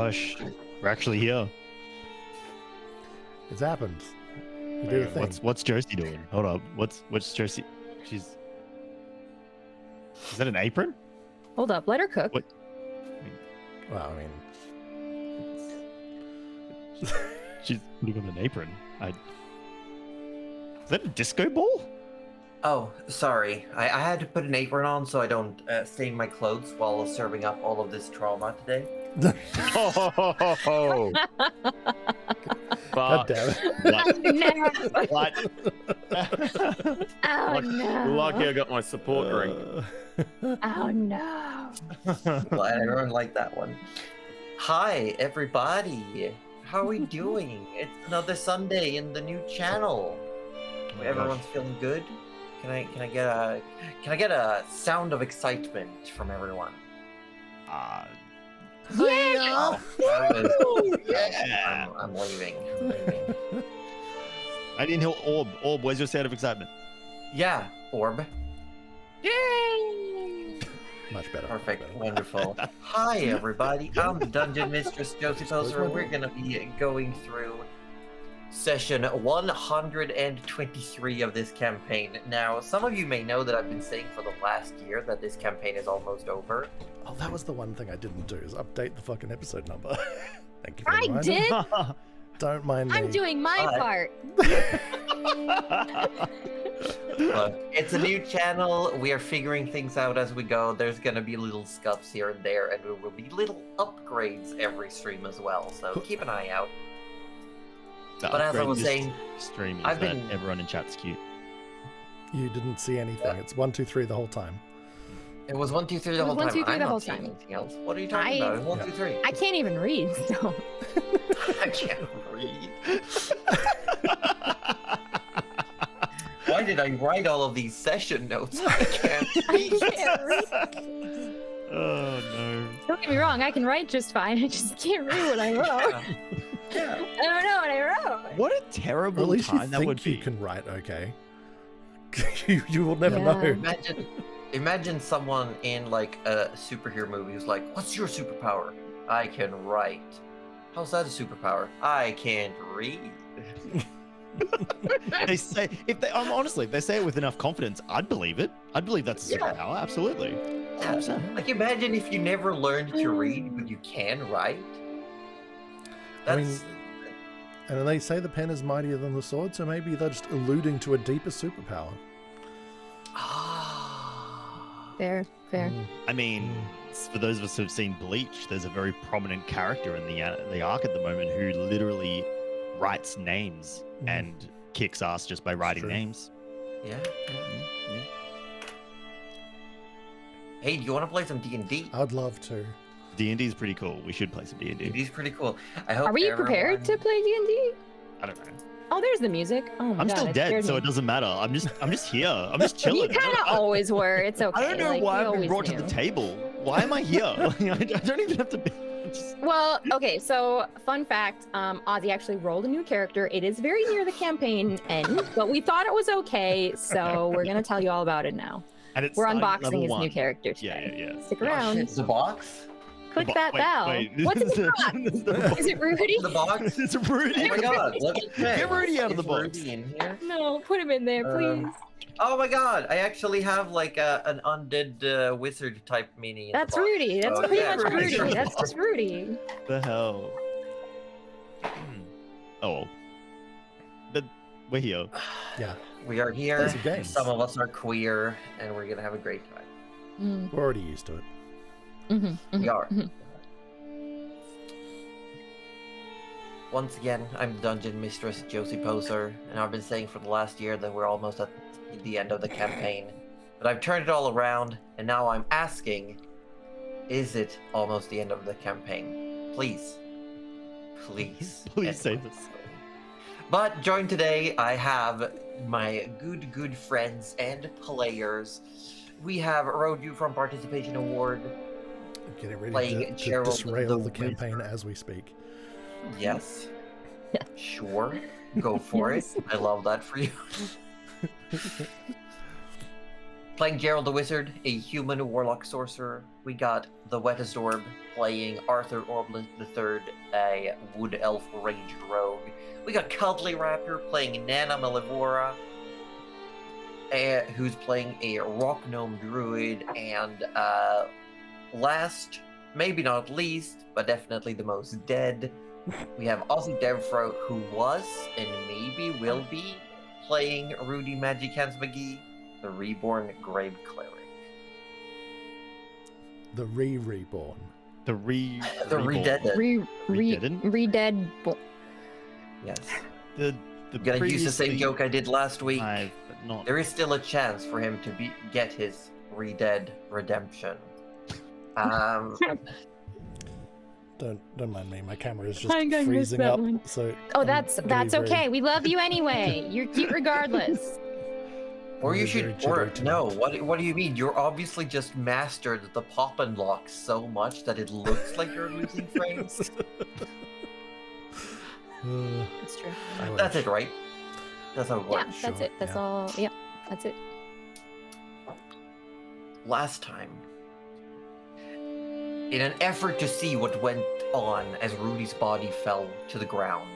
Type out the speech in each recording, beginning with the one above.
gosh, we're actually here. It's happened. We did a thing. What's Josie doing? Hold up. What's Josie? Is that an apron? Hold up, let her cook. What? Well, I mean, She's putting on an apron. Is that a disco ball? Oh, sorry. I had to put an apron on so I don't stain my clothes while serving up all of this trauma today. Oh, God fuck. damn it. What? Oh no. Lucky I got my support drink. Oh no. Glad everyone liked that one. Hi, everybody. How are we doing? It's another Sunday in the new channel. my Everyone's feeling good. Can I get a sound of excitement from everyone? Yeah. Yeah. I'm leaving. I didn't hear Orb. Orb, where's your sound of excitement? Yeah, Orb. Yay! Much better. Perfect. Much better. Wonderful. Hi, everybody. I'm Dungeon Mistress Josie Poser, and we're going to be going through session 123 of this campaign. Now, some of you may know that I've been saying for the last year that this campaign is almost over. Oh, that was the one thing I didn't do is update the fucking episode number. Thank you for I reminding. did. Don't mind me. I'm doing my Hi. part. Look, it's a new channel. We are figuring things out as we go. There's going to be little scuffs here and there, and there will be little upgrades every stream as well. So keep an eye out. The But as I upgrade was this saying, stream is I've that been- everyone in chat's cute. You didn't see anything. It's 1, 2, 3 the whole time. It was 1, 2, 3 the It was whole 1, time. 2, 3 I'm the not whole seeing time. anything else. What are you talking about? It was 1, 2, 3. I can't even read, so. I can't read. Why did I write all of these session notes? I can't read. I can't read. Oh no. Don't get me wrong, I can write just fine. I just can't read what I wrote. Yeah. I don't know what I wrote. What a Or at terrible least you time that would think be. you can write okay. you will never Yeah. know. Imagine someone in like a superhero movie who's like, "What's your superpower?" I can write. How's that a superpower? I can't read. They say honestly, if they say it with enough confidence, I'd believe it. I'd believe that's a Yeah. superpower. Absolutely. 100%. Like imagine if you never learned to read, but you can write. I That's mean, and they say the pen is mightier than the sword, so maybe they're just alluding to a deeper superpower. Fair. I mean, for those of us who have seen Bleach, there's a very prominent character in the arc at the moment who literally writes names and kicks ass just by writing true. names. yeah. Yeah. Hey, do you want to play some D&D? I'd love to. D&D is pretty cool. We should play some D&D. D&D's pretty cool. I hope Are we prepared to play D&D? I don't know. Oh, there's the music. Oh my I'm God, still it dead, scared so me. it doesn't matter. I'm just here. I'm just You chilling. kind of always were. It's okay. I don't know like, why we I've been always brought to knew. the table. Why am I here? I don't even have to be. Just... Well, okay, so fun fact, Ozzy actually rolled a new character. It is very near the campaign end, but we thought it was okay, so we're gonna tell you all about it now. And it's We're starting at unboxing level his 1. new character Yeah, today. yeah, yeah. Stick Oh, around. shit, the box? Click that bell. What's in the box? Is it Rudy? The box? It's Rudy. Oh my god, let me check. Get Rudy out of the Is box. Rudy in here? No, put him in there, please. Oh my god, I actually have like an undead wizard type mini. In That's the box. Rudy. That's Oh, pretty yeah, much Rudy's Rudy. in That's the just Rudy. The hell? Oh. But we're here. Yeah, We are here. Play some games. Some of us are queer, and we're gonna have a great time. we're already used to it. We are. Once again, I'm Dungeon Mistress Josie Poser, and I've been saying for the last year that we're almost at the end of the campaign. But I've turned it all around, and now I'm asking, is it almost the end of the campaign? Please. Please. Please say this. But joined today, I have my good friends and players. We have Rodu from Participation Award. Getting ready Playing to Gerald disrail the the campaign as we speak. Yes. Yeah. Sure. Go for Yes. it. I love that for you. Playing Gerald the Wizard, a human warlock sorcerer. We got the Wettest Orb playing Arthur Orblet III, a wood elf ranger rogue. We got Cuddly Raptor playing Nana Malivora, who's playing a rock gnome druid. And last, maybe not least, but definitely the most dead, we have Ozzy Devfro, who was and maybe will be playing Rudy Magicans McGee, the reborn Grave Cleric. The reborn. The Redead. Re-dead. Yes. The I'm gonna use the same previously joke I did last week. alive, but not. There is still a chance for him to get his Redead redemption. Don't mind me. My camera is just I missed freezing that up. one. So Oh, I'm that's gonna be very- okay. We love you anyway. You're cute regardless. Or you I'm very should, or jittery no, tonight. what do you mean? You're obviously just mastered the pop and lock so much that it looks like you're losing frames. That's true. I That's wish. it, right? That's how it Yeah, works. that's Sure, it. That's yeah. all. Yeah, that's it. Last time, in an effort to see what went on as Rudy's body fell to the ground,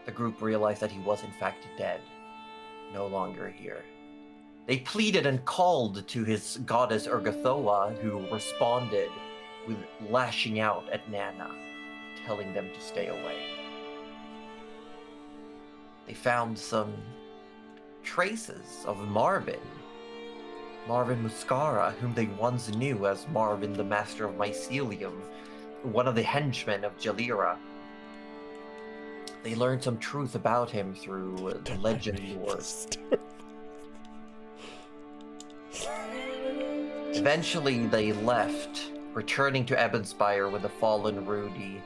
the group realized that he was in fact dead, no longer here. They pleaded and called to his goddess Urgathoa, who responded with lashing out at Nana, telling them to stay away. They found some traces of Marvin Muscara, whom they once knew as Marvin the Master of Mycelium, one of the henchmen of Jalira. They learned some truth about him through legend lore. Eventually, they left, returning to Ebonspire with the fallen Rudy.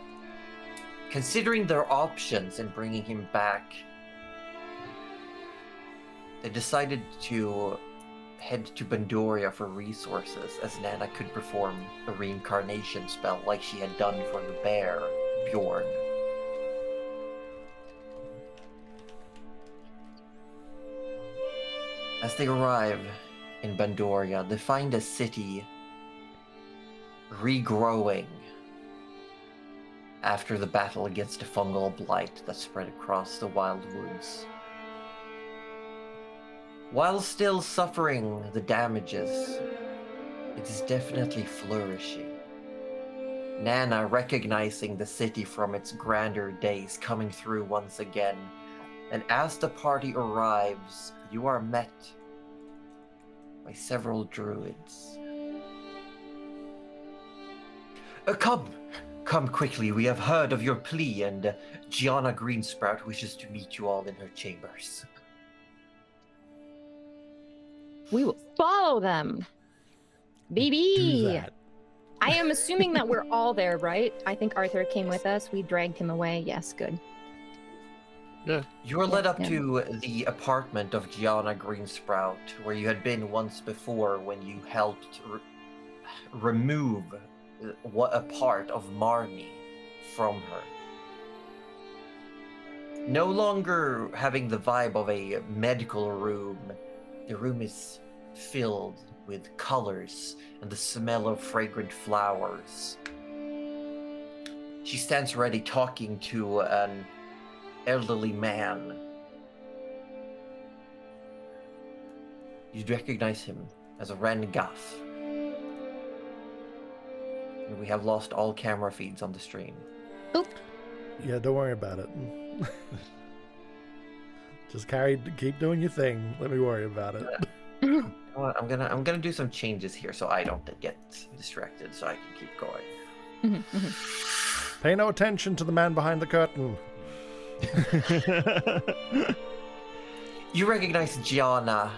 Considering their options in bringing him back, they decided to head to Bandoria for resources, as Nana could perform a reincarnation spell like she had done for the bear, Bjorn. As they arrive in Bandoria, they find a city regrowing after the battle against the fungal blight that spread across the wild woods. While still suffering the damages, it is definitely flourishing. Nana, recognizing the city from its grander days, coming through once again, and as the party arrives, you are met by several druids. Come quickly, we have heard of your plea, and Gianna Greensprout wishes to meet you all in her chambers. We will follow them. Do Baby. that. I am assuming that we're all there, right? I think Arthur came with us. We dragged him away. Yes, good. You are led up Yeah. to the apartment of Gianna Greensprout, where you had been once before when you helped remove a part of Marnie from her. No longer having the vibe of a medical room, the room is filled with colors and the smell of fragrant flowers. She stands ready talking to an elderly man. You'd recognize him as Ren Guff. And we have lost all camera feeds on the stream. Yeah, don't worry about it. Just keep doing your thing. Let me worry about it. You know what, I'm gonna do some changes here so I don't get distracted, so I can keep going. Pay no attention to the man behind the curtain. You recognize Gianna,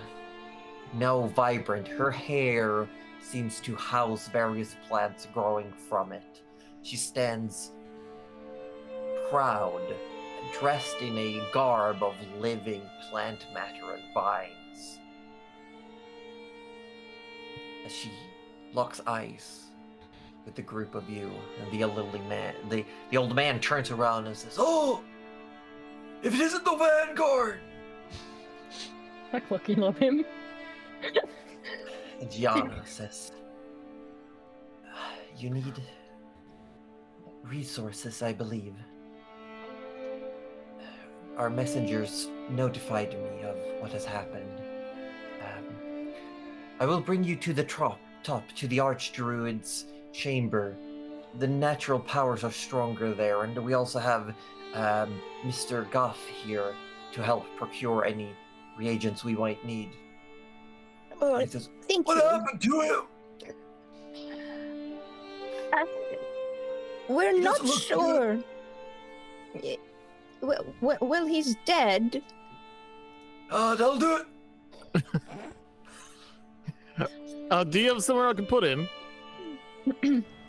now vibrant. Her hair seems to house various plants growing from it. She stands proud, dressed in a garb of living plant matter and vines. As she locks eyes with the group of you and the elderly man, the old man turns around and says, "Oh, if it isn't the Vanguard!" I fucking love him. Gianna says, you need resources, I believe. Our messengers notified me of what has happened. I will bring you to the top to the Archdruid's chamber. The natural powers are stronger there, and we also have Mr. Goff here to help procure any reagents we might need. Oh, He says, thank what you. happened to him? We're He not doesn't look sure. Well, he's dead. That'll do it. Do you have somewhere I can put him?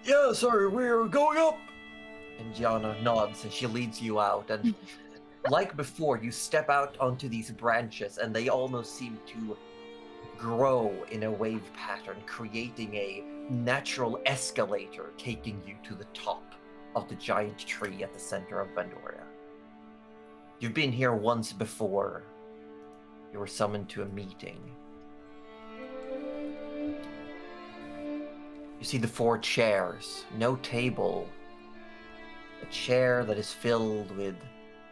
Yeah, sorry, we're going up. And Gianna nods and she leads you out. And like before, you step out onto these branches and they almost seem to grow in a wave pattern, creating a natural escalator taking you to the top of the giant tree at the center of Bandoria. You've been here once before. You were summoned to a meeting. You see the 4 chairs, no table. A chair that is filled with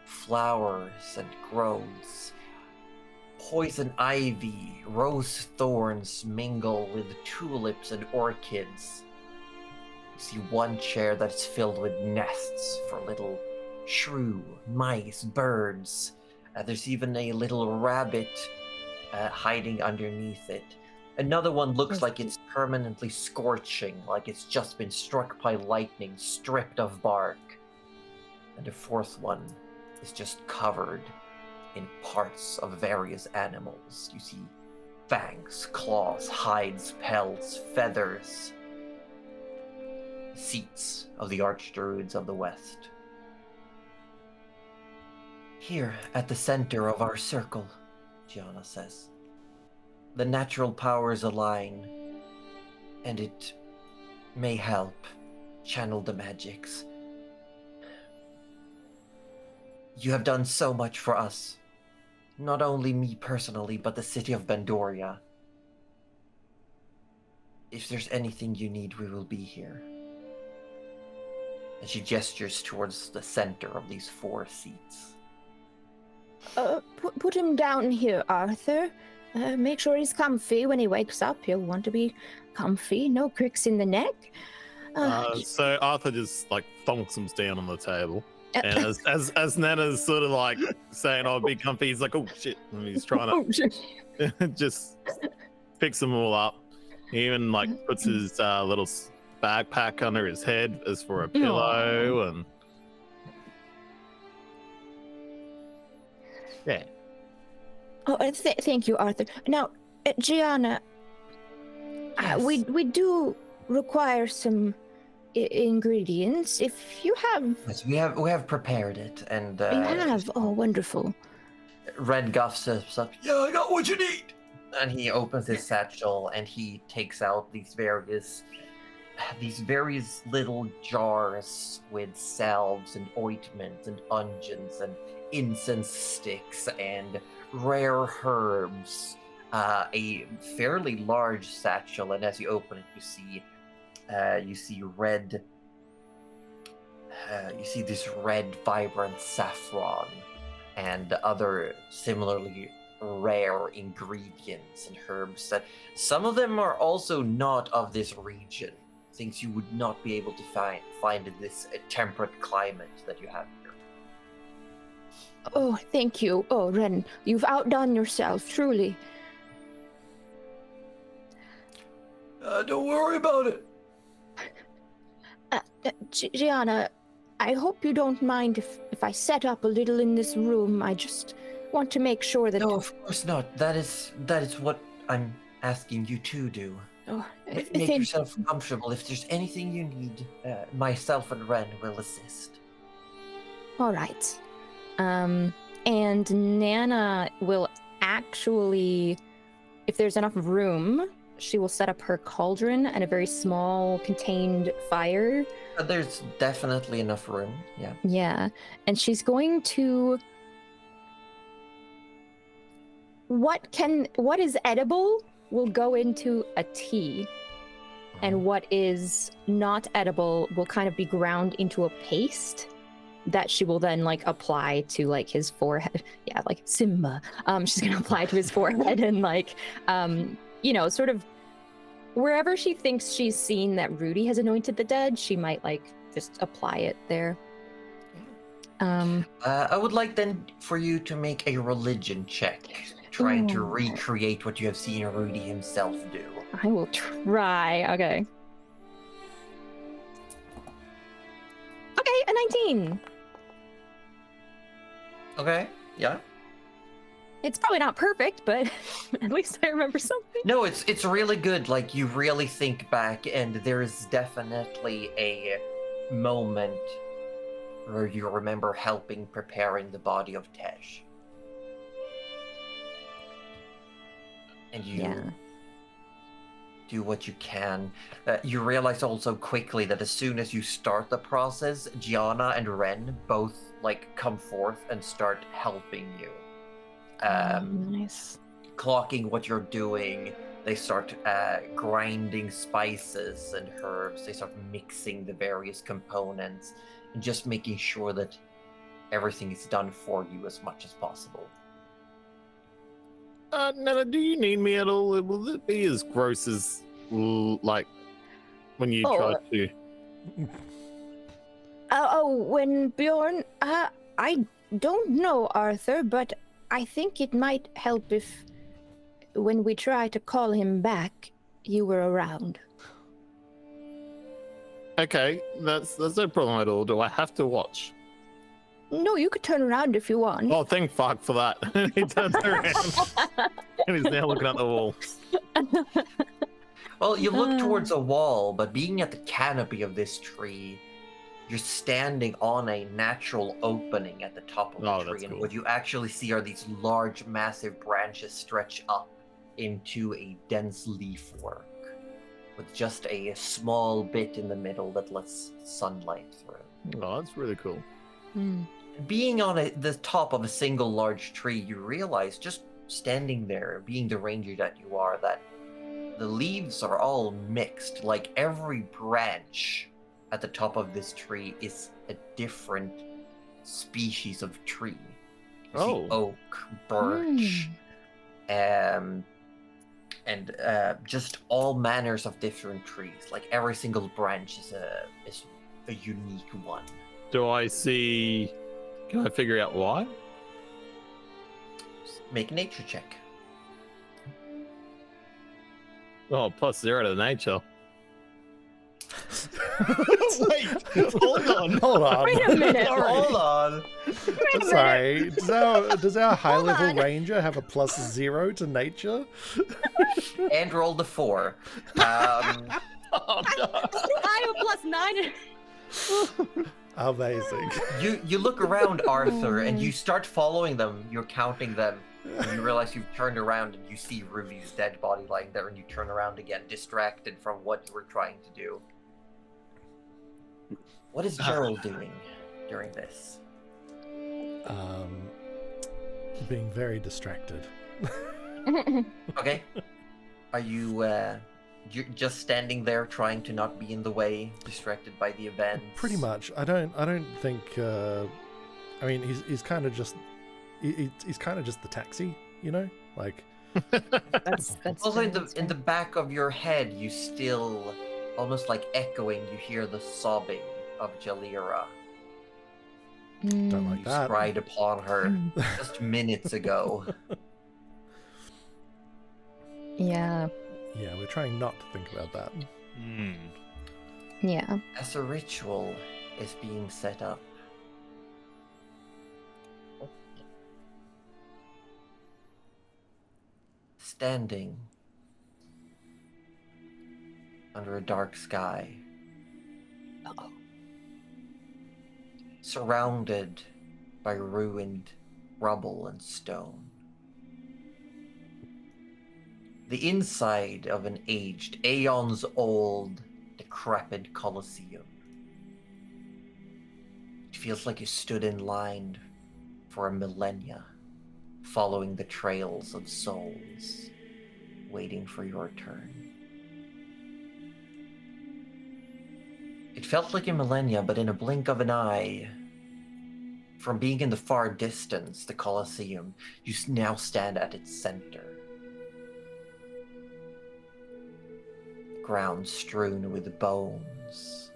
flowers and growths. Poison ivy, rose thorns mingle with tulips and orchids. You see one chair that is filled with nests for little shrew, mice, birds. There's even a little rabbit hiding underneath it. Another one looks like it's permanently scorching, like it's just been struck by lightning, stripped of bark. And the 4th one is just covered in parts of various animals. You see fangs, claws, hides, pelts, feathers. Seats of the Archdruids of the West. Here, at the center of our circle, Gianna says, the natural powers align, and it may help channel the magics. You have done so much for us. Not only me personally, but the city of Bandoria. If there's anything you need, we will be here. And she gestures towards the center of these 4 seats. Put him down here, Arthur. Make sure he's comfy when he wakes up. He'll want to be comfy. No cricks in the neck. So Arthur just like thonks him down on the table. And as Nana's sort of like saying, "Oh, be comfy," he's like, "Oh shit!" And he's trying to just fix them all up. He even like puts his little backpack under his head as for a pillow, and yeah. Oh, thank you, Arthur. Now, Gianna, Yes. we do require some ingredients. If you have, Yes, we have prepared it, and you have. Oh, wonderful. Red Guff steps up. Yeah, I got what you need. And he opens his satchel and he takes out these various little jars with salves and ointments and unguents and incense sticks and rare herbs. A fairly large satchel, and as you open it, you see red. You see this red, vibrant saffron and other similarly rare ingredients and herbs that some of them are also not of this region. Things you would not be able to find in this temperate climate that you have here. Oh, thank you. Oh, Ren, you've outdone yourself, truly. Don't worry about it. Gianna, I hope you don't mind if I set up a little in this room. I just want to make sure that... No, of course not. That is what I'm asking you to do. Oh, Make thank- yourself comfortable. If there's anything you need, myself and Ren will assist. All right. And Nana will actually, if there's enough room, she will set up her cauldron and a very small contained fire. There's definitely enough room. Yeah. Yeah. And she's going to... What is edible will go into a tea, and what is not edible will kind of be ground into a paste that she will then like apply to like his forehead. Yeah, like Simba. She's gonna apply to his forehead and like, you know, sort of wherever she thinks she's seen that Rudy has anointed the dead, she might like just apply it there. I would like then for you to make a religion check, trying to recreate what you have seen Rudy himself do. I will try. Okay. Okay, a 19. Okay, yeah. It's probably not perfect, but at least I remember something. No, it's really good. Like, you really think back, and there is definitely a moment where you remember helping preparing the body of Tej. And you do what you can. You realize also quickly that as soon as you start the process, Gianna and Ren both like come forth and start helping you. Nice. Clocking what you're doing. They start grinding spices and herbs. They start mixing the various components and just making sure that everything is done for you as much as possible. Nana, do you need me at all? Will it be as gross as, like, when you try to... When Bjorn... I don't know, Arthur, but I think it might help if, when we try to call him back, you were around. Okay, that's no problem at all. Do I have to watch? No, you could turn around if you want. Oh, thank fuck for that. He turns around and he's now looking at the wall. Well, you look towards a wall, but being at the canopy of this tree, you're standing on a natural opening at the top of the tree, and cool. what you actually see are these large, massive branches stretch up into a dense leaf work, with just a small bit in the middle that lets sunlight through. Oh, that's really cool. Being on the top of a single large tree, you realize, just standing there, being the ranger that you are, that the leaves are all mixed. Like, every branch at the top of this tree is a different species of tree. You see oak, birch, and just all manners of different trees. Like, every single branch is a unique one. Do I see... Can I figure out why? Make a nature check. Oh, +0 to nature. Wait, hold on. Wait a minute. Hold on. Sorry, does our high-level ranger have a +0 to nature? And rolled a 4. Oh, no. I have a +9. Amazing. You look around, Arthur, and you start following them. You're counting them, and you realize you've turned around and you see Ruby's dead body lying there, and you turn around again, distracted from what you were trying to do. What is Gerald doing during this? Being very distracted. Okay. Are you you're just standing there trying to not be in the way, distracted by the events? Pretty much. I don't think. I mean, he's kind of just. He's kind of just the taxi, you know, like. That's also in the back of your head, you still, almost like echoing, you hear the sobbing of Jalira. Don't like that. You cried upon her just minutes ago. Yeah. Yeah, we're trying not to think about that. Yeah. As a ritual is being set up, standing under a dark sky, surrounded by ruined rubble and stone. The inside of an aged, aeons old, decrepit Colosseum. It feels like you stood in line for a millennia, following the trails of souls. waiting for your turn. It felt like a millennia, but in a blink of an eye, from being in the far distance, the Colosseum, you now stand at its center. Ground strewn with bones.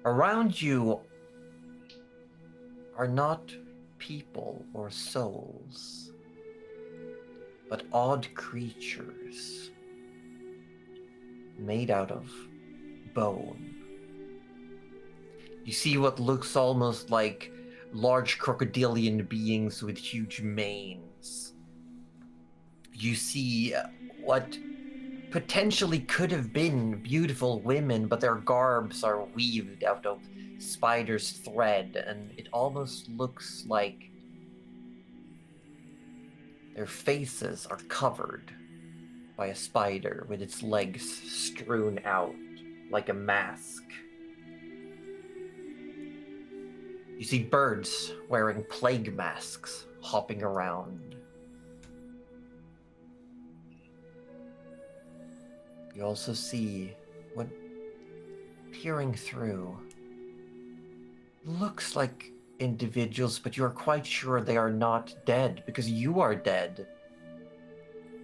Around you are not people or souls, but odd creatures made out of bone. You see what looks almost like large crocodilian beings with huge manes. You see what potentially could have been beautiful women, but their garbs are weaved out of spider's thread, and it almost looks like their faces are covered by a spider with its legs strewn out like a mask. You see birds wearing plague masks hopping around. You also see what, peering through, looks like individuals, but you are quite sure they are not dead because you are dead.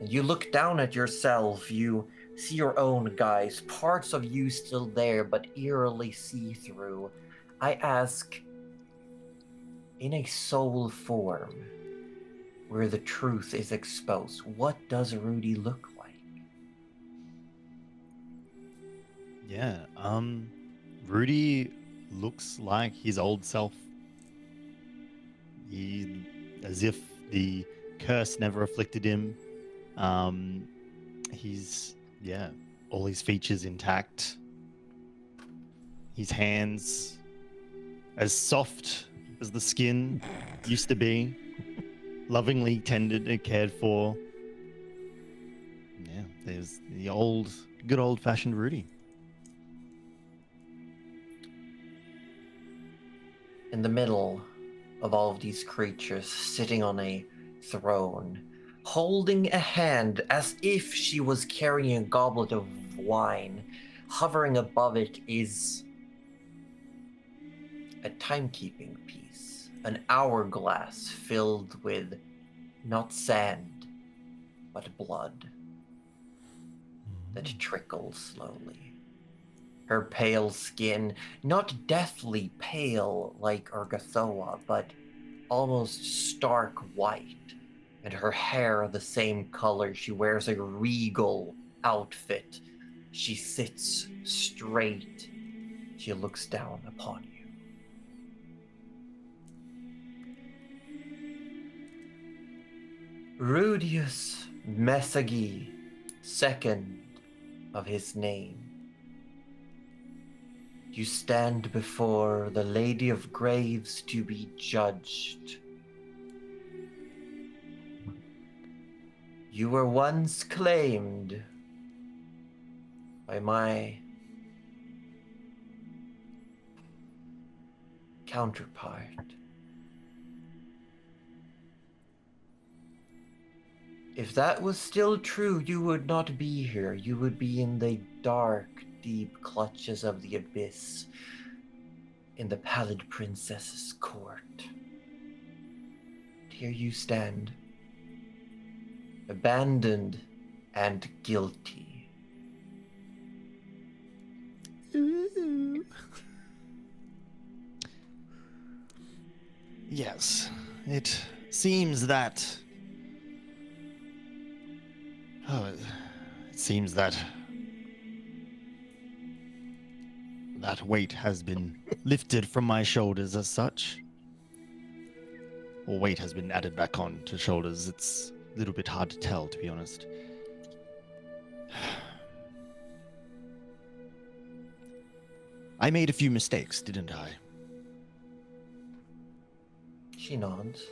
And you look down at yourself, you see your own guys, parts of you still there, but eerily see-through. I ask, in a soul form, where the truth is exposed, what does Rudy look like? Yeah, Rudy looks like his old self. As if the curse never afflicted him. He's, all his features intact. His hands as soft as the skin used to be. Lovingly tended and cared for. Yeah, there's the good old-fashioned Rudy. In the middle of all of these creatures, sitting on a throne, holding a hand as if she was carrying a goblet of wine, hovering above it is a timekeeping piece, an hourglass filled with not sand, but blood that trickles slowly. Her pale skin, not deathly pale like Urgathoa, but almost stark white. And her hair the same color. She wears a regal outfit. She sits straight. She looks down upon you. Rudius Messagi, second of his name. You stand before the Lady of Graves to be judged. You were once claimed by my counterpart. If that was still true, you would not be here. You would be in the dark, deep clutches of the abyss, in the Pallid Princess's court. Here you stand, abandoned and guilty. Yes, it seems that... it seems that weight has been lifted from my shoulders as such. Or weight has been added back on to shoulders. It's a little bit hard to tell, to be honest. I made a few mistakes, didn't I? She nods.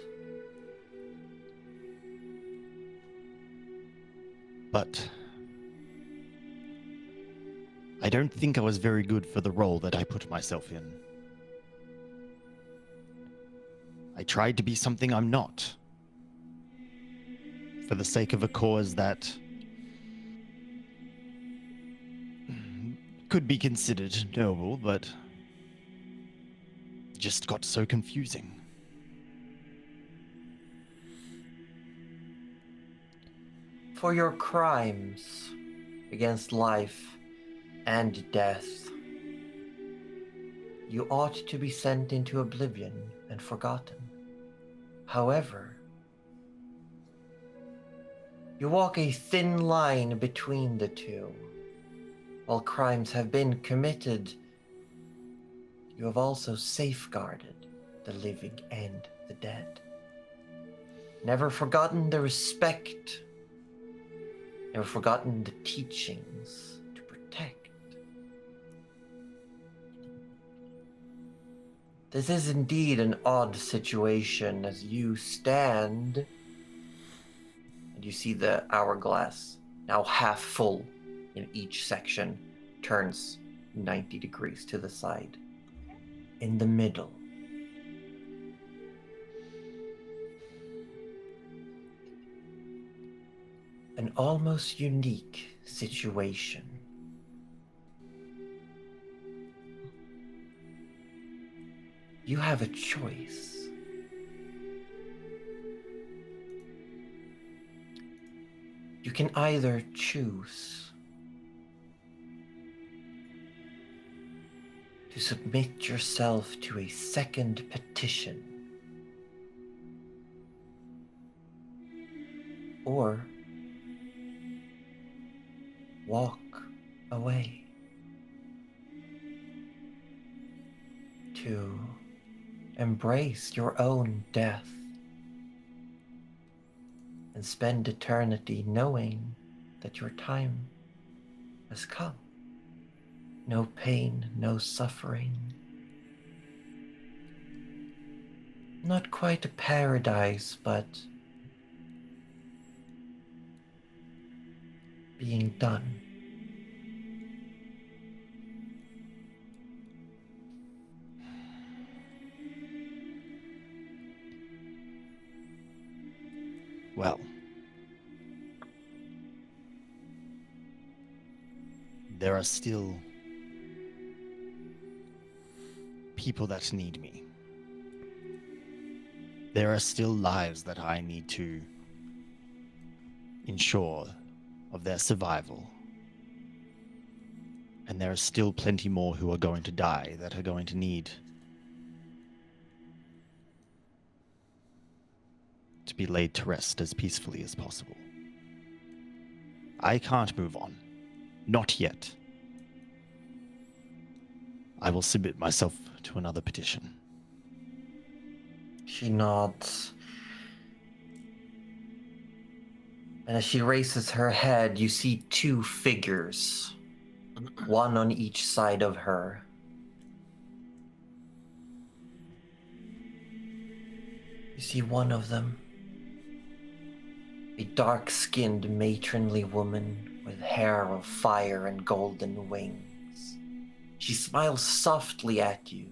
But I don't think I was very good for the role that I put myself in. I tried to be something I'm not. for the sake of a cause that could be considered noble, but just got so confusing. For your crimes against life and death, you ought to be sent into oblivion and forgotten. However, you walk a thin line between the two. While crimes have been committed, you have also safeguarded the living and the dead. Never forgotten the respect, never forgotten the teachings to protect. This is indeed an odd situation as you stand and you see the hourglass, now half full in each section, turns 90 degrees to the side. In the middle, an almost unique situation. You have a choice. You can either choose to submit yourself to a second petition, or walk away to embrace your own death and spend eternity knowing that your time has come. No pain, no suffering. Not quite a paradise, but being done. Well, there are still people that need me. There are still lives that I need to ensure of their survival. And there are still plenty more who are going to die that are going to need to be laid to rest as peacefully as possible. I can't move on. Not yet. I will submit myself to another petition. She nods. And as she raises her head, you see two figures, one on each side of her. You see one of them, a dark-skinned matronly woman with hair of fire and golden wings. She smiles softly at you,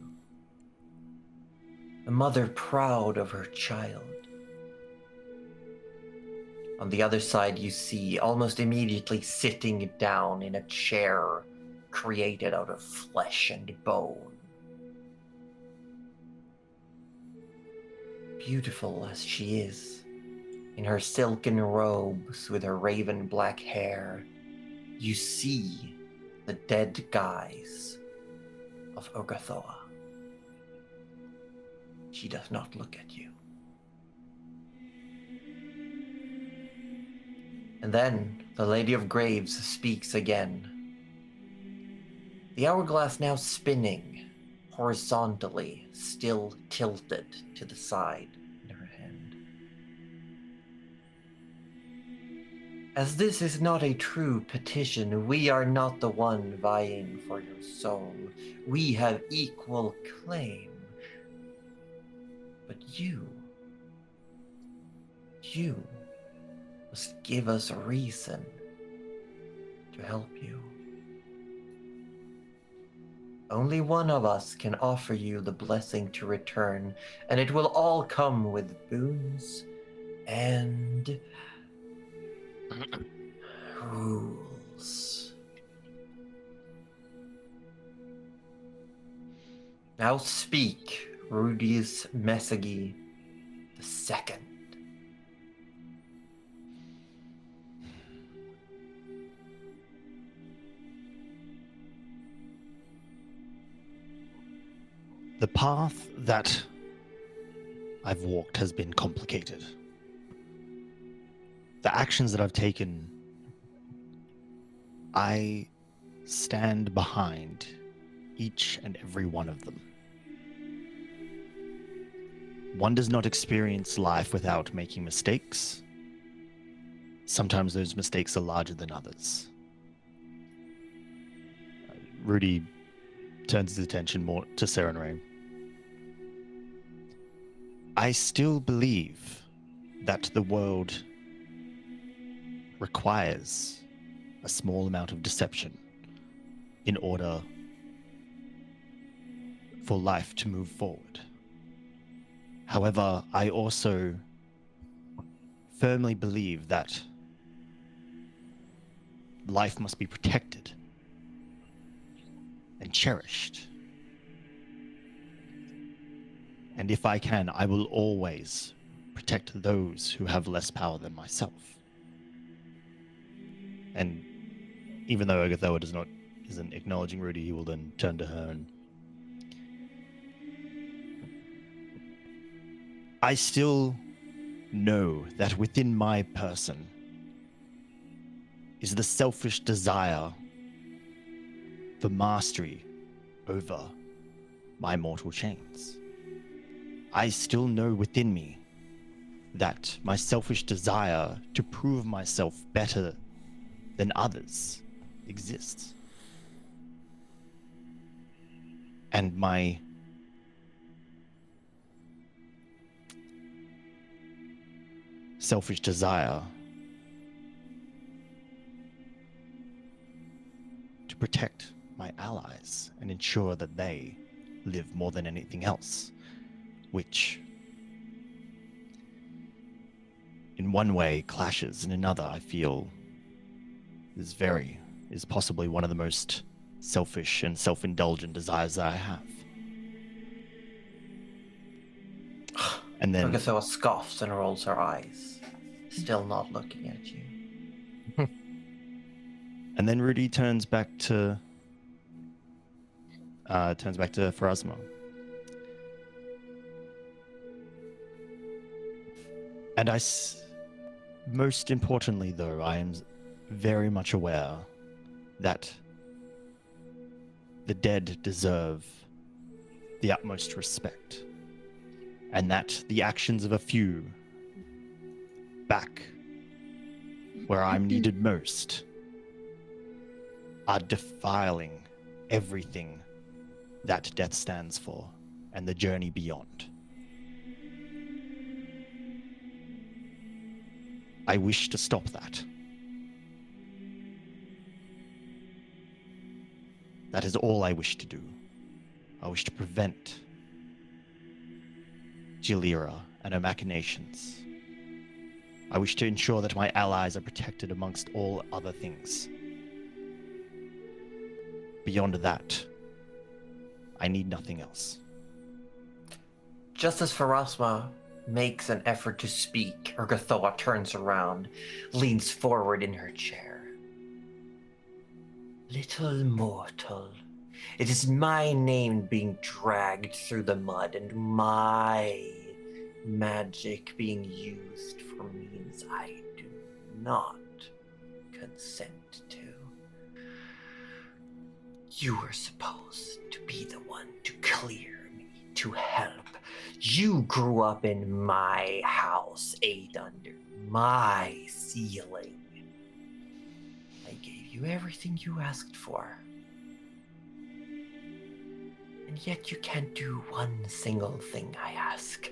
a mother proud of her child. On the other side, you see, almost immediately sitting down in a chair created out of flesh and bone. Beautiful as she is, in her silken robes with her raven black hair, you see the dead guise of Ogathoa. She does not look at you. And then the Lady of Graves speaks again. The hourglass now spinning horizontally, still tilted to the side in her hand. As this is not a true petition, we are not the one vying for your soul. We have equal claim. But you must give us a reason to help you. Only one of us can offer you the blessing to return, and it will all come with boons and Rules. Now speak, Rudius Mesagi the Second. The path that I've walked has been complicated. The actions that I've taken, I stand behind each and every one of them. One does not experience life without making mistakes. Sometimes those mistakes are larger than others. Rudy turns his attention more to Serenray. I still believe that the world requires a small amount of deception in order for life to move forward. However, I also firmly believe that life must be protected and cherished. And if I can, I will always protect those who have less power than myself. And even though Agathoa isn't acknowledging Rudy, he will then turn to her and I still know that within my person is the selfish desire for mastery over my mortal chains. I still know within me that my selfish desire to prove myself better than others exists. And my selfish desire to protect my allies and ensure that they live more than anything else, which in one way clashes, in another I feel is possibly one of the most selfish and self-indulgent desires that I have. And then Agathoa scoffs and rolls her eyes, still not looking at you. And then Rudy turns back to Pharasma. And most importantly, though, I am very much aware that the dead deserve the utmost respect, and that the actions of a few back where I'm needed most are defiling everything that death stands for and the journey beyond. I wish to stop that. That is all I wish to do. I wish to prevent Jalira and her machinations. I wish to ensure that my allies are protected amongst all other things. Beyond that, I need nothing else. Just as Pharasma makes an effort to speak, Agathoa turns around, leans forward in her chair. Little mortal, it is my name being dragged through the mud and my magic being used for means I do not consent to. You were supposed to be the one to clear me, to help. You grew up in my house, ate under my ceiling. I gave you everything you asked for. And yet you can't do one single thing I ask.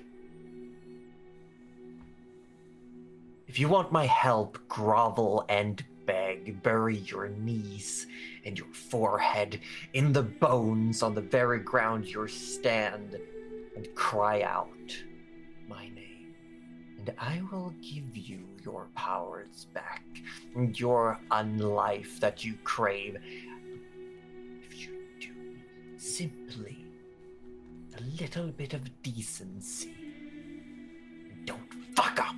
If you want my help, grovel and beg, bury your knees and your forehead in the bones on the very ground you stand, and cry out my name and I will give you your powers back, your unlife that you crave. If you do simply a little bit of decency, and don't fuck up.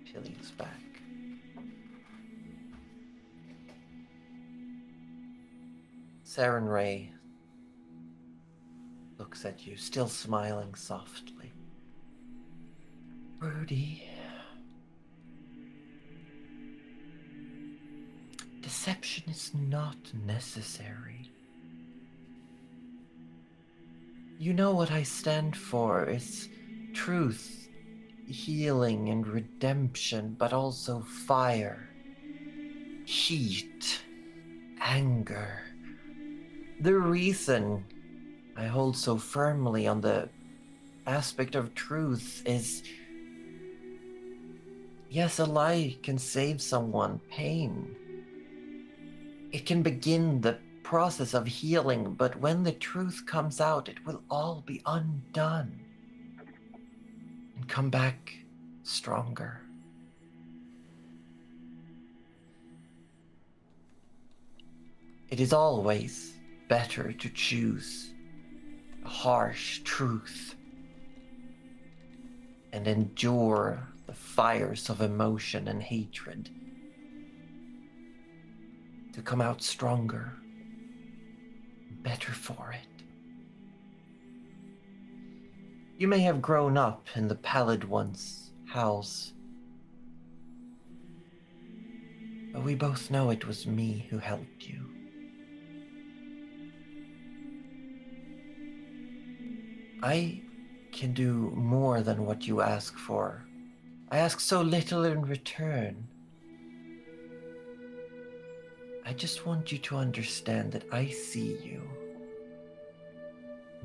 She leans back. Saren Ray looks at you, still smiling softly. Rudy, deception is not necessary. You know what I stand for. It's truth, healing, and redemption, but also fire, heat, anger. The reason I hold so firmly on the aspect of truth is, yes, a lie can save someone pain. It can begin the process of healing, but when the truth comes out, it will all be undone and come back stronger. It is always better to choose a harsh truth and endure the fires of emotion and hatred to come out stronger, better for it. You may have grown up in the Pallid One's house, but we both know it was me who helped you. I can do more than what you ask for. I ask so little in return. I just want you to understand that I see you.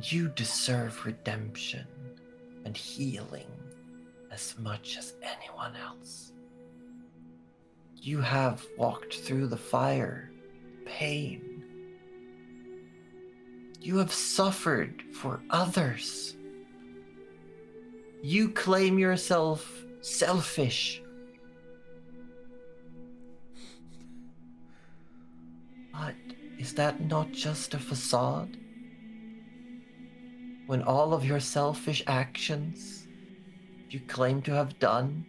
You deserve redemption and healing as much as anyone else. You have walked through the fire, pain. You have suffered for others. You claim yourself selfish. But is that not just a facade? When all of your selfish actions you claim to have done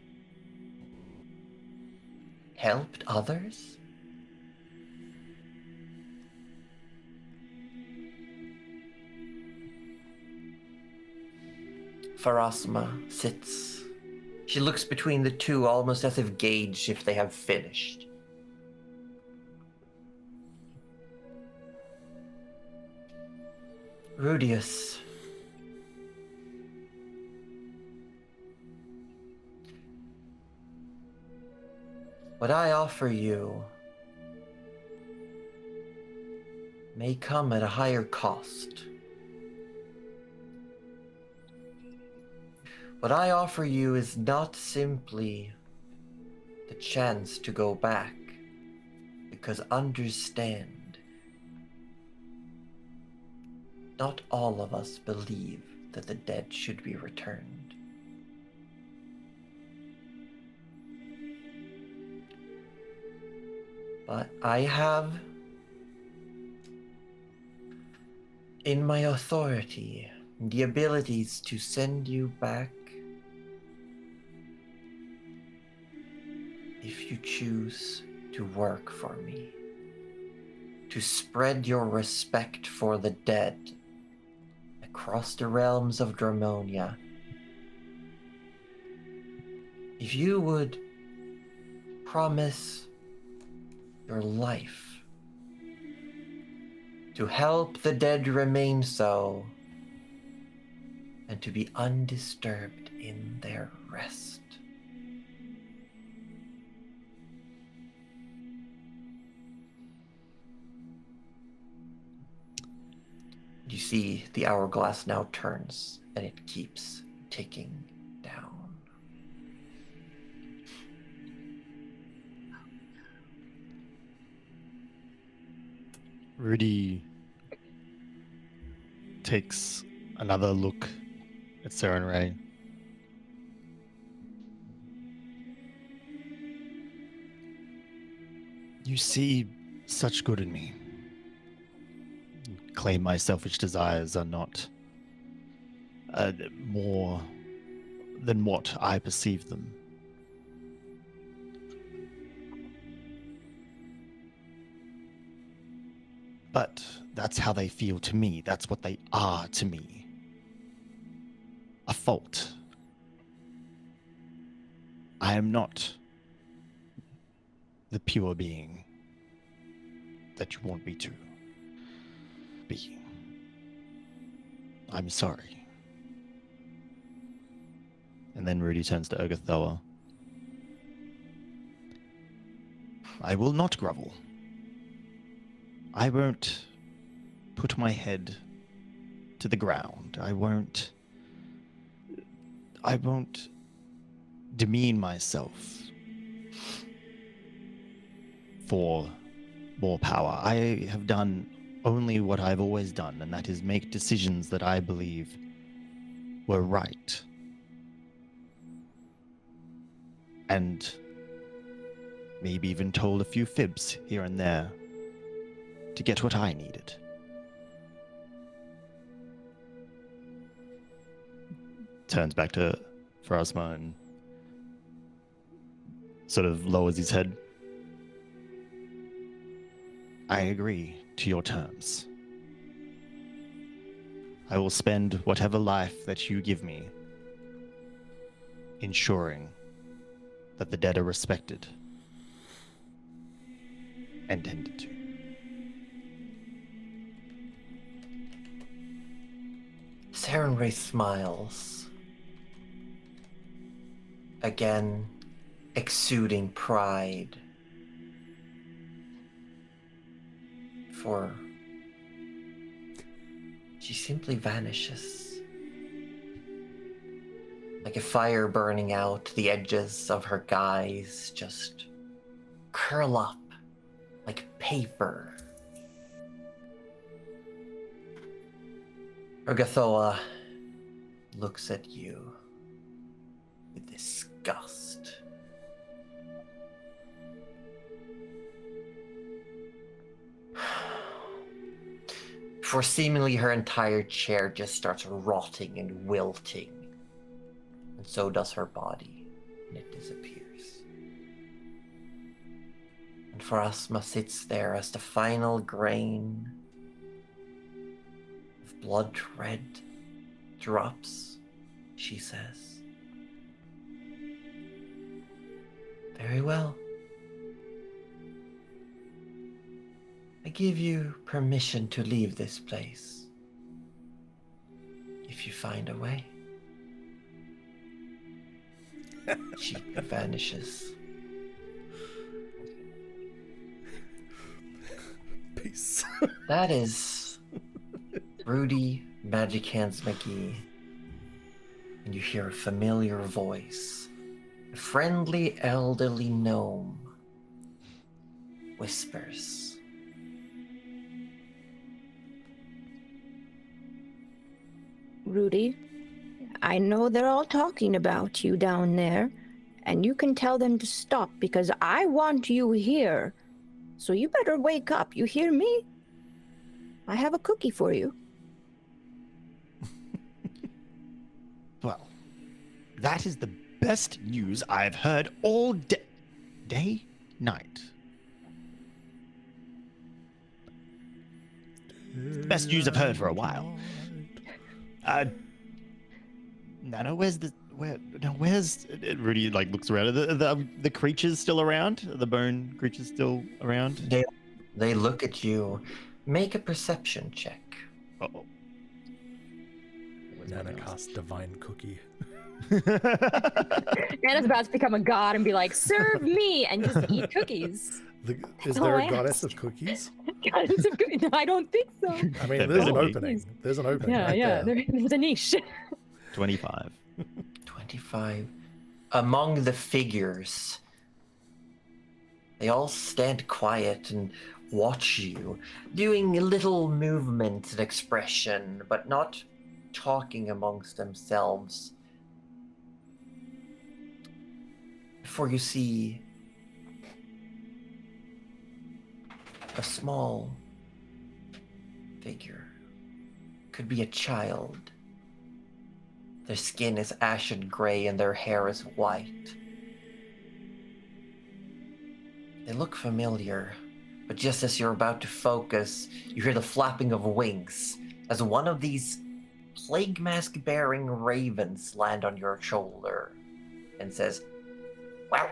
helped others? Pharasma sits. She looks between the two, almost as if gauged if they have finished. Rudius. What I offer you may come at a higher cost. What I offer you is not simply the chance to go back, because understand, not all of us believe that the dead should be returned. But I have in my authority the abilities to send you back if you choose to work for me, to spread your respect for the dead across the realms of Dramonia. If you would promise your life to help the dead remain so, and to be undisturbed in their rest. You see the hourglass now turns, and it keeps ticking down. Rudy takes another look at Seren Ray. You see such good in me. Claim my selfish desires are not more than what I perceive them. But that's how they feel to me. That's what they are to me. A fault. I am not the pure being that you want me to be. I'm sorry. And then Rudy turns to Ogathoa. I will not grovel. I won't put my head to the ground. I won't demean myself for more power. I have done only what I've always done, and that is make decisions that I believe were right. And maybe even told a few fibs here and there to get what I needed. Turns back to Pharasma and sort of lowers his head. I agree to your terms. I will spend whatever life that you give me ensuring that the dead are respected and tended to. Seren Ray smiles. Again, exuding pride. For she simply vanishes. Like a fire burning out, the edges of her guys just curl up like paper. Ogathoa looks at you with disgust. For seemingly her entire chair just starts rotting and wilting. And so does her body, and it disappears. And Pharasma sits there as the final grain of blood red drops. She says, "Very well. I give you permission to leave this place, if you find a way." She vanishes. Peace. That is Rudy Magic Hands McGee. And you hear a familiar voice. A friendly elderly gnome whispers, Rudy, I know they're all talking about you down there, and you can tell them to stop because I want you here. So you better wake up, you hear me? I have a cookie for you. Well, that is the best news I've heard all day, night. The best news I've heard for a while. Nana, where's Rudy like looks around. The creatures still around? The bone creatures still around? They look at you. Make a perception check. Uh-oh. Nana casts Divine Cookie. Anna's about to become a god and be like, serve me, and just eat cookies. Is all there I a goddess asked. of cookies? Goddess of cookies. No, I don't think so. I mean, There there's an probably opening. is. There's an opening. Yeah, right yeah. there. There's a niche. 25. 25. Among the figures, they all stand quiet, and watch you, doing little movement and expression, but not talking amongst themselves. Before you see a small figure. Could be a child. Their skin is ashen gray and their hair is white. They look familiar, but just as you're about to focus, you hear the flapping of wings as one of these plague mask bearing ravens land on your shoulder and says, "Well,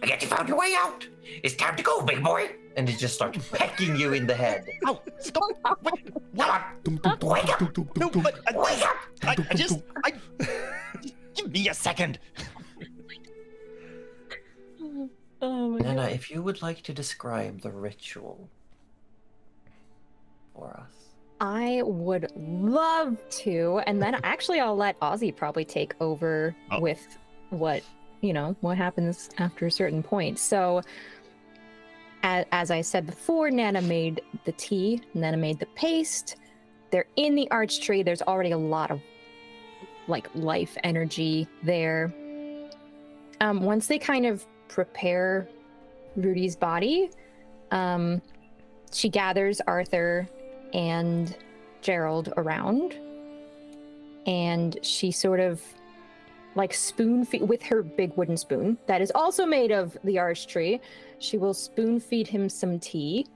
I guess you found your way out. It's time to go, big boy." And it just starts pecking you in the head. Oh, stop! Wait, what? Wake up! No, but Wake up! just give me a second. Oh my Nana, God. if you would like to describe the ritual for us. I would love to, and then actually I'll let Ozzy probably take over Oh. with what happens after a certain point. So as I said before, Nana made the tea, Nana made the paste. They're in the arch tree. There's already a lot of life energy there. Once they kind of prepare Rudy's body, she gathers Arthur and Gerald around, and she sort of spoon feed with her big wooden spoon that is also made of the arch tree. She will spoon feed him some tea,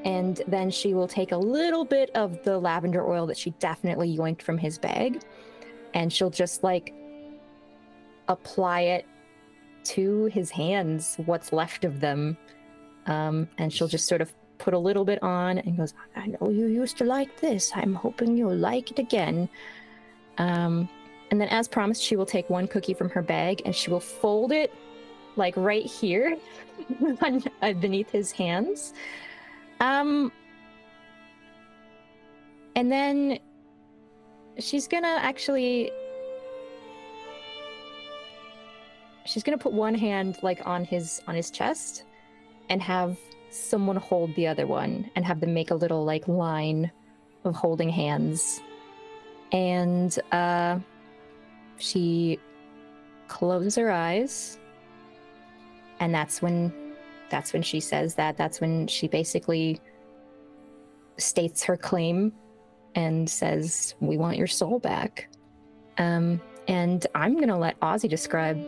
and then she will take a little bit of the lavender oil that she definitely yoinked from his bag, and she'll just apply it to his hands, what's left of them, and she'll just sort of put a little bit on and goes, "I know you used to like this. I'm hoping you'll like it again." And then, as promised, she will take one cookie from her bag and she will fold it right here beneath his hands. And then she's gonna put one hand on his chest and have someone hold the other one and have them make a little line of holding hands. And she closes her eyes, and that's when she says that's when she basically states her claim and says, "We want your soul back." And I'm gonna let Ozzy describe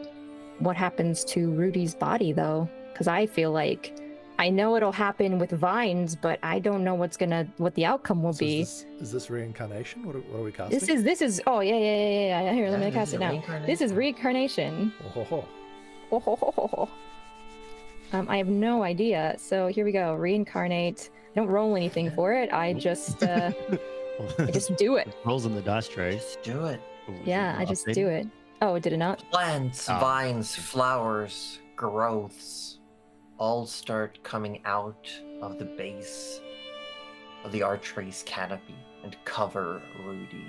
what happens to Rudy's body, though, because I feel like I know it'll happen with vines, but I don't know what the outcome will be. Is this reincarnation? What are we casting? This is oh yeah. Here, let me this cast is it now. reincarnation. This is reincarnation. Oh, ho, Oh. I have no idea. So here we go. Reincarnate. I don't roll anything for it. I just I just do it. Rolls in the dice tray. Just do it. Ooh, is Yeah, it I just updated? do it. Oh, did it not? Plants, Ah. vines, flowers, growths all start coming out of the base of the archway's canopy and cover Rudy.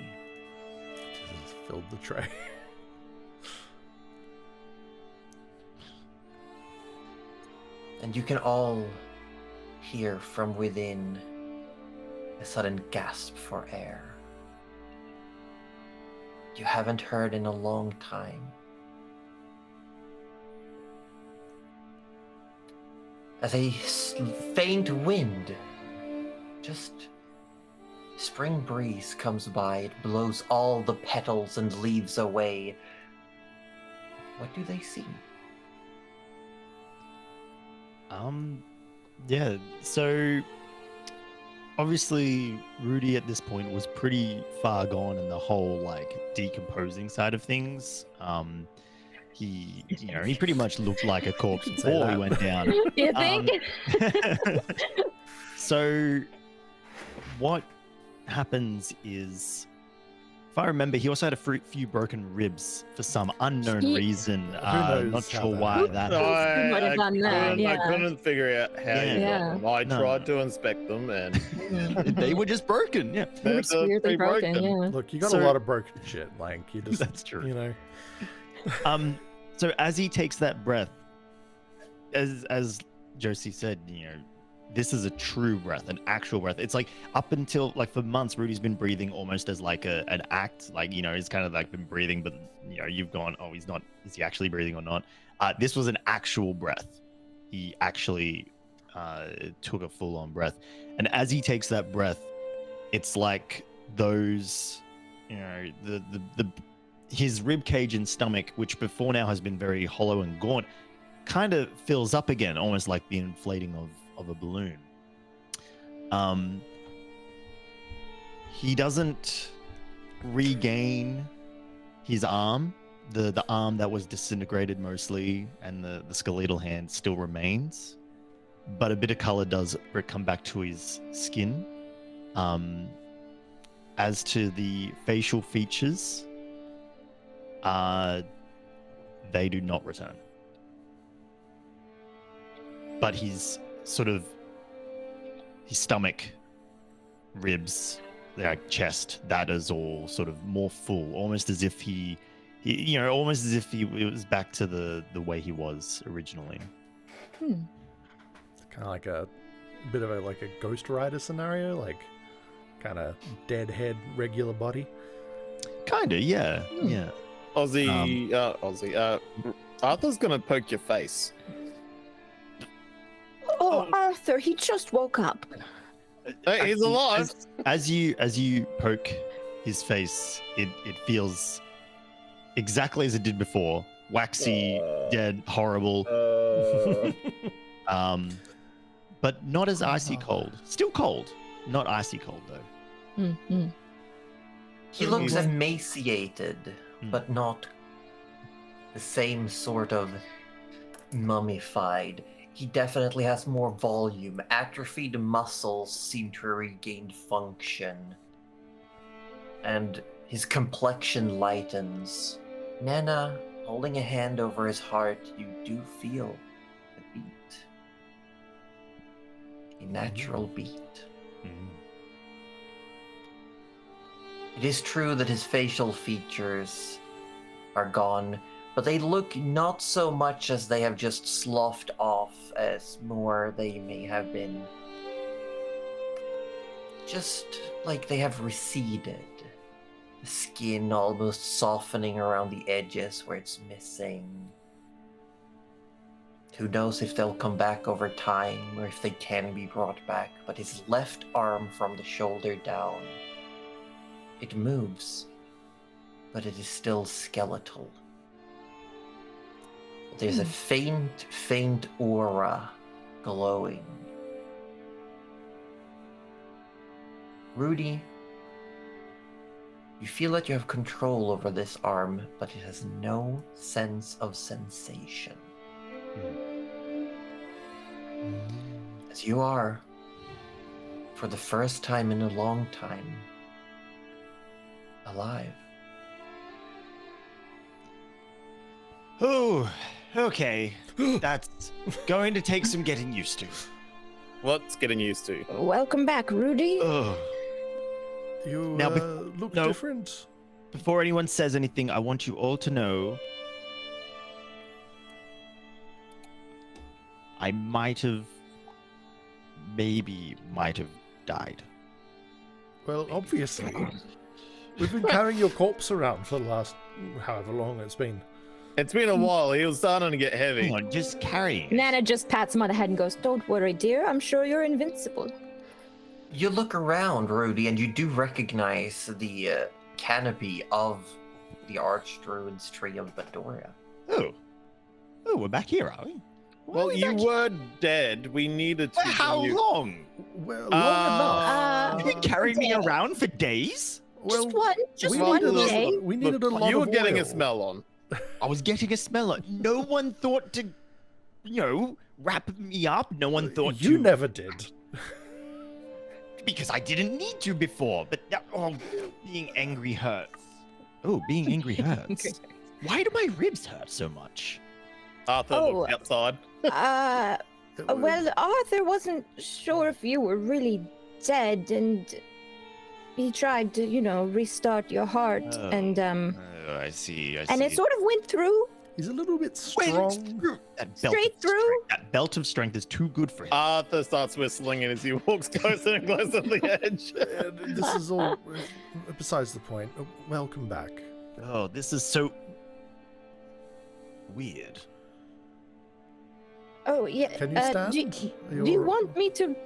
Jesus, filled the tray. And you can all hear from within a sudden gasp for air. You haven't heard in a long time. As a faint wind, just spring breeze comes by, it blows all the petals and leaves away. What do they see? Yeah, so obviously Rudy at this point was pretty far gone in the whole decomposing side of things. He pretty much looked like a corpse You can say before he that. went down. You think? So what happens is, if I remember, he also had a few broken ribs for some unknown He- reason. knows Not how sure that why happened? that No, happened. He might have done that, I yeah. couldn't figure out how you Yeah. got them. I No. tried to inspect them, and They were just broken. Yeah, They were they're weirdly pretty broken, yeah. Look, you got So- a lot of broken shit, Lank. You just, that's true. you know. So as he takes that breath, as Josie said, this is a true breath, an actual breath. It's like up until like for months, Rudy's been breathing almost as like an act. Like, you know, he's kind of like been breathing, but you know, you've gone, oh, he's not. Is he actually breathing or not? This was an actual breath. He actually took a full-on breath, and as he takes that breath, it's like those, you know, the his rib cage and stomach, which before now has been very hollow and gaunt, kind of fills up again, almost like the inflating of a balloon. He doesn't regain his arm. The arm that was disintegrated mostly, and the skeletal hand still remains, but a bit of color does come back to his skin. As to the facial features, they do not return. But his stomach, ribs, like chest, that is all sort of more full, almost as if he almost as if it was back to the way he was originally. Kind of like a bit of a Ghost Rider scenario, like kind of dead head, regular body. Kind of, yeah, yeah. Aussie, Arthur's gonna poke your face. Oh, Arthur, he just woke up. Hey, he's alive. As you poke his face, it feels exactly as it did before. Waxy, dead, horrible. But not as icy cold. Still cold. Not icy cold though. Mm-hmm. He looks emaciated, but not the same sort of mummified. He definitely has more volume. Atrophied muscles seem to regain function. And his complexion lightens. Nana, holding a hand over his heart, you do feel a beat. A natural beat. It is true that his facial features are gone, but they look not so much as they have just sloughed off, as more they may have been just like they have receded. The skin almost softening around the edges where it's missing. Who knows if they'll come back over time or if they can be brought back, but his left arm from the shoulder down, it moves, but it is still skeletal. There's a faint aura glowing. Rudy, you feel that you have control over this arm, but it has no sense of sensation. As you are, for the first time in a long time, alive. Oh, okay. That's going to take some getting used to. What's getting used to? Welcome back, Rudy. Ugh. You Now, look no. different. Before anyone says anything, I want you all to know I might have died. Well, obviously. We've been carrying your corpse around for the last however long it's been. It's been a while. He was starting to get heavy. Come on, just carrying it. Nana just pats him on the head and goes, "Don't worry, dear. I'm sure you're invincible." You look around, Rudy, and you do recognize the canopy of the Archdruid's Tree of Badoria. Oh, we're back here, are we? Why are Well, we you back here? were dead. We needed to. For how you... long? Well, long You've been carrying me around for days? enough. Just we one needed day. we needed a lot You were of getting a oil. smell on. I was getting a smell. No one thought to, wrap me up. No one thought You to. never did. Because I didn't need to before. But being angry hurts. Oh, being angry hurts. Why do my ribs hurt so much? Arthur Oh. looked outside. Well, Arthur wasn't sure if you were really dead, and he tried to, restart your heart, Oh. and Oh, I see. and it sort of went through. He's a little bit Wait, strong. That Straight of through? strength- that belt of strength is too good for him. Arthur starts whistling as he walks closer and closer to the edge. This is all besides the point. Welcome back. Oh, this is so weird. Oh yeah. Can you stand? Do you want me to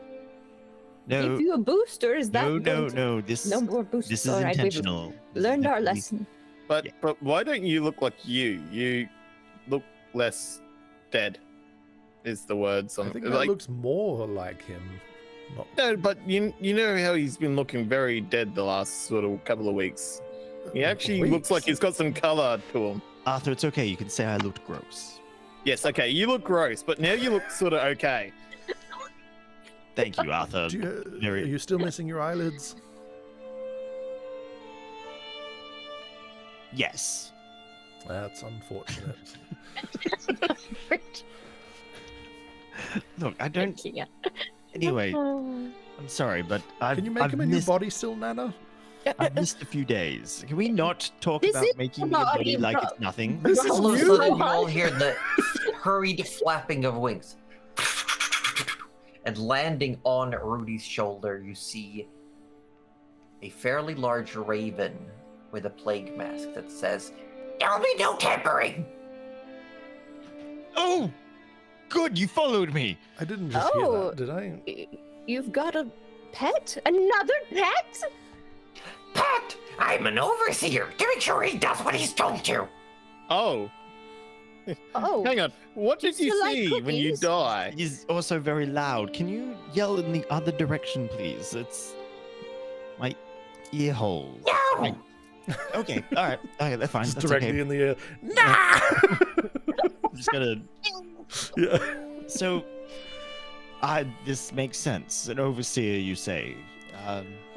No, give you a boost, or is that no, going to- no. This no more boosts? this is All right, we've intentional. This is learned our definitely- lesson. But Yeah. but why don't you look like you? You look less dead. Is the word I something think that like? looks more like him. Not, No, but you know how he's been looking very dead the last sort of couple of weeks. He actually looks like he's got some color to him. Arthur, it's okay. You can say I looked gross. Yes, okay, you look gross, but now you look sort of okay. Thank you, Arthur. Do you, very- Are you still missing your eyelids? Yes. That's unfortunate. Look, I don't. Yeah. Anyway, Oh. I'm sorry, but I've, Can you make I've him in your missed, body still, Nana? I've missed a few days. Can we not talk This about is making your body, body like bro. it's nothing? This is All of a new. sudden, you all hear the hurried flapping of wings. And landing on Rudy's shoulder, you see a fairly large raven with a plague mask that says, "There'll be no tampering." Oh, good. You followed me. I didn't just hear Oh. that, did I? You've got a pet? Another pet? Pat, I'm an overseer to make sure he does what he's told to. Oh, Oh. hang on. What did you You like see when you cookies? die? He's also very loud. Can you yell in the other direction, please? It's my ear holes. No! Okay, all right. Okay, that's fine. Just That's directly okay. in the ear. Nah! I'm just gonna. Yeah. So, this makes sense. An overseer, you say?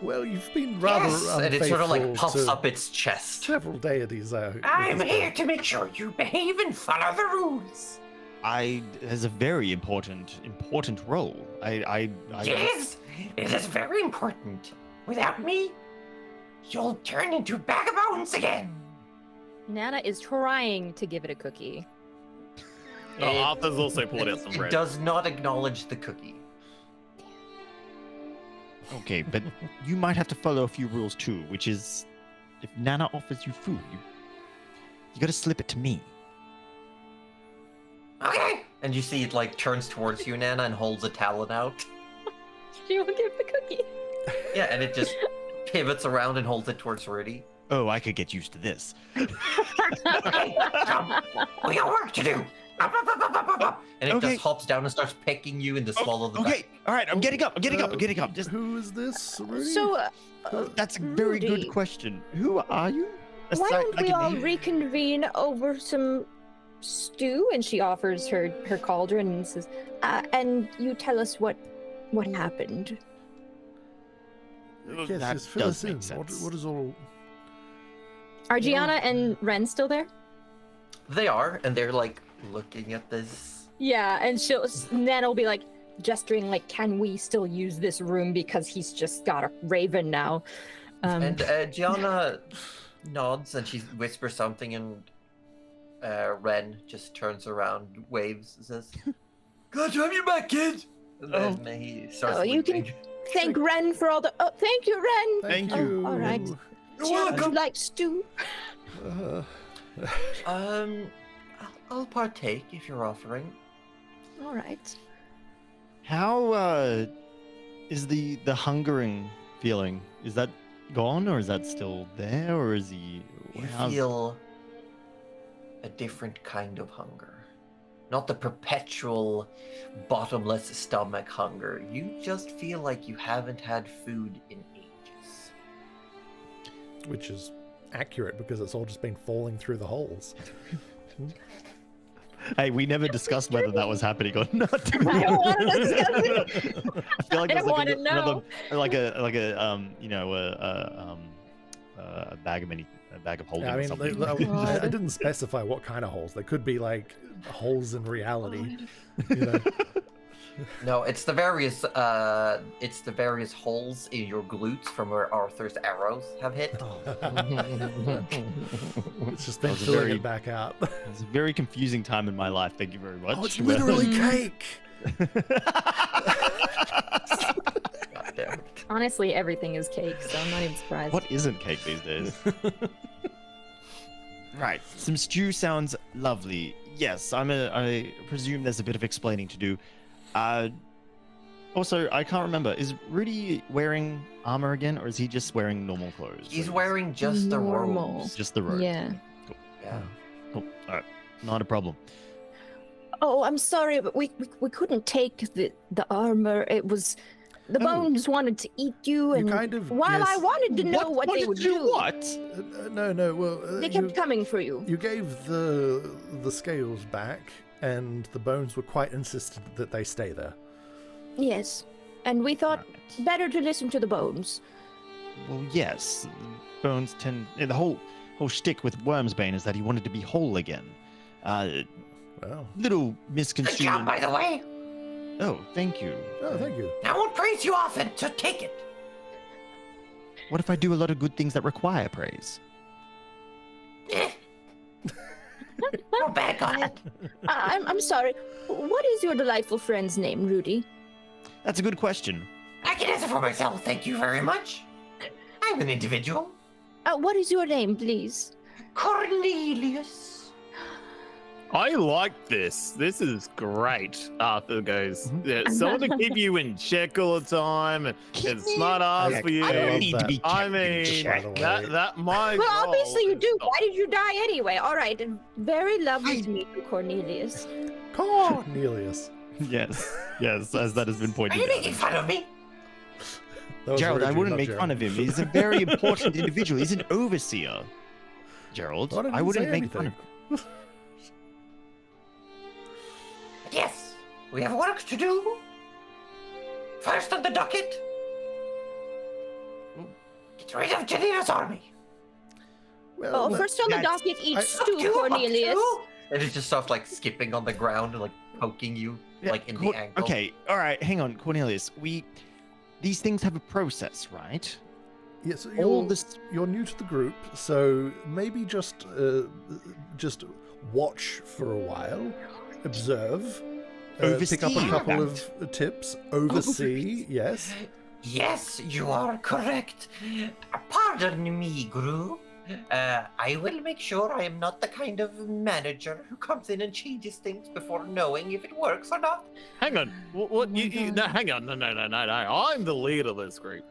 Well, you've been rather Yes, and it sort of like unfaithful puffs to up its chest. several deities. I'm here to make sure you behave and follow the rules. I has a very important role. I Yes, it is very important. Without me, you'll turn into a bag of bones again. Nana is trying to give it a cookie. Oh, Arthur's also pulled out some It bread. does not acknowledge the cookie. Okay, but you might have to follow a few rules too, which is if Nana offers you food, you gotta slip it to me. Okay. And you see it like turns towards you, Nana, and holds a talon out. She will give the cookie. Yeah, and it just pivots around and holds it towards Rudy. Oh, I could get used to this. Okay, we got work to do. Up, up, up, up, up, up, up. And it Okay. just hops down and starts pecking you in the small of the Okay, back. all right, I'm getting up. I'm getting up. Just Who is this, Rudy? So, that's a very Rudy, good question. Who are you? why don't we like all an- reconvene over some stew? And she offers her cauldron and says, and you tell us what happened. Yes, that just fill does us make in. sense. What is all? Are Gianna and Ren still there? They are, and they're like looking at this. Yeah, and Nana will be like gesturing, like, "Can we still use this room because he's just got a raven now?" And Gianna nods and she whispers something, and Ren just turns around, waves, and says, "Glad to have you back, kid." And then he starts Oh, you can- leaving. Thank Ren for all the. Oh, thank you, Ren. Thank Oh, you. all right. You're Would you like stew? Uh, I'll partake if you're offering. All right. How is the hungering feeling? Is that gone, or is that still there, or is he? You how's- feel a different kind of hunger. Not the perpetual bottomless stomach hunger. You just feel like you haven't had food in ages. which is accurate because it's all just been falling through the holes. Hey, we never discussed whether that was happening or not. I don't want to discuss it. I feel like I there's don't like wanna know. a bag of a bag of holding I or mean, something. I didn't specify what kind of holes. They could be like holes in reality. You know? No, it's the various holes in your glutes from where Arthur's arrows have hit. It's just been That was a filling very- it back out. It's a very confusing time in my life. Thank you very much. Oh, it's literally Mhm. cake. God damn it. Honestly, everything is cake, so I'm not even surprised. What isn't cake these days? Right. Some stew sounds lovely. Yes, I presume there's a bit of explaining to do. Also, I can't remember. Is Rudy wearing armor again, or is he just wearing normal clothes? He's wearing just the Normal. robes. just the robe. Yeah. Yeah. Cool. All right. Not a problem. Oh, I'm sorry, but we couldn't take the armor. It was the Oh. bones wanted to eat you, You and kind of- while I yes. wanted to know what they would do, What? No. Well, they kept coming for you. you gave the scales back, and the bones were quite insistent that they stay there. Yes, and we thought better to listen to the bones. Well, yes. Bones tend. The whole shtick with Wormsbane is that he wanted to be whole again. Well, Little Good misconstrued. job, by the way. Oh, thank you. oh, thank you. I won't praise you often, so take it. What if I do a lot of good things that require praise? Eh. Not bad, got it. I'm sorry. What is your delightful friend's name, Rudy? That's a good question. I can answer for myself, thank you very much. I'm an individual. What is your name, please? Cornelius. I like this. This is great. Arthur goes, yeah, someone to keep you in check all the time, and it's not asked for you. I don't love need that. to be I kept in mean, check. by the way. that my Well, role obviously you is do. not- Why did you die anyway? All right, very lovely to meet you, Cornelius. Cornelius. Yes, as that has been Are pointed you out. making fun of me? That was Gerald, I Rudy, wouldn't not make Gerald. fun of him. He's a very important individual. He's an overseer. Gerald, Well, I didn't I wouldn't say make fun of anything. him. Yes, we have work to do. First on the docket, get rid of Janina's army. Well, Oh, first on the that's- docket, eat I- stew, Two, Cornelius. two. And it just starts like skipping on the ground and like poking you Yeah, like in the ankle. Okay, all right, hang on, Cornelius. These things have a process, right? yes, All you're, this. you're new to the group, so maybe just watch for a while, observe, pick up Oversee, a in couple of fact. tips, oversee. Yes. Yes, you are correct. Pardon me, group. I will make sure I am not the kind of manager who comes in and changes things before knowing if it works or not. Hang on. What? Oh my No, God. hang on. No. I'm the leader of this group.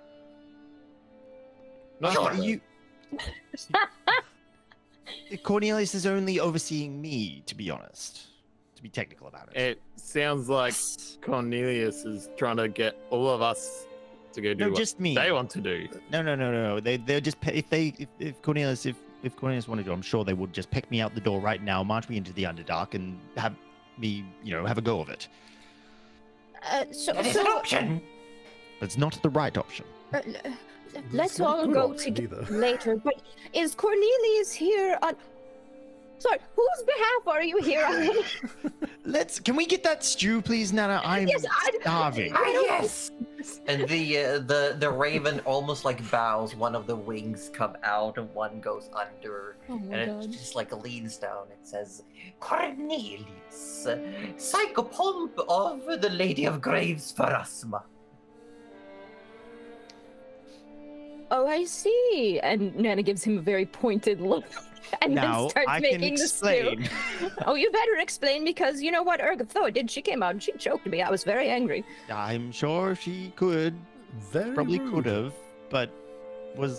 Not Sure. you. Cornelius is only overseeing me, to be honest. To be technical about it. It sounds like Cornelius is trying to get all of us to go do No, what just me. they want to do. No. They're just if Cornelius wanted to, I'm sure they would just pick me out the door right now, march me into the Underdark, and have me, have a go of it. So, That is an so option. But it's not the right option. let's It's not a all good go option together either. later. But is Cornelius here on? Sorry, whose behalf are you here on? Can we get that stew, please, Nana? I'm Yes, starving. Ah, yes. And the raven almost like bows. One of the wings come out and one goes under. Oh my And it god. just like leans down. It says, Cornelius, psychopomp of the Lady of Graves Pharasma. Oh, I see. And Nana gives him a very pointed look and Now then starts I can making the stew. explain. Oh, you better explain because you know what Urga Thor did? She came out and she choked me. I was very angry. I'm sure she could, Very probably rude. could have, but I'm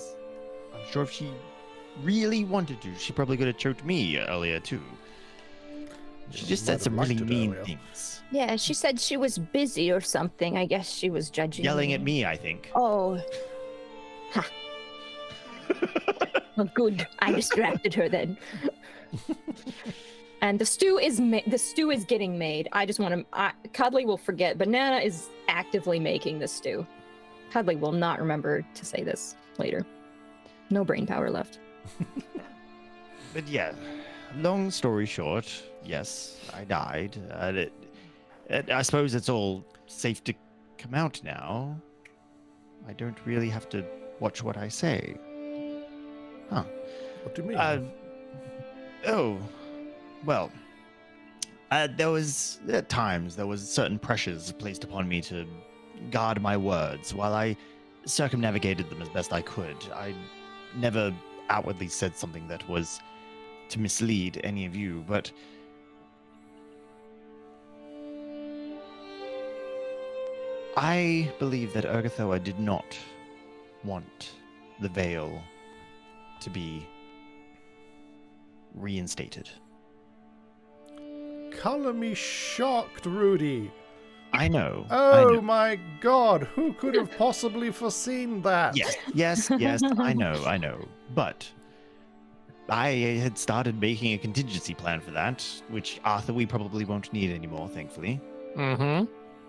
sure if she really wanted to, she probably could have choked me earlier too. She just Might said have some really liked it mean earlier. things. Yeah, she said she was busy or something. I guess she was judging Yelling at me, I think. Oh. Ha. Well, good. I distracted her then. And the stew is getting made. I just want to. Cuddly will forget, but Nana is actively making the stew. Cuddly will not remember to say this later. No brain power left. But yeah, long story short, yes, I died. I suppose it's all safe to come out now. I don't really have to watch what I say. Huh. What do you mean? Oh, well, there was at times there was certain pressures placed upon me to guard my words while I circumnavigated them as best I could. I never outwardly said something that was to mislead any of you, but I believe that Urgathoa did not want the veil to be reinstated. Color me shocked, Rudy. I know. I Oh know. my god, who could have possibly foreseen that? Yes, I know. But I had started making a contingency plan for that, which Arthur, we probably won't need anymore, thankfully. Mm-hmm.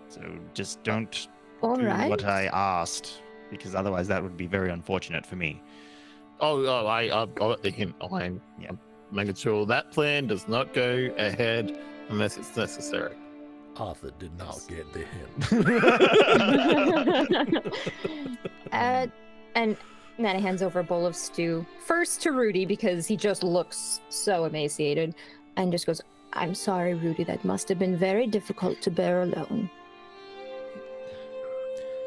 So just don't All do right. what I asked, because otherwise that would be very unfortunate for me. I've got the hint. I'm making sure that plan does not go ahead unless it's necessary. Arthur did not get the hint. And Nana hands over a bowl of stew, first to Rudy because he just looks so emaciated, and just goes, "I'm sorry, Rudy, that must have been very difficult to bear alone."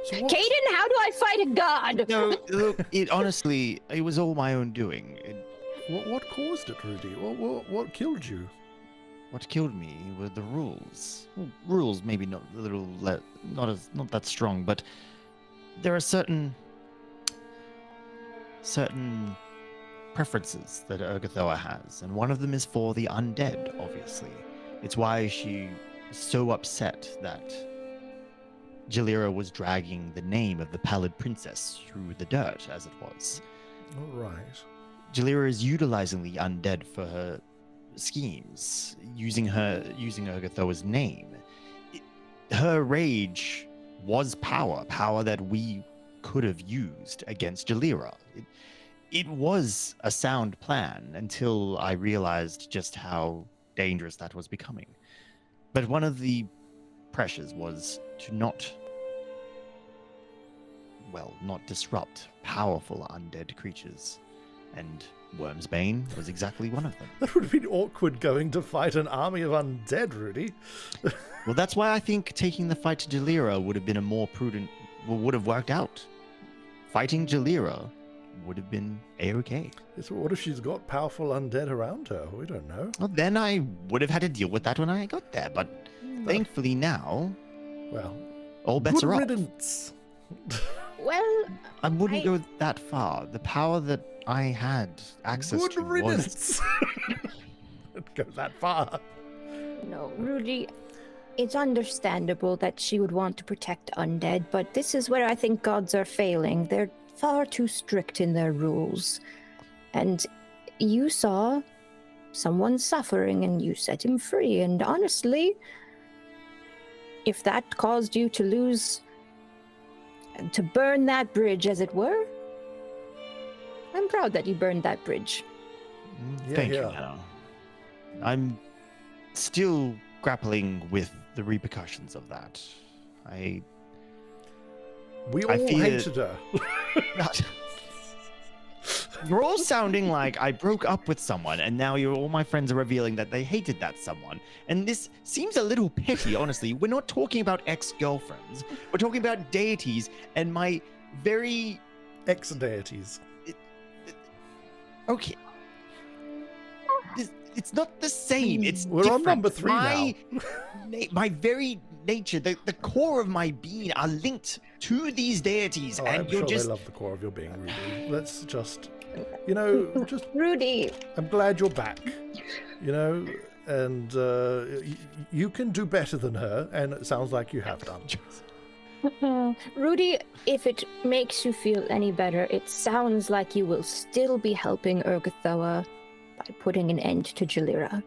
So what- Caden, how do I fight a god? No, look, honestly, it was all my own doing. what caused it, Rudy? What killed you? What killed me were the rules. Well, rules, maybe not a little, not that strong, but there are certain preferences that Urgathoa has, and one of them is for the undead. Obviously, it's why she was so upset that Jalira was dragging the name of the Pallid Princess through the dirt, as it was. All right. Jalira is utilizing the undead for her schemes, using Urgathoa's name. Her rage was power that we could have used against Jalira. It was a sound plan until I realized just how dangerous that was becoming. But one of the pressures was to not disrupt powerful undead creatures. And Wormsbane was exactly one of them. That would have been awkward going to fight an army of undead, Rudy. Well, that's why I think taking the fight to Jalira would have been would have worked out. Fighting Jalira would have been A-okay. So what if she's got powerful undead around her? We don't know. Well, then I would have had to deal with that when I got there, but thankfully now, Well, all bets good are off. riddance. Well, I wouldn't go that far. The power that I had access Good to was... riddance. Don't go that far. no, Rudy, it's understandable that she would want to protect undead, but this is where I think gods are failing. They're far too strict in their rules. And you saw someone suffering and you set him free. And honestly, if that caused you to to burn that bridge, as it were, I'm proud that you burned that bridge. Yeah, Thank you, yeah. Nana. I'm still grappling with the repercussions of that. We I all fear- hated her. You're all sounding like I broke up with someone, and now all my friends are revealing that they hated that someone. And this seems a little petty, honestly. We're not talking about ex-girlfriends. We're talking about deities and my very... Ex-deities. Okay. It's not the same. It's We're on different. number 3 my, now. my very nature, the core of my being are linked to these deities, Oh, and I'm you're sure just... they love the core of your being, Rudy. Let's just, just... Rudy, I'm glad you're back, and you can do better than her, and it sounds like you have done. Rudy, if it makes you feel any better, it sounds like you will still be helping Urgathoa by putting an end to Jalira.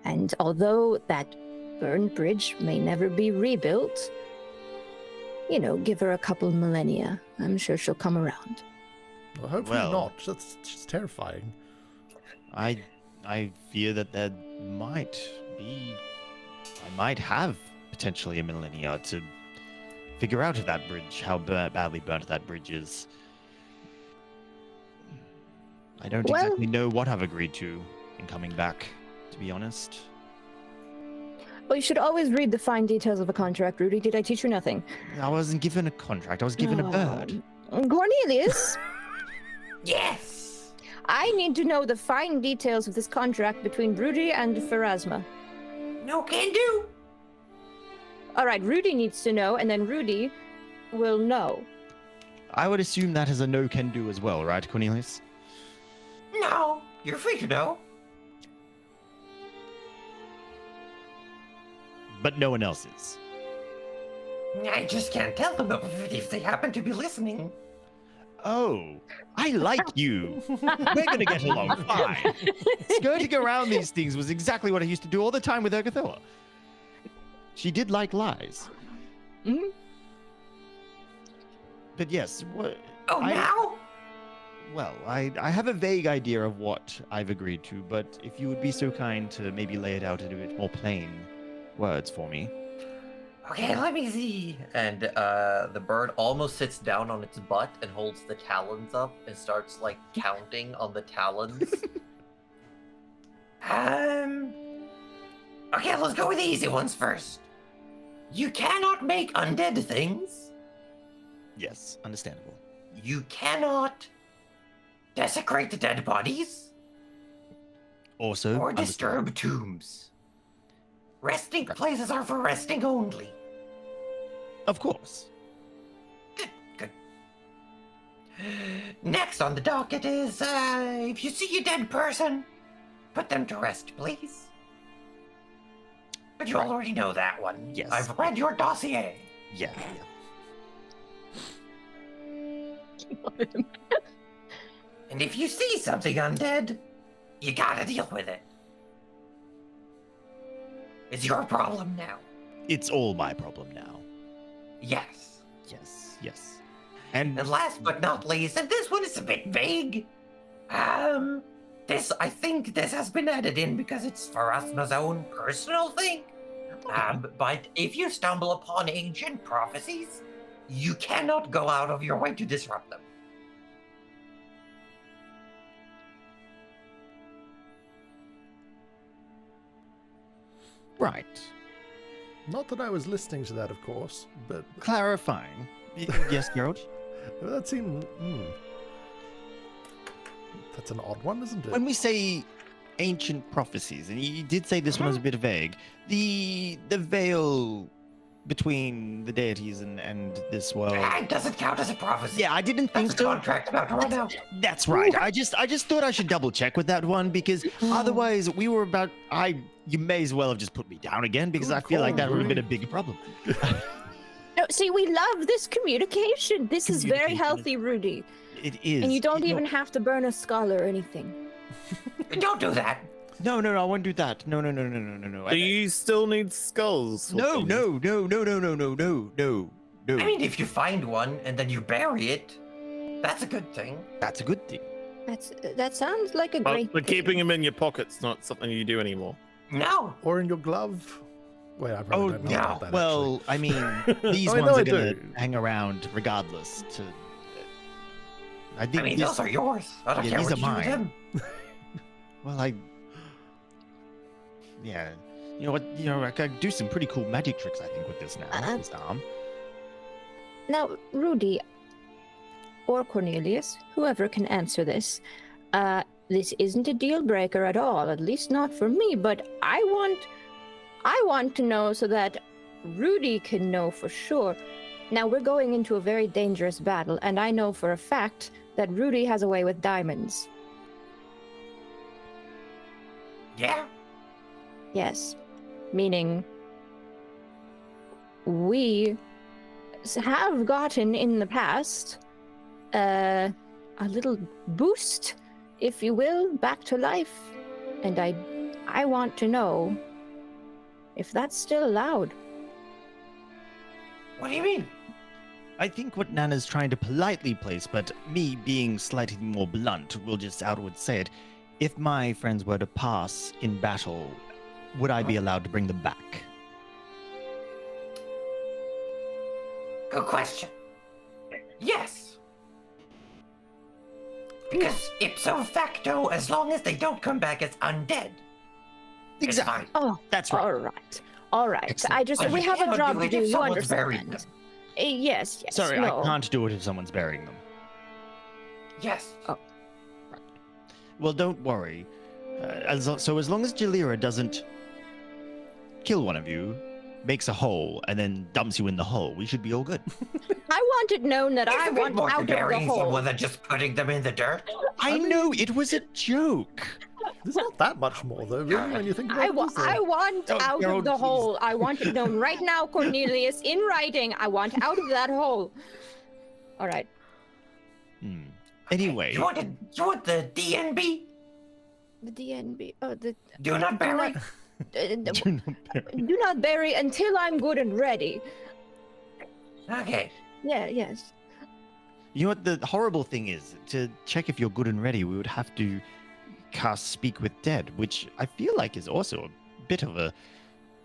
And although that burned bridge may never be rebuilt, give her a couple millennia. I'm sure she'll come around. Well, hopefully Well- not. That's just terrifying. I fear that there might be... I might have potentially a millennia to figure out that bridge, how badly burnt that bridge is. I don't Well- exactly know what I've agreed to in coming back, to be honest. Well, you should always read the fine details of a contract, Rudy. Did I teach you nothing? I wasn't given a contract, I was given a bird. Cornelius, Yes! I need to know the fine details of this contract between Rudy and Pharasma. No can do! All right, Rudy needs to know, and then Rudy will know. I would assume that is a no can do as well, right, Cornelius? No, you're free to know. But no one else is. I just can't tell them if they happen to be listening. Oh, I like you. We're gonna get along fine. Skirting around these things was exactly what I used to do all the time with Ergothilla. She did like lies. Mhm. But yes, what? Oh, now? Well, I have a vague idea of what I've agreed to, but if you would be so kind to maybe lay it out in a bit more plain words for me. Okay, let me see. And the bird almost sits down on its butt and holds the talons up and starts like counting on the talons. Okay, let's go with the easy ones first. You cannot make undead things. Yes, understandable. You cannot desecrate the dead bodies Also, or disturb tombs. Resting places are for resting only. Of course. Good. Next on the docket is, if you see a dead person, put them to rest, please. But you already know that one. Yes. I've read your dossier. Yeah. And if you see something undead, you gotta deal with it. It's your problem now. It's all my problem now. Yes. Yes. And And last but not least, and this one is a bit vague. I think this has been added in because it's Pharasma's own personal thing. But if you stumble upon ancient prophecies, you cannot go out of your way to disrupt them. right. Not that I was listening to that, of course, but Clarifying. Yes, Geralt? that seemed. That's an odd one, isn't it? When we say ancient prophecies, and you did say this one was a bit vague, the veil between the deities and this world. It doesn't count as a prophecy. Yeah, I didn't think That's a so. contract about to run out. That's right. I just thought I should double check with that one because otherwise we were about. You may as well have just put me down again because Good I feel like call, that would have been a Rudy. bigger problem. No, see, we love this communication. This is very Communication. healthy, Rudy. It is. And you don't know- even have to burn a skull or anything. Don't do that. No, I won't do that. No. Do you still need skulls? for No. things? I mean, if you find one and then you bury it, that's a good thing. That's a good thing. That sounds like a great But thing. keeping them in your pocket's not something you do anymore. No. Or in your glove. Wait, I probably don't know no. about that. Well, I mean, these I mean, ones no, are I gonna do. hang around regardless. I think I mean, this- those are yours. I don't Yeah, care these what are you do with mine. them. Well, yeah. You know what? You know, I could do some pretty cool magic tricks. I think with this now. This arm. Now, Rudy, or Cornelius, whoever can answer this, this isn't a deal breaker at all, at least not for me, but I want to know so that Rudy can know for sure. Now, we're going into a very dangerous battle, and I know for a fact that Rudy has a way with diamonds. Yeah. Yes. Meaning, we have gotten in the past a little boost, if you will, back to life. And I want to know if that's still allowed. What do you mean? I think what Nana's trying to politely place, but me being slightly more blunt, will just outward say it. If my friends were to pass in battle, would I be allowed to bring them back? Good question. Yes. Because ipso facto, as long as they don't come back as undead, it's fine. Oh, That's right. all right. All right. Excellent. But We you have a cannot job do to it do. if You someone's buried understand? Yes, yes. Sorry, no. I can't do it if someone's burying them. Yes. Well, don't worry. As long as Jalira doesn't kill one of you, makes a hole, and then dumps you in the hole, we should be all good. I want it known that It's I a bit want more out of the burying hole. someone than just putting them in the dirt. I know, it was a joke. There's not that much more, though, really, when you think about I it. is there? want Oh, out no, of the please. hole. I want it known right now, Cornelius, in writing. I want out of that hole. All right. Anyway, You want the DNB? The DNB. Oh, the. Do not bury. Do not bury until I'm good and ready. Okay. Yeah. Yes. you know what the horrible thing is? To check if you're good and ready, we would have to cast Speak with Dead, which I feel like is also a bit of a...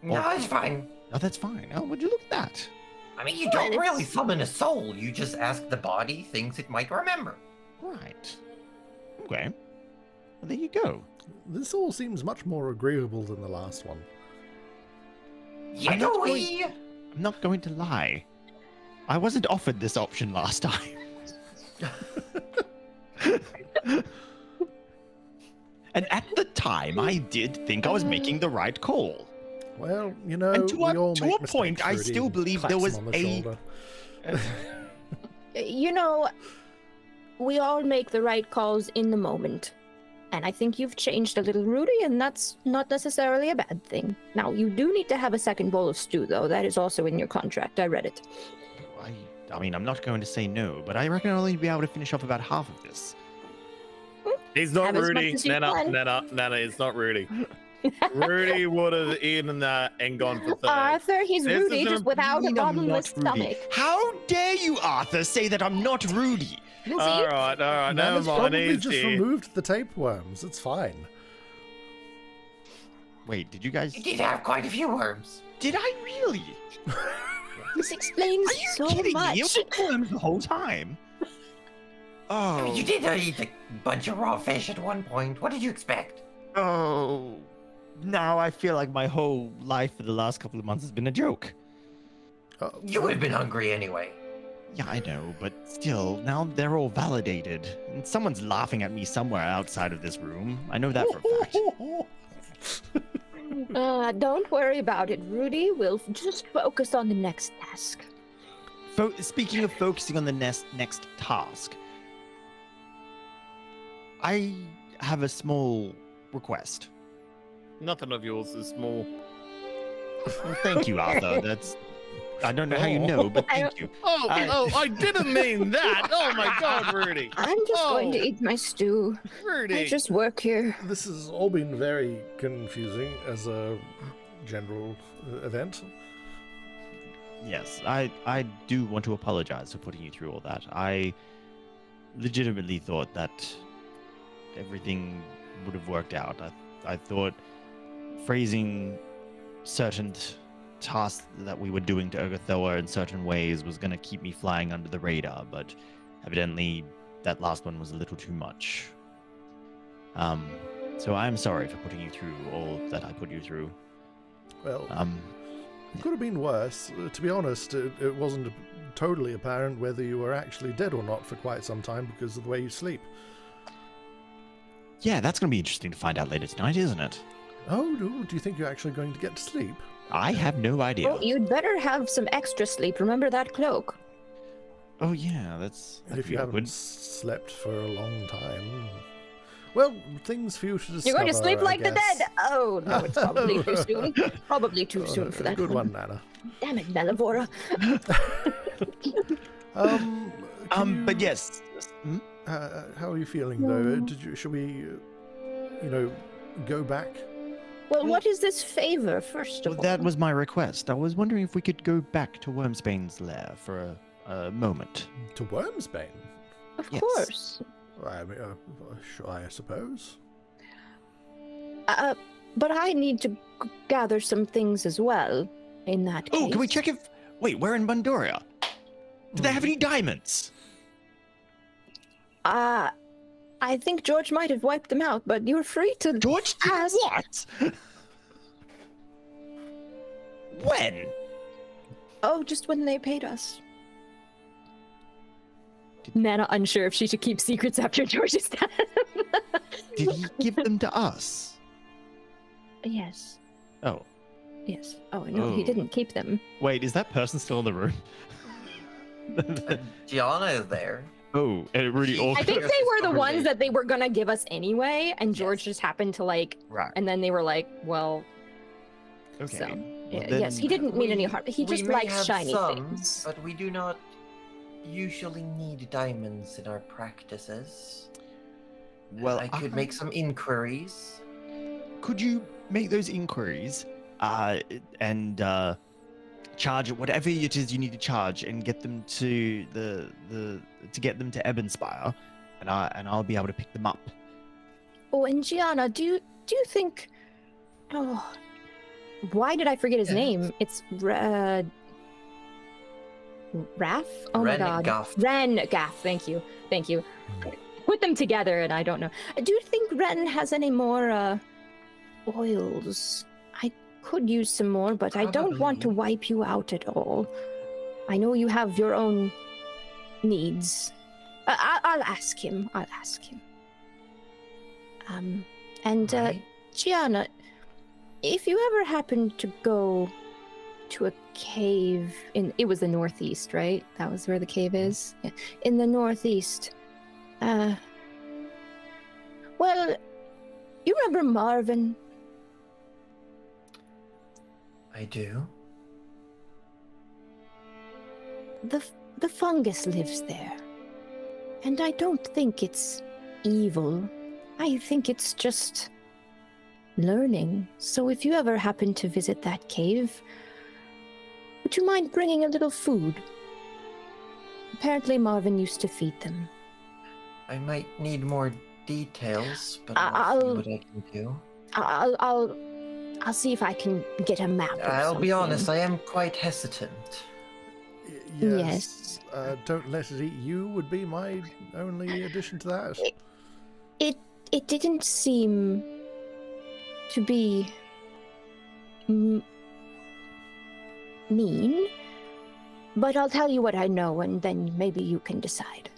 No, it's fine. Oh, that's fine. Oh, would you look at that? I mean, you Well, don't really it's- summon a soul. You just ask the body things it might remember. Right. Okay. Well, there you go. This all seems much more agreeable than the last one. You I'm know, not we... I'm not going to lie. I wasn't offered this option last time. And at the time, I did think I was making the right call. Well, you know, And to we all a make point, mistakes, I Rudy, still and believe claps there him was on the a... shoulder. You know, we all make the right calls in the moment. And I think you've changed a little, Rudy, and that's not necessarily a bad thing. Now, you do need to have a second bowl of stew, though. That is also in your contract. I read it. I mean, I'm not going to say no, but I reckon I'll only be able to finish off about half of this. He's not Have as much Rudy. as you can. Nana, it's not Rudy. Rudy would have eaten and gone for third. Arthur, he's This Rudy, is just without a I'm bottomless not Rudy. stomach. How dare you, Arthur, say that I'm not Rudy? all right, never Nana's mind. probably He's just here. removed the tapeworms. It's fine. Wait, did you guys... You did have quite a few worms. Did I really? This explains Are you so kidding much. me? It was worms the whole time. I mean, Oh. you did eat a bunch of raw fish at one point. What did you expect? Oh. Now I feel like my whole life for the last couple of months has been a joke. You would have been hungry anyway. Yeah, I know, but still, now they're all validated. And someone's laughing at me somewhere outside of this room. I know that for a fact. Don't worry about it, Rudy. We'll just focus on the next task. Speaking of focusing on the next task, I have a small request. Nothing of yours is small. Well, thank you, Arthur. I don't know how you know, but thank you. I didn't mean that. Oh my God, Rudy. I'm just going to eat my stew. Rudy. I just work here. This has all been very confusing as a general event. Yes, I do want to apologize for putting you through all that. I legitimately thought that everything would have worked out. I thought phrasing certain tasks that we were doing to Urgathoa in certain ways was going to keep me flying under the radar, but evidently that last one was a little too much. So I'm sorry for putting you through all that I put you through. Well, it could have been worse. To be honest, it wasn't totally apparent whether you were actually dead or not for quite some time because of the way you sleep. Yeah, that's going to be interesting to find out later tonight, isn't it? Oh, no, do you think you're actually going to get to sleep? I have no idea. Well, you'd better have some extra sleep. Remember that cloak? Oh yeah, that's And if you that'd be haven't slept for a long time... Well, things for you to discover, You're going to sleep I like the guess. dead. Oh, no, it's probably too soon. Probably too Oh, soon for that. Good one, Nana. Damn it, Melivora. But yes. Hmm? How are you feeling, though? Should we, go back? Well, what is this favor, first of Well, all? that was my request. I was wondering if we could go back to Wormsbane's lair for a moment. To Wormsbane? Of Yes. course. I mean, sure, I suppose. But I need to gather some things as well, in that case. Oh, can we check if... Wait, we're in Bundoria. Do they have any diamonds? I think George might have wiped them out, but you're free to. George did Has- what? When? Oh, just when they paid us. Nana unsure if she should keep secrets after George's death. Did he give them to us? Yes. Oh. Yes. Oh, no, he Oh. didn't keep them. Wait, is that person still in the room? Gianna is there. Oh, and really I I awkward. think they were the ones Conversation. that they were gonna give us anyway, and George just happened to like, Right. and then they were like, well, Okay. so. Well, Yes, he then- didn't mean any harm. He We just may likes have shiny some, things. but we do not usually need diamonds in our practices. Well, I could make some inquiries. Could you make those inquiries and charge whatever it is you need to charge and get them to to get them to Ebenspire, and I'll be able to pick them up. Oh, and Gianna, do you think? Oh, why did I forget his Yes. name? It's Raph. Oh my God, Rengaff. Ren Gaff. Thank you. Put them together, and I don't know. Do you think Ren has any more oils? I could use some more, but I don't want to Probably. wipe you out at all. I know you have your own needs. I'll ask him. And Right. Gianna, if you ever happen to go to a cave it was the northeast, right? That was where the cave is. Yeah. In the northeast. Well, you remember Marvin? I do. The fungus lives there. And I don't think it's evil. I think it's just learning. So if you ever happen to visit that cave, would you mind bringing a little food? Apparently Marvin used to feed them. I might need more details, but I'll- I'll see what I can do. I'll see if I can get a map. Or I'll be something. honest, I am quite hesitant. Yes. Don't let it eat you would be my only addition to that. It didn't seem to be mean, but I'll tell you what I know, and then maybe you can decide.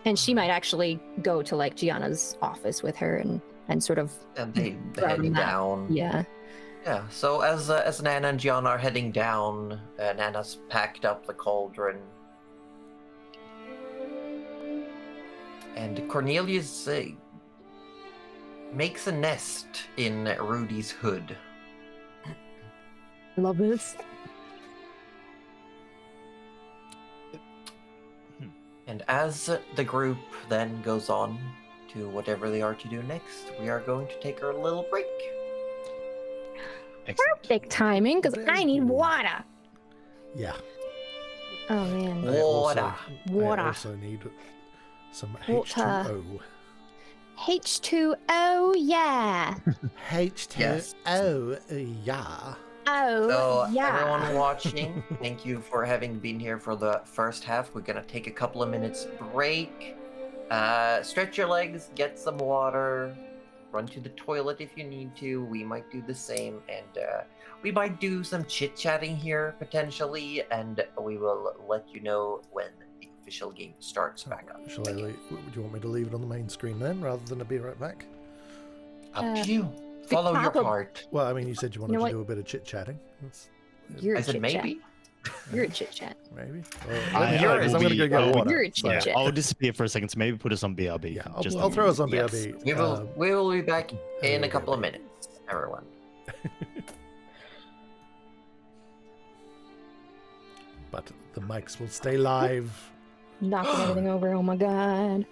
And she might actually go to like Gianna's office with her and sort of And they Grab head a map. down. yeah. Yeah, so as Nana and Gianna are heading down, Nana's packed up the cauldron. And Cornelius makes a nest in Rudy's hood. Love this. And as the group then goes on to whatever they are to do next, we are going to take our little break. Excellent. Perfect timing, because I need water. Yeah. Oh man. I Water. Water. I also need some Water. H2O. H2O, yeah. H2O, yeah. Oh, So, yeah. everyone watching, thank you for having been here for the first half. We're gonna take a couple of minutes break. Stretch your legs, get some water, run to the toilet if you need to. We might do the same, and we might do some chit-chatting here potentially, and we will let you know when the official game starts back up. Shall I do you want me to leave it on the main screen then, rather than to be right back? Up to you. Follow your probab- heart. Well, I mean, you said you wanted know to what? do a bit of chit-chatting. You're I a said chit-chat. maybe. You're a chit-chat. Maybe. I Well, will I'm going to be- go I get will- water. You're a so- Yeah, chit-chat. I'll disappear for a second, so maybe put us on BRB. Yeah, just I'll throw us on Yes. BRB. We will be back in a okay, couple of okay. minutes, everyone. But the mics will stay live. Knocking everything over. Oh my god.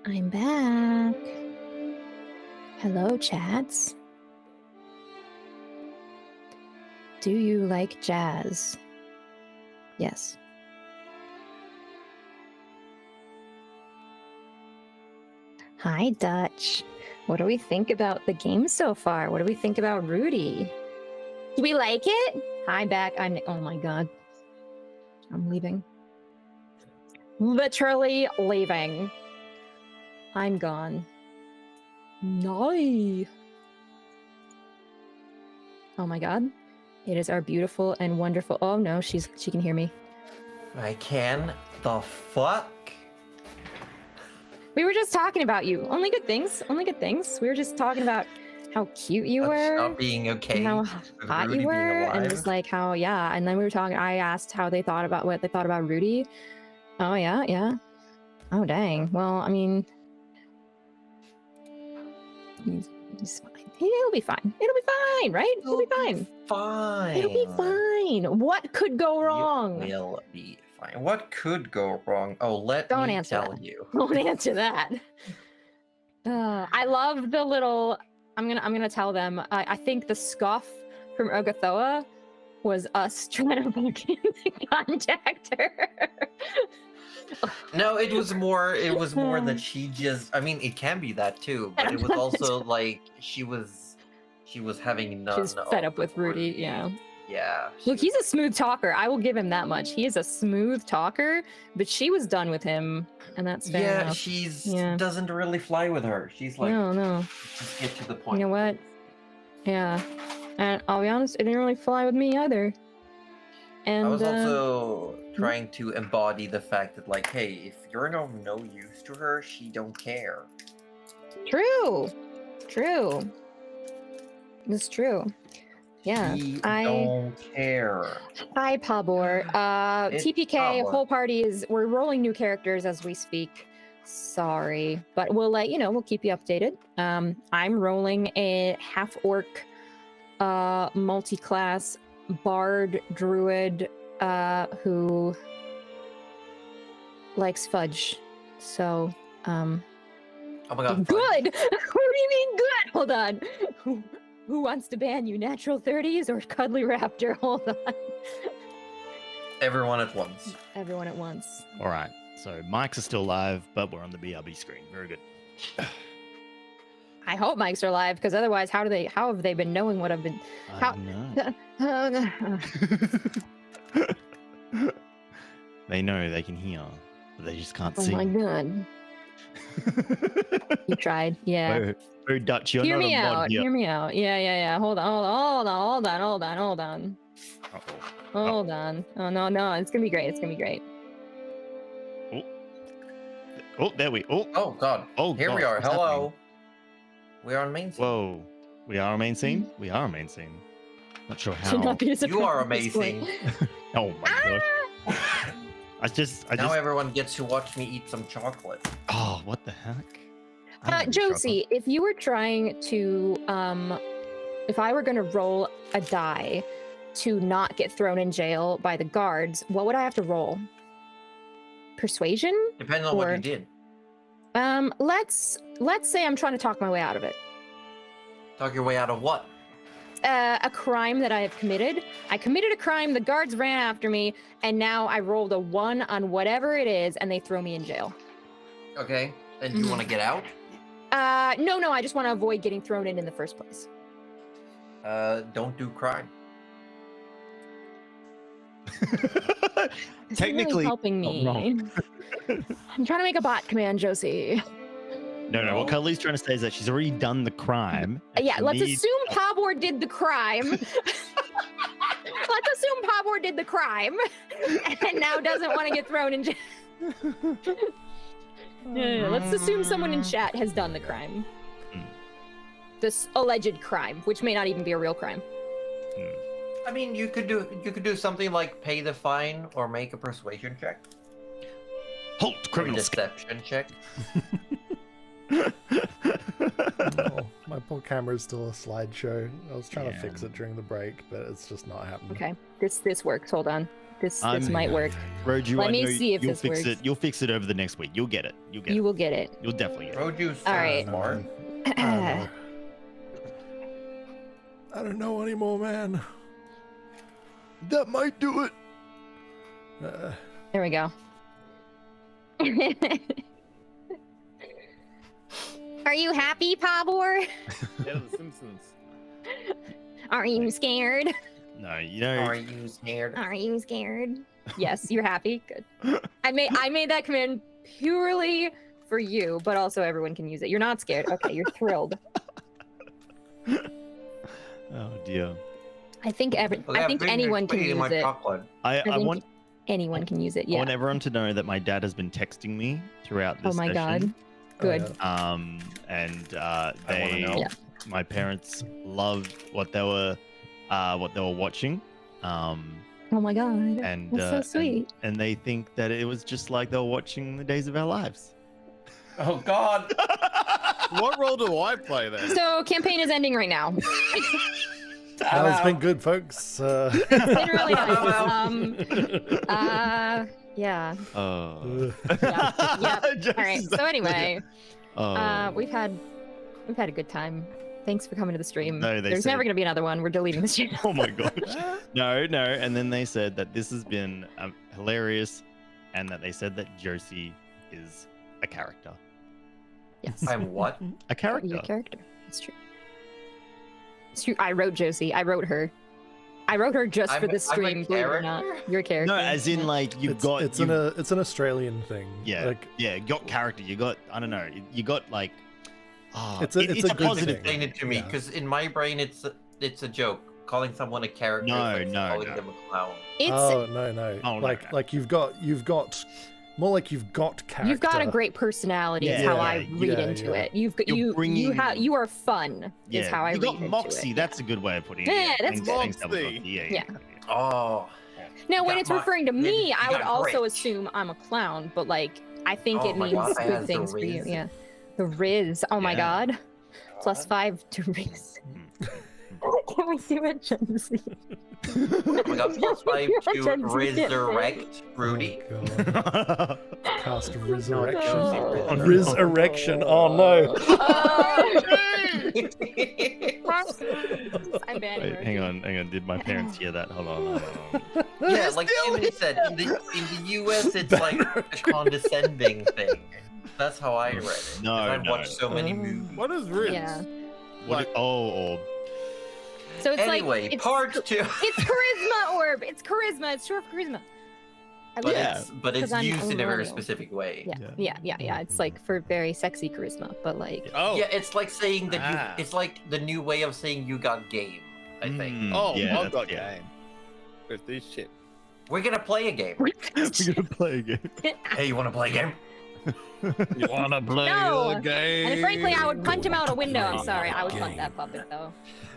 I'm back. Hello, chats. Do you like jazz? Yes. Hi, Dutch. What do we think about the game so far? What do we think about Rudy? Do we like it? Hi, back. Oh my god. I'm leaving. Literally leaving. I'm gone. No. Oh my god. It is our beautiful and wonderful. Oh no, she can hear me. I can. The fuck? We were just talking about you. Only good things. Only good things. We were just talking about how cute you were. Not being okay. And how with hot Rudy you being were, and alive. just like how, yeah. And then we were talking. I asked what they thought about Rudy. Oh yeah, yeah. Oh dang. Well, I mean, he's fine. He'll be fine. It'll be fine, right? It'll be fine. Fine. It'll be fine. What could go wrong? It will be fine. What could go wrong? Oh, let Don't me answer tell that. you. Don't answer that. I love the little. I'm gonna tell them. I think the scoff from Ogathoa was us trying to fucking contact her. No, it was more that she just, I mean, it can be that too, but it was also like she was having none. She's fed up with Rudy. Yeah. Yeah. Look, he's a smooth talker. I will give him that much. He is a smooth talker, but she was done with him, and that's fair enough. She's Yeah. doesn't really fly with her. She's like, no. just get to the You point. know what? Yeah. And I'll be honest, it didn't really fly with me either. And I was also trying to embody the fact that, like, hey, if you're no use to her, she don't care. True. It's true. Yeah. She don't care. Hi, Pabor. It's TPK, Pabor. whole party we're rolling new characters as we speak. Sorry, but we'll let you know. We'll keep you updated. I'm rolling a half-orc, multi-class bard druid, who likes fudge. So, Oh my god. good. What do you mean good? Hold on. Who wants to ban you? Natural 30s or Cuddly Raptor? Hold on. Everyone at once. Everyone at once. All right. So mics are still live, but we're on the BRB screen. Very good. I hope mics are live, because otherwise, how have they been knowing what I've been? How? They know, they can hear, but they just can't Oh see. my god! You tried, yeah. Oh, Dutch, you're Hear not me a mod out. here. Hear me out. Yeah. Hold on. Uh-oh. Hold on. Oh no, it's gonna be great. Oh, there we. Oh god. Oh, Here we God, are. what's Hello. happening? We are on main scene. Whoa. We are a main scene? We are a main scene. Not sure how. Should not be a surprise You are at this point. amazing. Oh my gosh. I just. Now everyone gets to watch me eat some chocolate. Oh, what the heck? I don't really Josie, if you were trying to, if I were gonna roll a die to not get thrown in jail by the guards, what would I have to roll? Persuasion? Depending on what Or- you did. Let's say I'm trying to talk my way out of it. Talk your way out of what? A crime that I have committed. I committed a crime, the guards ran after me, and now I rolled a 1 on whatever it is, and they throw me in jail. Okay. Then you want to get out? No, I just want to avoid getting thrown in the first place. Don't do crime. It's Technically, really helping not me. wrong. I'm trying to make a bot command, Josie. No. What Cuddly's trying to say is that she's already done the crime. and Yeah, she let's needs- assume Pabor did the crime. Let's assume Pabor did the crime and now doesn't want to get thrown in jail. Yeah, let's assume someone in chat has done the crime. This alleged crime, which may not even be a real crime. I mean, you could do something like pay the fine or make a persuasion check. Halt, Or a criminal scum. deception check. Oh, my poor camera is still a slideshow. I was trying to fix Yeah. it during the break, but it's just not happening. Okay, this works. Hold on. This might work. Roju, Let I me know see if you'll this fix works. it. You'll fix it over the next week. You'll get it. You'll get You it. will get it. You'll definitely get it. Roju, All right. more. I don't know anymore, man. That might do it. There we go. Are you happy, Pabor? Yeah, The Simpsons. Are you scared? No, you know. Are you scared? Are you scared? Yes, you're happy. Good. I made that command purely for you, but also everyone can use it. You're not scared. Okay, you're thrilled. Oh dear. I think anyone can use it. I think want anyone can use it. I Yeah. want everyone to know that my dad has been texting me throughout this Oh my god. session. Good. And wanna they, know. Yeah. my parents loved what they were watching. Oh my god. And That's so sweet. And they think that it was just like they were watching The Days of Our Lives. Oh God. What role do I play then? So campaign is ending right now. Well, it's been good, folks. It's been really nice. Yeah. Oh. Yep. All right. So anyway, Oh. we've had a good time. Thanks for coming to the stream. No, they There's said- never gonna be another one. We're deleting this channel. Oh my gosh. No. And then they said that this has been hilarious, and that they said that Josie is a character. Yes. I'm what? A character. Your character. It's true. It's true. I wrote Josie. I wrote her. I wrote her just for I'm- this I'm a stream. Believe it or not, character? you're a character. No, as in like you've it's, got. it's you've- an Australian thing. Yeah. Like, Yeah. You got character. You got. I don't know. You got like. It's a good positive thing. Explain it to me, Yeah. because in my brain it's a joke. Calling someone a character No, is like no, calling no. them a clown. It's oh no. Oh, no, like no. like you've got more like you've got character. you've got a great personality. Is Yeah, how I yeah, read yeah, into yeah. it. You've got You're you bringing- you are fun. Is how I you read got into moxie. it. That's a good way of putting it. Yeah, that's Thanks, good. Double Moxie. Moxie. Yeah. Yeah. Oh. Now, You when got it's mo- referring to you- me, you I would got also grit. assume I'm a clown. But like, I think Oh it my means God, I good have the things for you. Riz. Yeah. The Riz. Oh my Yeah. god. +5 to Riz. Hmm. Can we do it, Josie? Oh my God, +5 to Jen's resurrect Rudy. Oh, God. Cast of resurrection. Oh, no. Resurrection. Oh no. I'm banning Wait, her. hang on. Did my parents hear that? Hold on. Yeah, like Emily said, in the US it's like a condescending thing. That's how I read it. 'cause No, I've no. watched so many movies. What is Riz? Yeah. What? Orb. So it's Anyway, like it's, part 2. It's charisma orb. It's charisma. It's short for charisma. I But love Yeah. it. but it's 'Cause I'm used in a very millennial. specific way. Yeah. It's like for very sexy charisma, but like Oh. Yeah, it's like saying that Ah. it's like the new way of saying you got game, I think. Mm, Oh, yeah, I've got yeah. game. With this shit. We're gonna play a game. We're gonna play a game. Hey, you wanna play a game? You wanna play No. the game? and frankly, I would punch him out a window. I'm sorry, I would punt that puppet though.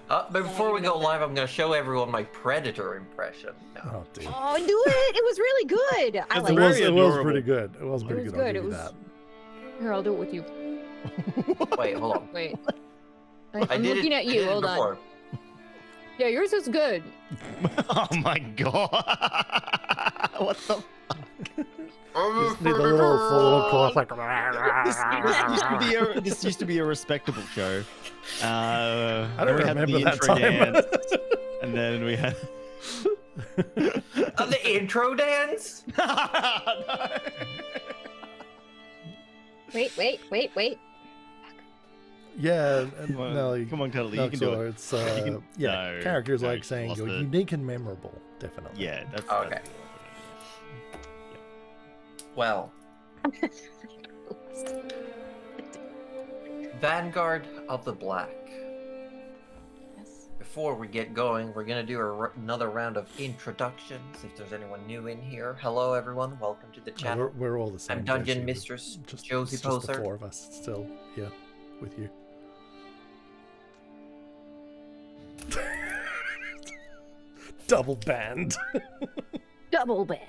But before we go live, I'm gonna show everyone my Predator impression. No. Oh dear. Oh, do it! It was really good. I It's like It very was, it. it was adorable. pretty good. It was pretty was good. I'll good, give it you was- that. Here, I'll do it with you. Wait, hold on. Wait. I I'm did looking it, at I you. did it Hold on. before. Yeah, yours is good. Oh my god! What the? Just need a little full course like. This used to be a respectable show. I then don't we had remember the that intro time. dance, and then we had. The intro dance? No. Wait. Yeah, Come on, no, come on, Cuddly, no, you can do it. It's can- yeah, no, characters no, like you saying lost you're it. unique and memorable, definitely. Yeah, that's Okay. that's- Well, Vanguard of the Black. Yes. Before we get going, we're gonna do another round of introductions. If there's anyone new in here, hello everyone, welcome to the No, channel. we're all the same. I'm Dungeon Josie. Mistress Just, Josie it's just the Poser. 4 of us still here with you. Double band. Double bed.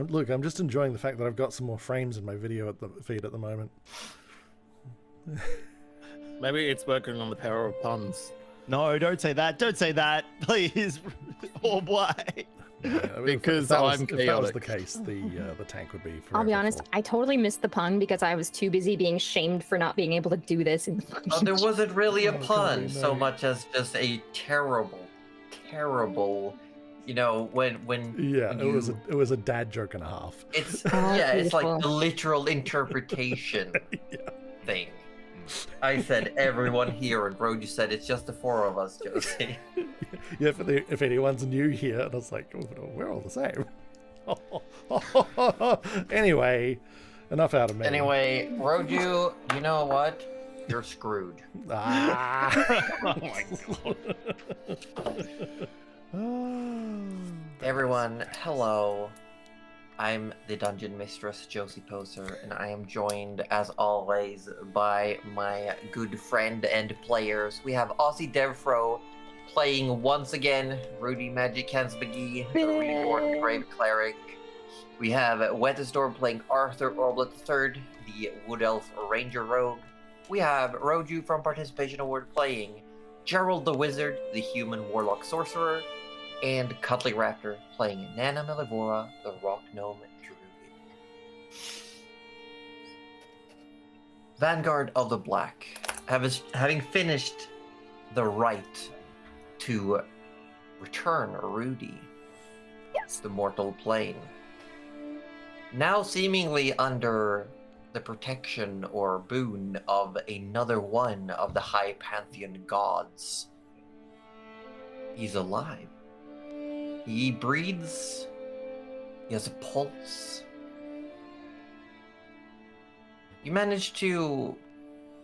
Look, I'm just enjoying the fact that I've got some more frames in my video at the feed at the moment. Maybe it's working on the power of puns. No, don't say that. Don't say that, please. Orb, why? Because if that was I'm the chaotic. case, the tank would be. I'll be forever honest, full. I totally missed the pun because I was too busy being shamed for not being able to do this. In the Oh, there wasn't really a Oh, God, pun we so know. much as just a terrible, you know, when Yeah, when it was a dad joke and a half. it's Oh, yeah, it's like beautiful. the literal interpretation Yeah. thing. I said everyone here, and Roju said it's just the four of us, Josie. Yeah, if anyone's new here, and I was like, oh, we're all the same. Anyway, enough out of me. Anyway, Roju, you know what? You're screwed. Ah. Oh my Everyone, hello. I'm the Dungeon Mistress, Josie Poser, and I am joined, as always, by my good friend and players. We have Aussie Devfro playing once again Rudy Magic Hands McGee, the Reborn Grave Cleric. We have Wetherstorm playing Arthur Orblet III, the Wood Elf Ranger Rogue. We have Roju from Participation Award playing Gerald the Wizard, the Human Warlock Sorcerer, and Cutley Raptor playing Nana Melivora, the Rock Gnome Druid. Vanguard of the Black, having finished the rite to return Rudy to the mortal plane, now seemingly under the protection or boon of another one of the High Pantheon gods, he's alive. He breathes. He has a pulse. You managed to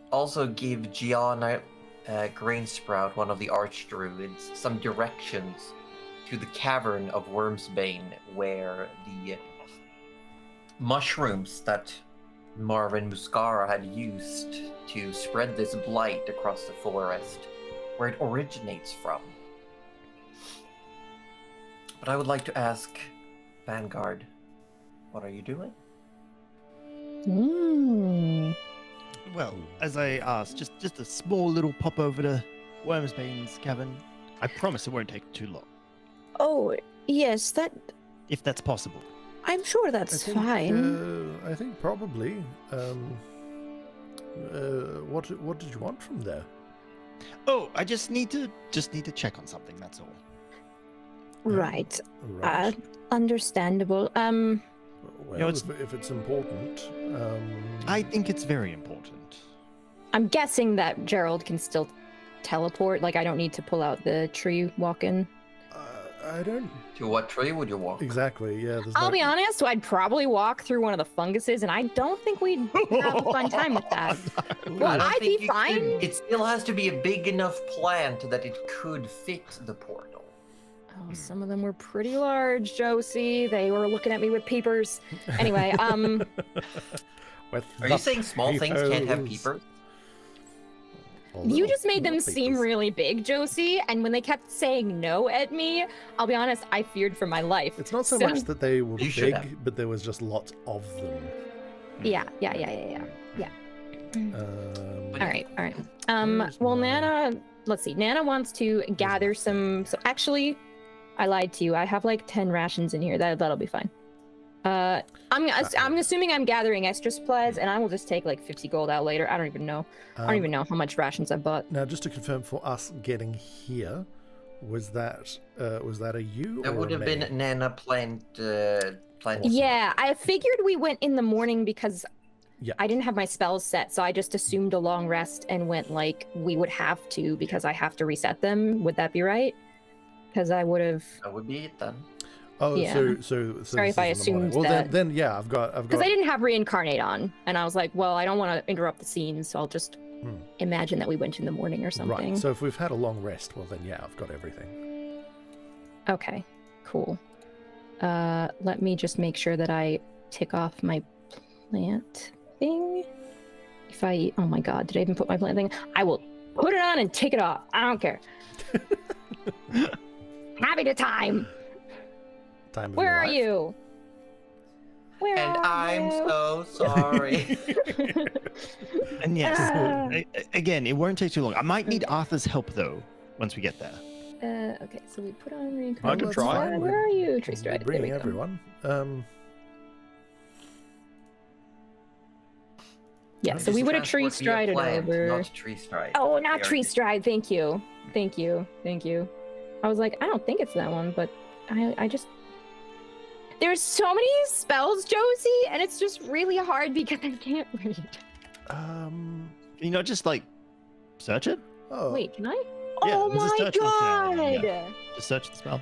also give Gianna Grainsprout, one of the Archdruids, some directions to the cavern of Wormsbane, where the mushrooms that Marvin Muscara had used to spread this blight across the forest, where it originates from. But I would like to ask Vanguard, what are you doing? Well, as I asked, just a small little pop over to Wormsbane's cavern. I promise it won't take too long, Oh, yes, that. if that's possible. I'm sure I that's think, fine. I think probably. What did you want from there? Oh, I just need to check on something. That's all. Right. Right. Understandable. Well, know, it's- if it's important, I think it's very important. I'm guessing that Gerald can still teleport. Like, I don't need to pull out the tree walking. I don't To what tree would you walk? exactly. Yeah, there's I'll no- be honest, I'd probably walk through one of the funguses, and I don't think we'd have a fun time with that. Well, I don't I'd think be you fine. could- It still has to be a big enough plant that it could fit the portal. Oh, some of them were pretty large, Josie. They were looking at me with peepers. Anyway, With Are the you saying small things can't have peepers. peepers? you just made them Little seem peepers. really big, Josie. And when they kept saying no at me, I'll be honest, I feared for my life. It's not so So- much that they were You should big, have. but there was just lots of them. Yeah. Um, All right. Where's Well, my- Nana, let's see. Nana wants to gather some. So actually, I lied to you. I have like 10 rations in here. That'll be fine. I'm assuming I'm gathering extra supplies, and I will just take like 50 gold out later. I don't even know. I don't even know how much rations I bought. Now, just to confirm, for us getting here, was that a you That or would a have me? been Nana plant. Yeah, I figured we went in the morning because Yeah. I didn't have my spells set, so I just assumed a long rest and went like we would have to because I have to reset them. Would that be right? Because I would have. That would be it then. Oh, Yeah. so Sorry this if I is in the morning. assumed Well, that. then yeah, I've got. Because I didn't have reincarnate on, and I was like, well, I don't want to interrupt the scene, so I'll just imagine that we went in the morning or something. Right. So if we've had a long rest, well then yeah, I've got everything. Okay, cool. Let me just make sure that I tick off my plant thing. If I, oh my god, did I even put my plant thing? I will put it on and take it off. I don't care. Happy to time. Time of Where your are life. you? Where And are I'm you? so sorry. And yes, Ah. again, it won't take too long. I might need Arthur's help though once we get there. Okay, so we put on I reincarnate. can try. Where are you, Tree We're Stride? There we bringing go. everyone. Yeah, so we would have Tree Strided over. Not Tree Stride. Oh, not They are Tree different. Stride. Thank you. Thank you. Thank you. I was like, I don't think it's that one, but I just. There's so many spells, Josie, and it's just really hard because I can't read. Can you not just like search it? Oh, Wait, can I? Yeah, Oh there's a my search function, god! yeah. Just search the spell.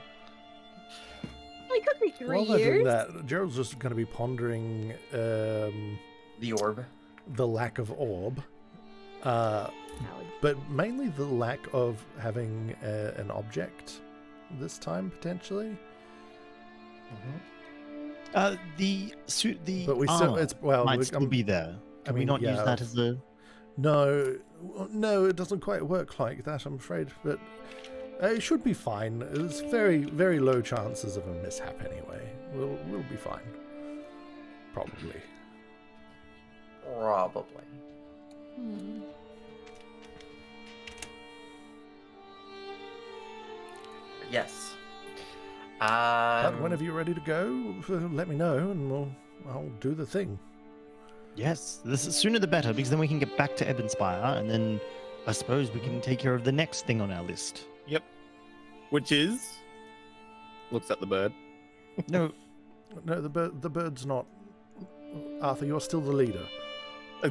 It took me 3 while they're doing years. that, Gerald's just going to be pondering The orb. the lack of orb, Valid. but mainly the lack of having an object this time potentially. The suit, the But we still, armor it's well, might we- still be there. Can we mean, not use yeah. that as a? No, it doesn't quite work like that, I'm afraid. But it should be fine. There's very, very low chances of a mishap anyway. We'll be fine. Probably. Probably. Hmm. Yes. But whenever you're ready to go, let me know, and I'll do the thing. Yes, this is sooner the better because then we can get back to Ebonspire, and then I suppose we can take care of the next thing on our list. Yep. Which is looks at the bird. No, No, the bird's not. Arthur, you're still the leader.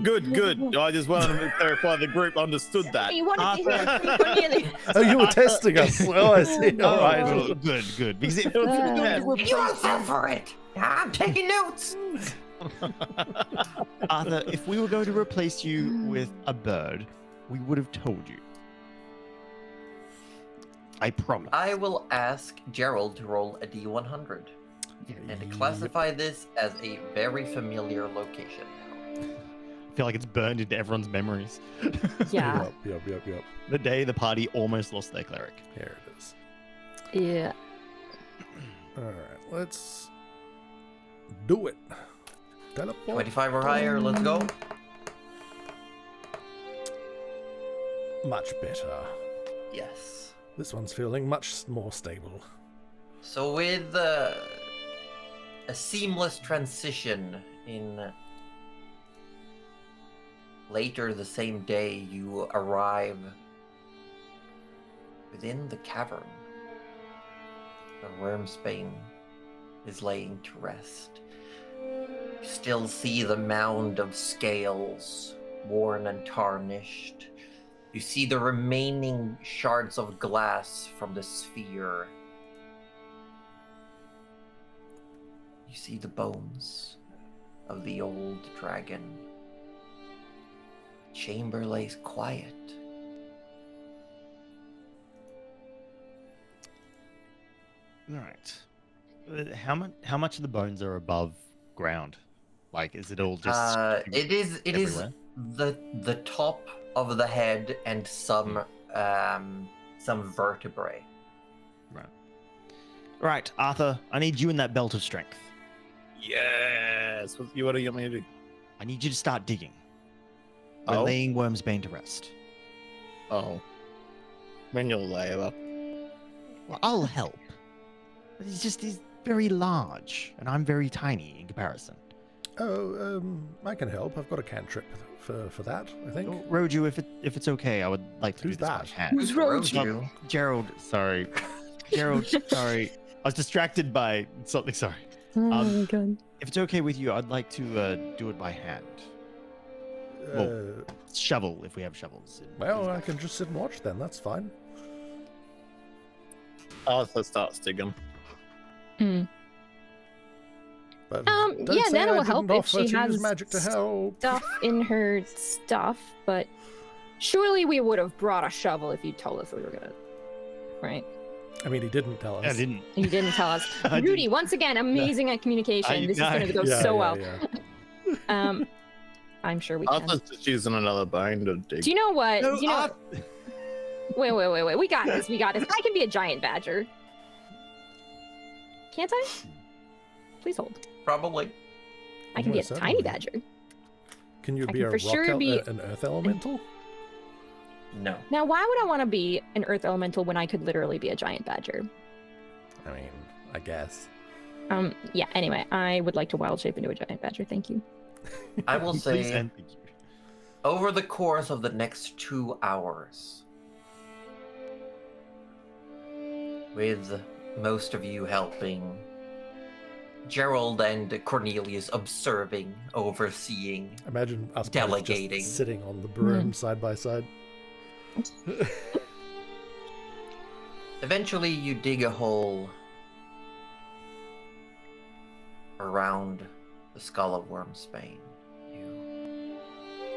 Good, good. I just wanted to clarify the group understood that. You wanted to hear Cornelius. Oh, you were testing us. Oh, I see. All oh, right. good. Because if You all fell for it. I'm taking notes. Arthur, if we were going to replace you with a bird, we would have told you. I promise. I will ask Gerald to roll a D100 and to classify this as a very familiar location. I feel like it's burned into everyone's memories. Yeah. Yep. The day the party almost lost their cleric. Here it is. Yeah. All right, let's do it. Teleport. 25 or higher, let's go. Much better. Yes. This one's feeling much more stable. So with a seamless transition in later the same day, you arrive within the cavern where Wormsbane is laying to rest. You still see the mound of scales, worn and tarnished. You see the remaining shards of glass from the sphere. You see the bones of the old dragon. The chamber lays quiet. All right. How much of the bones are above ground? Like, is it all just? It is everywhere? the top of the head and some vertebrae. Right, Arthur. I need you in that belt of strength. Yes. What do you want me to do? I need you to start digging. We're Oh. laying Wormsbane to rest. Oh. Manual labor. Well, I'll help. But he's very large, and I'm very tiny in comparison. Oh, I can help. I've got a cantrip for that, I think. Oh, Roju, if it's okay, I would like to Who's do this by that? hand. Who's Roju? Gerald, sorry. Gerald, sorry. I was distracted by something, sorry. Oh Um, my god. If it's okay with you, I'd like to do it by hand. Shovel, if we have shovels. Well, I can just sit and watch then. That's fine. Arthur starts digging. But Yeah, don't say Nana I will help didn't if offer she to use has magic to help. Stuff in her stuff, but surely we would have brought a shovel if you told us we were gonna. Right? I mean, he didn't tell us. I didn't. You didn't tell us. I Rudy, didn't. once again, amazing at communication. I This is going to go Yeah, so yeah, well. yeah. I'm sure we can. Arthur's just using another bone to dig. Do you know what? No, Do you know? Wait. We got this. I can be a giant badger. Can't I? Please hold. Probably. I can be a Almost tiny certainly. badger. Can you I be can a for rock sure be- an earth elemental? No. Now, why would I want to be an earth elemental when I could literally be a giant badger? I mean, I guess. Yeah, anyway, I would like to wild shape into a giant badger. Thank you. I will Please say, and thank you. over the course of the next 2 hours, with most of you helping, Gerald and Cornelius observing, overseeing, Imagine us both delegating. just sitting on the broom side by side. Eventually, you dig a hole around the skull of Wormsbane. You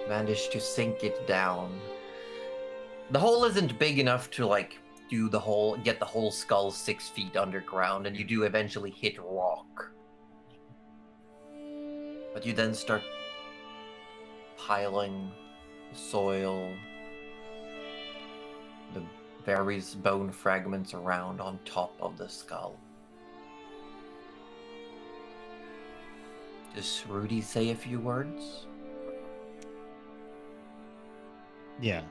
manage to sink it down. The hole isn't big enough to get the whole skull 6 feet underground, and you do eventually hit rock. But you then start piling soil, the various bone fragments around on top of the skull. Does Rudy say a few words? Yeah.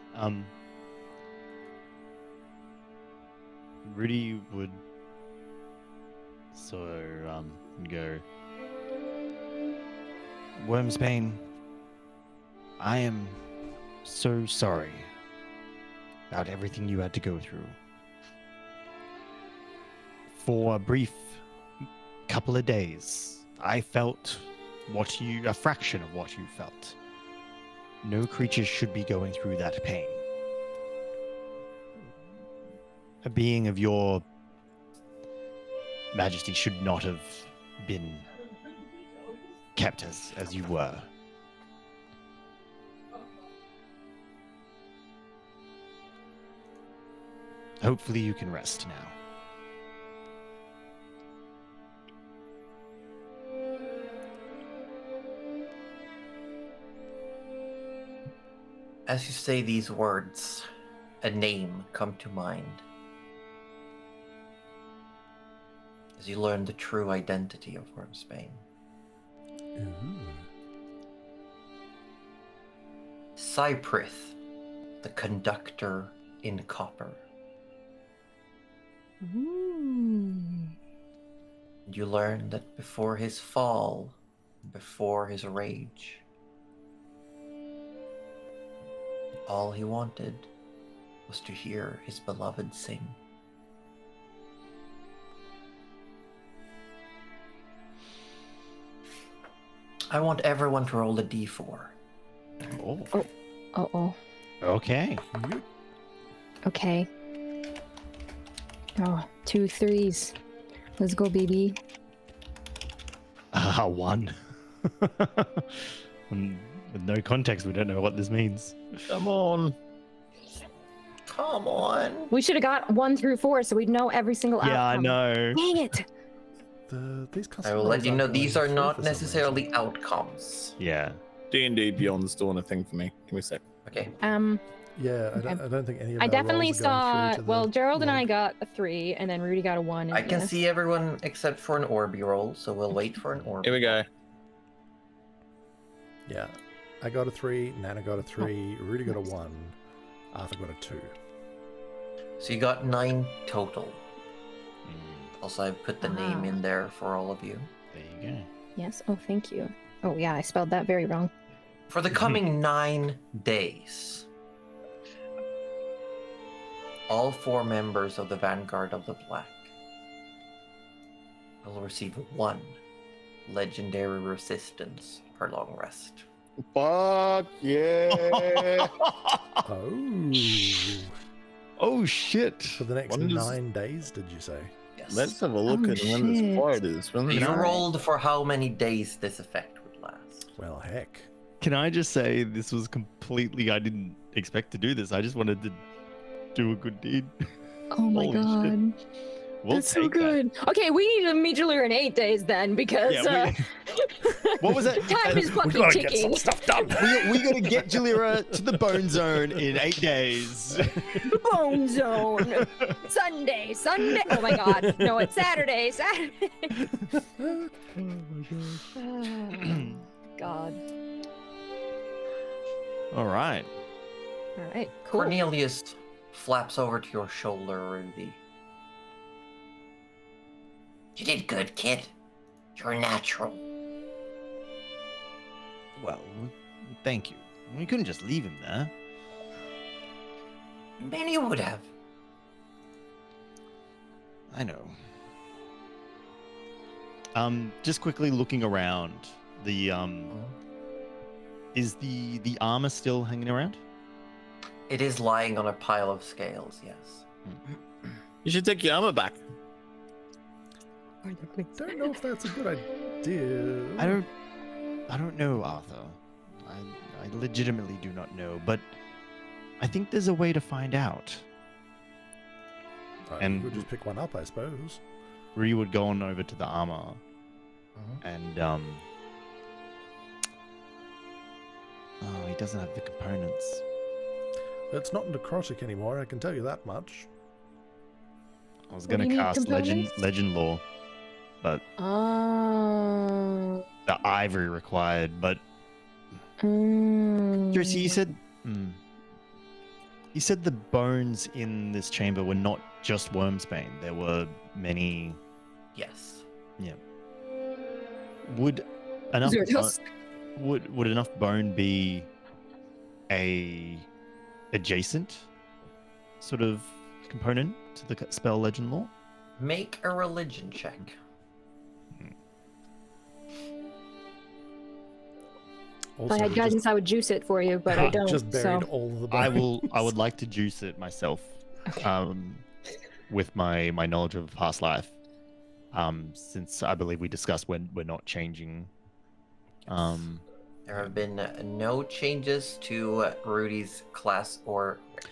Rudy would go, Wormsbane, I am so sorry about everything you had to go through. For a brief couple of days, I felt a fraction of what you felt. No creature should be going through that pain. A being of your majesty should not have been kept as you were. Hopefully you can rest now. As you say these words, a name come to mind. As you learn the true identity of Wormsbane. Cyprith, the conductor in copper. And you learn that before his fall, before his rage, all he wanted was to hear his beloved sing. I want everyone to roll a d4. Oh. Uh-oh. Okay. Okay. Oh, 2 3s. Let's go, baby. 1. With no context, we don't know what this means. Come on. Come on. We should have got 1 through 4 so we'd know every single outcome. Yeah, I know. Dang it. These I will let you know these are not for some necessarily reason. outcomes. Yeah. D&D Beyond's doing a thing for me. Give me a sec. Okay. Yeah, I don't think any of I our definitely rolls are going saw. through to Well, the Gerald and I log. got a 3, and then Rudy got a 1. And I can yeah. see everyone except for an Orby roll, so we'll wait for an Orby. Here we go. Yeah, I got a 3, Nana got a 3, Rudy got a 1, Arthur got a 2. So you got 9 total. Also, I put the name Wow. in there for all of you. There you go. Yes. Oh, thank you. Oh, yeah, I spelled that very wrong. For the coming 9 days, all 4 members of the Vanguard of the Black will receive 1 legendary resistance per long rest. Fuck yeah. Oh, Oh shit. for the next When does- 9 days, did you say? Yes. Let's have a look Oh, at when shit. this fight is. When You the- rolled for how many days this effect would last. Well, heck. Can I just say this was completely, I didn't expect to do this. I just wanted to do a good deed. Oh my Holy shit. god. We'll That's so take that. good. Okay, we need to meet Julia in 8 days then, because Yeah, what was that? time is fucking ticking. stuff done. we gotta get Julia to the bone zone in 8 days. Bone zone. Sunday. Oh my god. No, it's Saturday. Oh my god. God. All right. All right, cool. Cornelius flaps over to your shoulder, Rudy. You did good, kid. You're natural. Well, thank you. We couldn't just leave him there. Many would have. I know. Just quickly looking around, is the armor still hanging around? It is lying on a pile of scales, yes. You should take your armor back. Don't know if that's a good idea. I don't know, Arthur. I legitimately do not know, but I think there's a way to find out. And- We'll just pick one up, I suppose. Rudy would go on over to the armor and oh, he doesn't have the components. It's not necrotic anymore, I can tell you that much. I was What do gonna you need, cast components? legend lore, but Oh. the ivory required. But Mm. Josie, you said the bones in this chamber were not just Wormsbane. There were many. Yes. Would enough Xerdos. would enough bone be a adjacent sort of component to the spell legend lore? Make a religion check. If Also, I had we guidance, I would juice it for you, but I don't. just buried So all the I bones. would like to juice it myself, with my knowledge of past life, since I believe we discussed when we're not changing. There have been no changes to Rudy's class or race.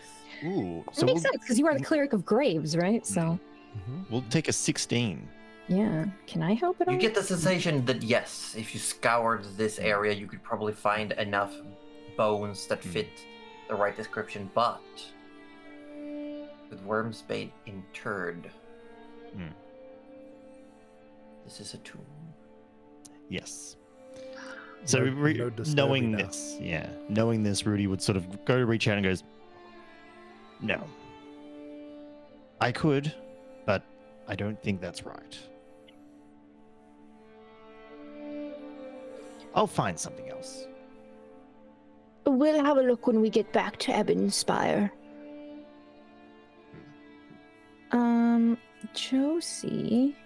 Ooh, that so makes sense because you are the cleric of graves, right? So Mhm. we'll take a 16. yeah, can I help at all? You get the sensation that yes, if you scoured this area, you could probably find enough bones that fit the right description, but with Wormsbane interred, this is a tomb. Yes. So No- no disturbing knowing now. knowing this, Rudy would sort of go to reach out and goes, "No, I could, but I don't think that's right. I'll find something else." We'll have a look when we get back to Ebonspire. Josie,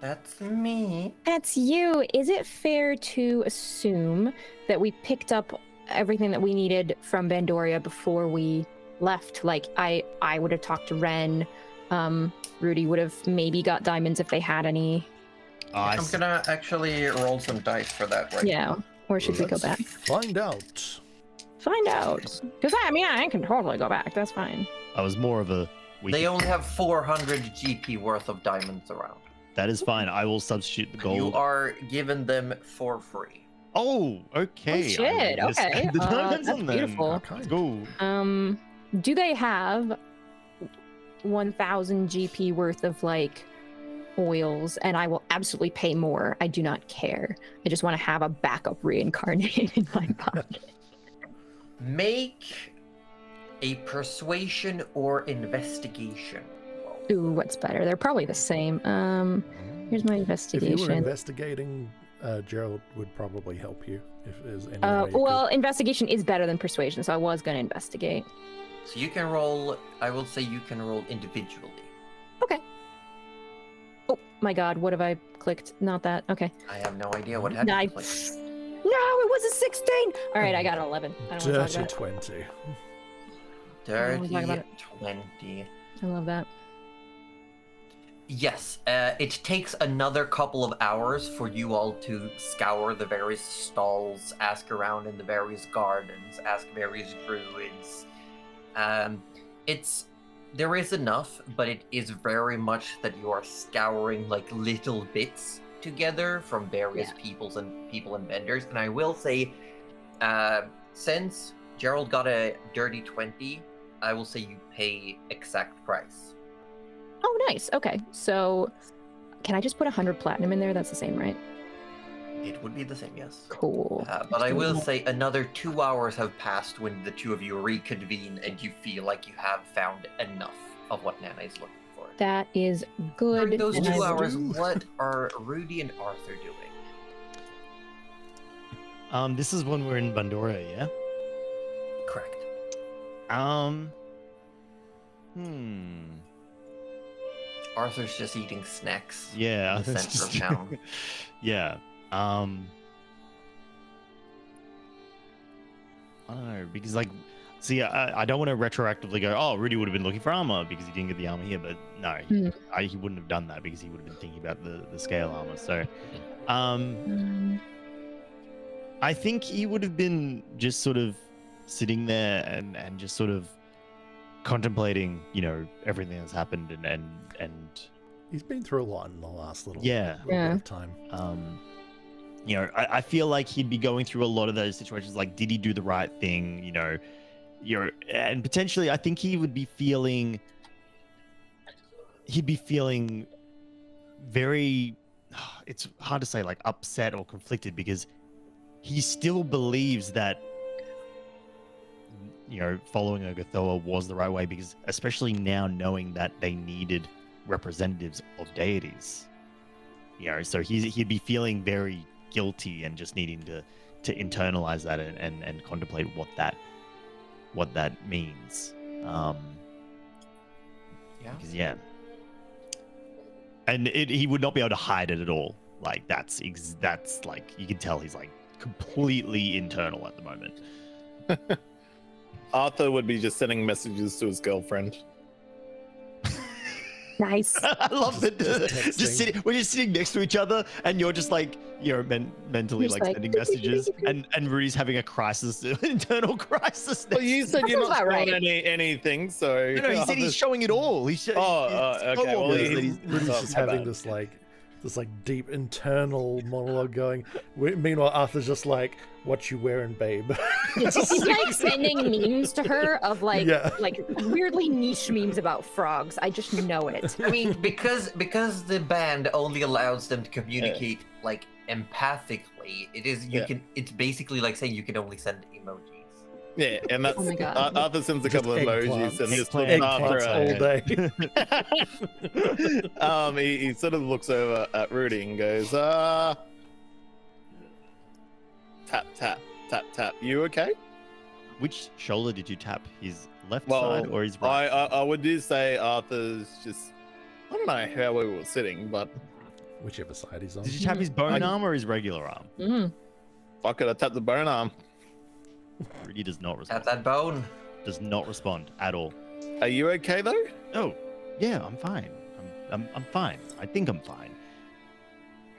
That's me. that's you. Is it fair to assume that we picked up everything that we needed from Vandoria before we left? Like, I would have talked to Ren. Rudy would have maybe got diamonds if they had any. I'm gonna actually roll some dice for that right Yeah. Or should we go Let's back? Find out. Find out. Because I can totally go back. That's fine. I was more of a. They only have 400 GP worth of diamonds around. That is fine. I will substitute the gold. You are given them for free. Oh, okay. Oh, shit, I will just okay. spend the diamonds That's on them. beautiful. Okay. Let's go. Do they have 1,000 GP worth of like oils? And I will absolutely pay more. I do not care. I just want to have a backup reincarnated in my pocket. Make a persuasion or investigation roll. Ooh, what's better? They're probably the same. Here's my If you were investigation. investigating, Gerald would probably help you if there's any way you Well, investigation is better than persuasion, so I was gonna investigate. So you can roll, I will say you can roll individually. Okay. Oh my god, what have I clicked? Not that. Okay. I have no idea what happened. Nice. No, it was a 16. All right, I got an 11. I could. don't want to Dirty talk about it. 20. wanna talk about Dirty 20. I love that. Yes, it takes another couple of hours for you all to scour the various stalls, ask around in the various gardens, ask various druids. There is enough, but it is very much that you are scouring like little bits together from various people and vendors. And I will say, since Gerald got a dirty 20, I will say you pay exact price. Oh, nice. Okay, so can I just put 100 platinum in there? That's the same, right? It would be the same, yes. Cool. But I will say another 2 hours have passed when the two of you reconvene and you feel like you have found enough of what Nana is looking for. That is good. During those and 2 I will hours, do- what are Rudy and Arthur doing? This is when we're in Bandora, yeah? Correct. Arthur's just eating snacks. Yeah. In the that's center of just- town. Yeah. I don't know, because like, see, I don't want to retroactively go, oh, Rudy would have been looking for armor because he didn't get the armor here, but no, he wouldn't have done that because he would have been thinking about the scale armor. So, I think he would have been just sort of sitting there and just sort of contemplating, you know, everything that's happened and He's been through a lot in the last little yeah. bit of time. You know, I feel like he'd be going through a lot of those situations. Like, did he do the right thing? You know, and potentially, I think he would be feeling. He'd be feeling very. It's hard to say, like upset or conflicted, because he still believes that, you know, following Ogathoa was the right way, because especially now knowing that they needed representatives of deities, you know, so he'd be feeling very guilty and just needing to internalize that and contemplate what that means. Because, yeah, and he would not be able to hide it at all. Like that's like, you can tell he's like completely internal at the moment. Arthur would be just sending messages to his girlfriend. Nice. I love that. just Just sitting, we're just sitting next to each other, and you're just like, you're mentally Just like like, sending messages, and Rudy's having a crisis, internal crisis. Well, you said That you're sounds not about showing right. anything, so No, he said he's showing it all. He's okay. Well, he's Rudy's just having this deep internal monologue going. Meanwhile, Arthur's just like, "What you wearing, babe?" He's like sending memes to her of like Yeah. like weirdly niche memes about frogs. I just know it. I mean, because the band only allows them to communicate like empathically, it's basically like saying you can only send emojis. yeah, and that's Oh my God. Arthur sends a couple of emojis and just puts Eggplants Arthur all day. he sort of looks over at Rudy and goes, tap tap tap tap. You okay? Which shoulder did you tap? His left Well, side or his right? I would do say Arthur's just, I don't know how we were sitting, but Whichever side he's on. Did you tap his bone arm or his regular arm? fuck it, I tapped the bone arm. Rudy does not respond. At that bone. Does not respond at all. Are you okay though? Oh, yeah, I'm fine. I'm fine. I think I'm fine.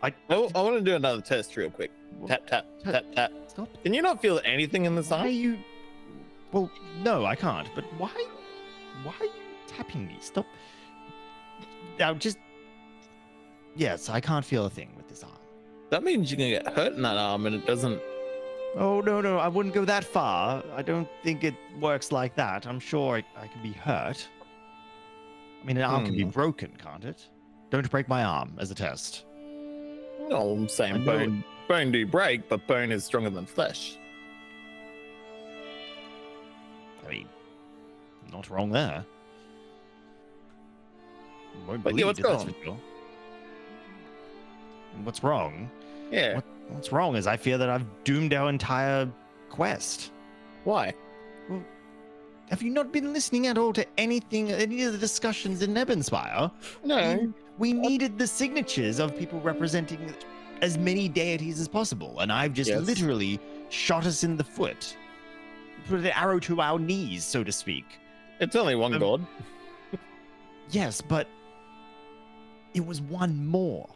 I want to do another test real quick. Tap tap tap tap. Stop. Can you not feel anything in this Why are arm? you? Well, no, I can't. But why are you tapping me? Stop. Now, just. Yes, I can't feel a thing with this arm. That means you can get hurt in that arm, and it doesn't. Oh, no, I wouldn't go that far. I don't think it works like that. I'm sure I can be hurt. I mean, an arm can be broken, can't it? Don't break my arm as a test. No, I'm I saying know bone do break, but bone is stronger than flesh. I mean, not wrong there. Won't But yeah, bleed, what's that's wrong? for sure. What's wrong? Yeah. What's wrong is I fear that I've doomed our entire quest. Why? Have you not been listening at all to any of the discussions in Nebbenspire? No. We needed the signatures of people representing as many deities as possible, and I've just Yes. literally shot us in the foot. Put an arrow to our knees, so to speak. It's only one god. Yes, but it was one more.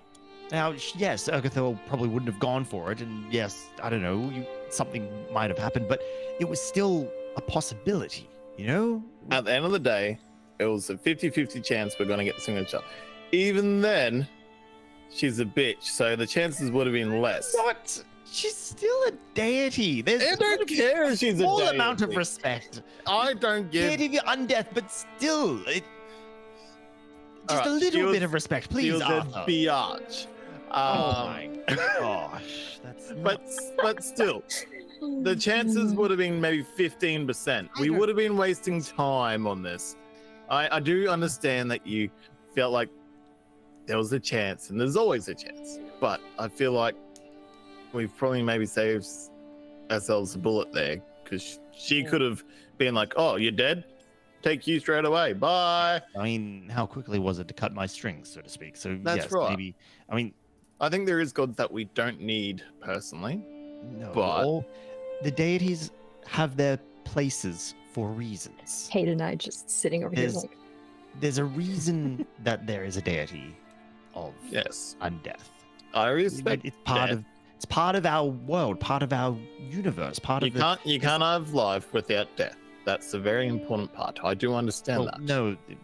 Now, yes, Ogathoa probably wouldn't have gone for it, and yes, I don't know, something might have happened, but it was still a possibility, you know? At the end of the day, it was a 50-50 chance we're going to get the signature. Even then, she's a bitch, so the chances would have been less. What? She's still a deity. There's I don't care if she's a small deity. amount of respect. I don't give. Deity of undeath, but still, just Alright, a she little was- bit of respect, She please, was Arthur. a biatch. Oh my gosh, that's but still, the chances would have been maybe 15%. We would have been wasting time on this. I do understand that you felt like there was a chance, and there's always a chance. But I feel like we've probably maybe saved ourselves a bullet there, because she could have been like, "Oh, you're dead? Take you straight away. Bye." I mean, how quickly was it to cut my strings, so to speak? So That's yes, right. maybe. I mean, I think there is gods that we don't need personally. no, But- all the deities have their places for reasons. Hayden and I just sitting over here There's- like, There's a reason that there is a deity of Yes, undeath. I respect. It's part that. of it's part of our world, part of our universe, part You of the. can't have life without death. That's a very important part. I do understand Well, that.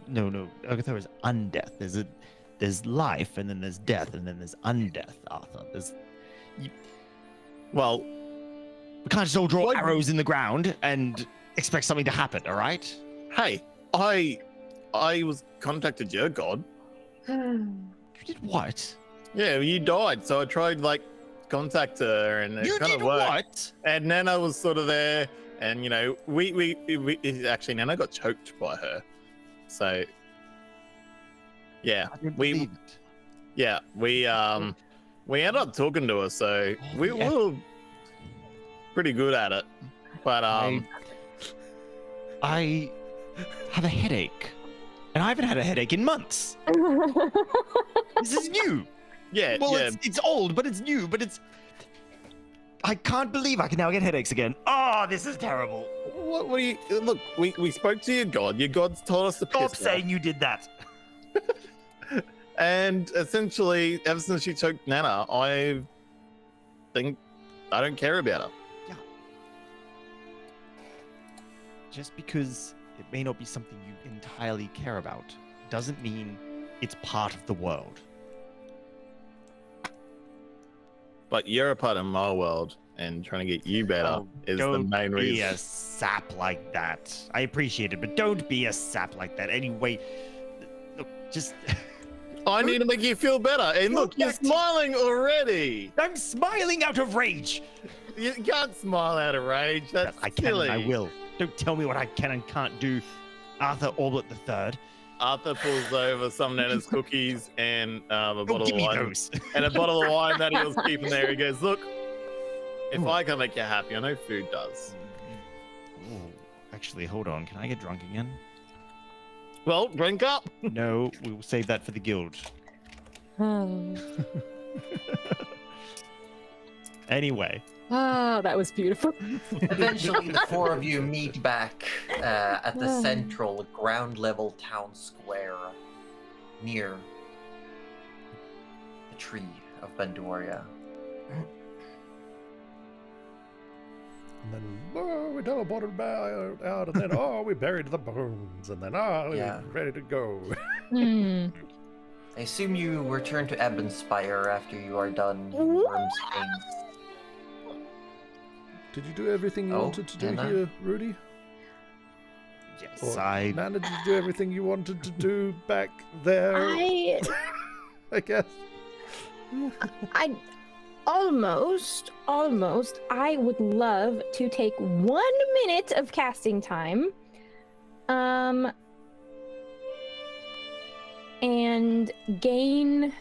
no. Agatha is undeath. There's life, and then there's death, and then there's undeath. Arthur, Well, we can't just all draw What- arrows in the ground and expect something to happen. All right? hey, I was contacted your god. You did what? Yeah, you died, so I tried like contact her, and it You kind did of worked. what? And Nana was sort of there, and you know, we actually Nana got choked by her. So yeah, I didn't we believe it. yeah we ended up talking to her, so we yeah. were pretty good at it. But I have a headache, and I haven't had a headache in months. This is new. yeah, Well, yeah. it's old, but it's new. But it's. I can't believe I can now get headaches again. Oh, this is terrible. What do you look? We spoke to your god. Your god's told us to Stop piss saying you did that. off. And essentially, ever since she choked Nana, I think I don't care about her. Just because it may not be something you entirely care about doesn't mean it's part of the world. But you're a part of my world, and trying to get you better Oh, is the don't main be reason. a sap like that. I appreciate it, but don't be a sap like that. Anyway, look, just. I need to make you feel better. And look, you're Correct. smiling already. I'm smiling out of rage. You can't smile out of rage. That's I can silly. and I will. Don't tell me what I can and can't do. Arthur Albert III. Arthur pulls over some Nana's cookies and a Don't bottle give of me wine. those. And a bottle of wine that he was keeping there. He goes, "Look, if I can make you happy, I know food does." Ooh, actually, hold on. Can I get drunk again? Well, drink up. No, we will save that for the guild. Anyway, Oh, that was beautiful. Eventually, the four of you meet back at the central ground level town square near the tree of Bandoria. And then, oh, we teleported out, and then, we buried the bones, and then, Yeah. we're ready to go. Hmm. I assume you return to Ebonspire after you are done Wormspane's. Did you do everything you Oh, wanted to do Nana? here, Rudy? yes, Or, I. Nana, did you do everything you wanted to do back there? I guess. almost. I would love to take 1 minute of casting time. And gain.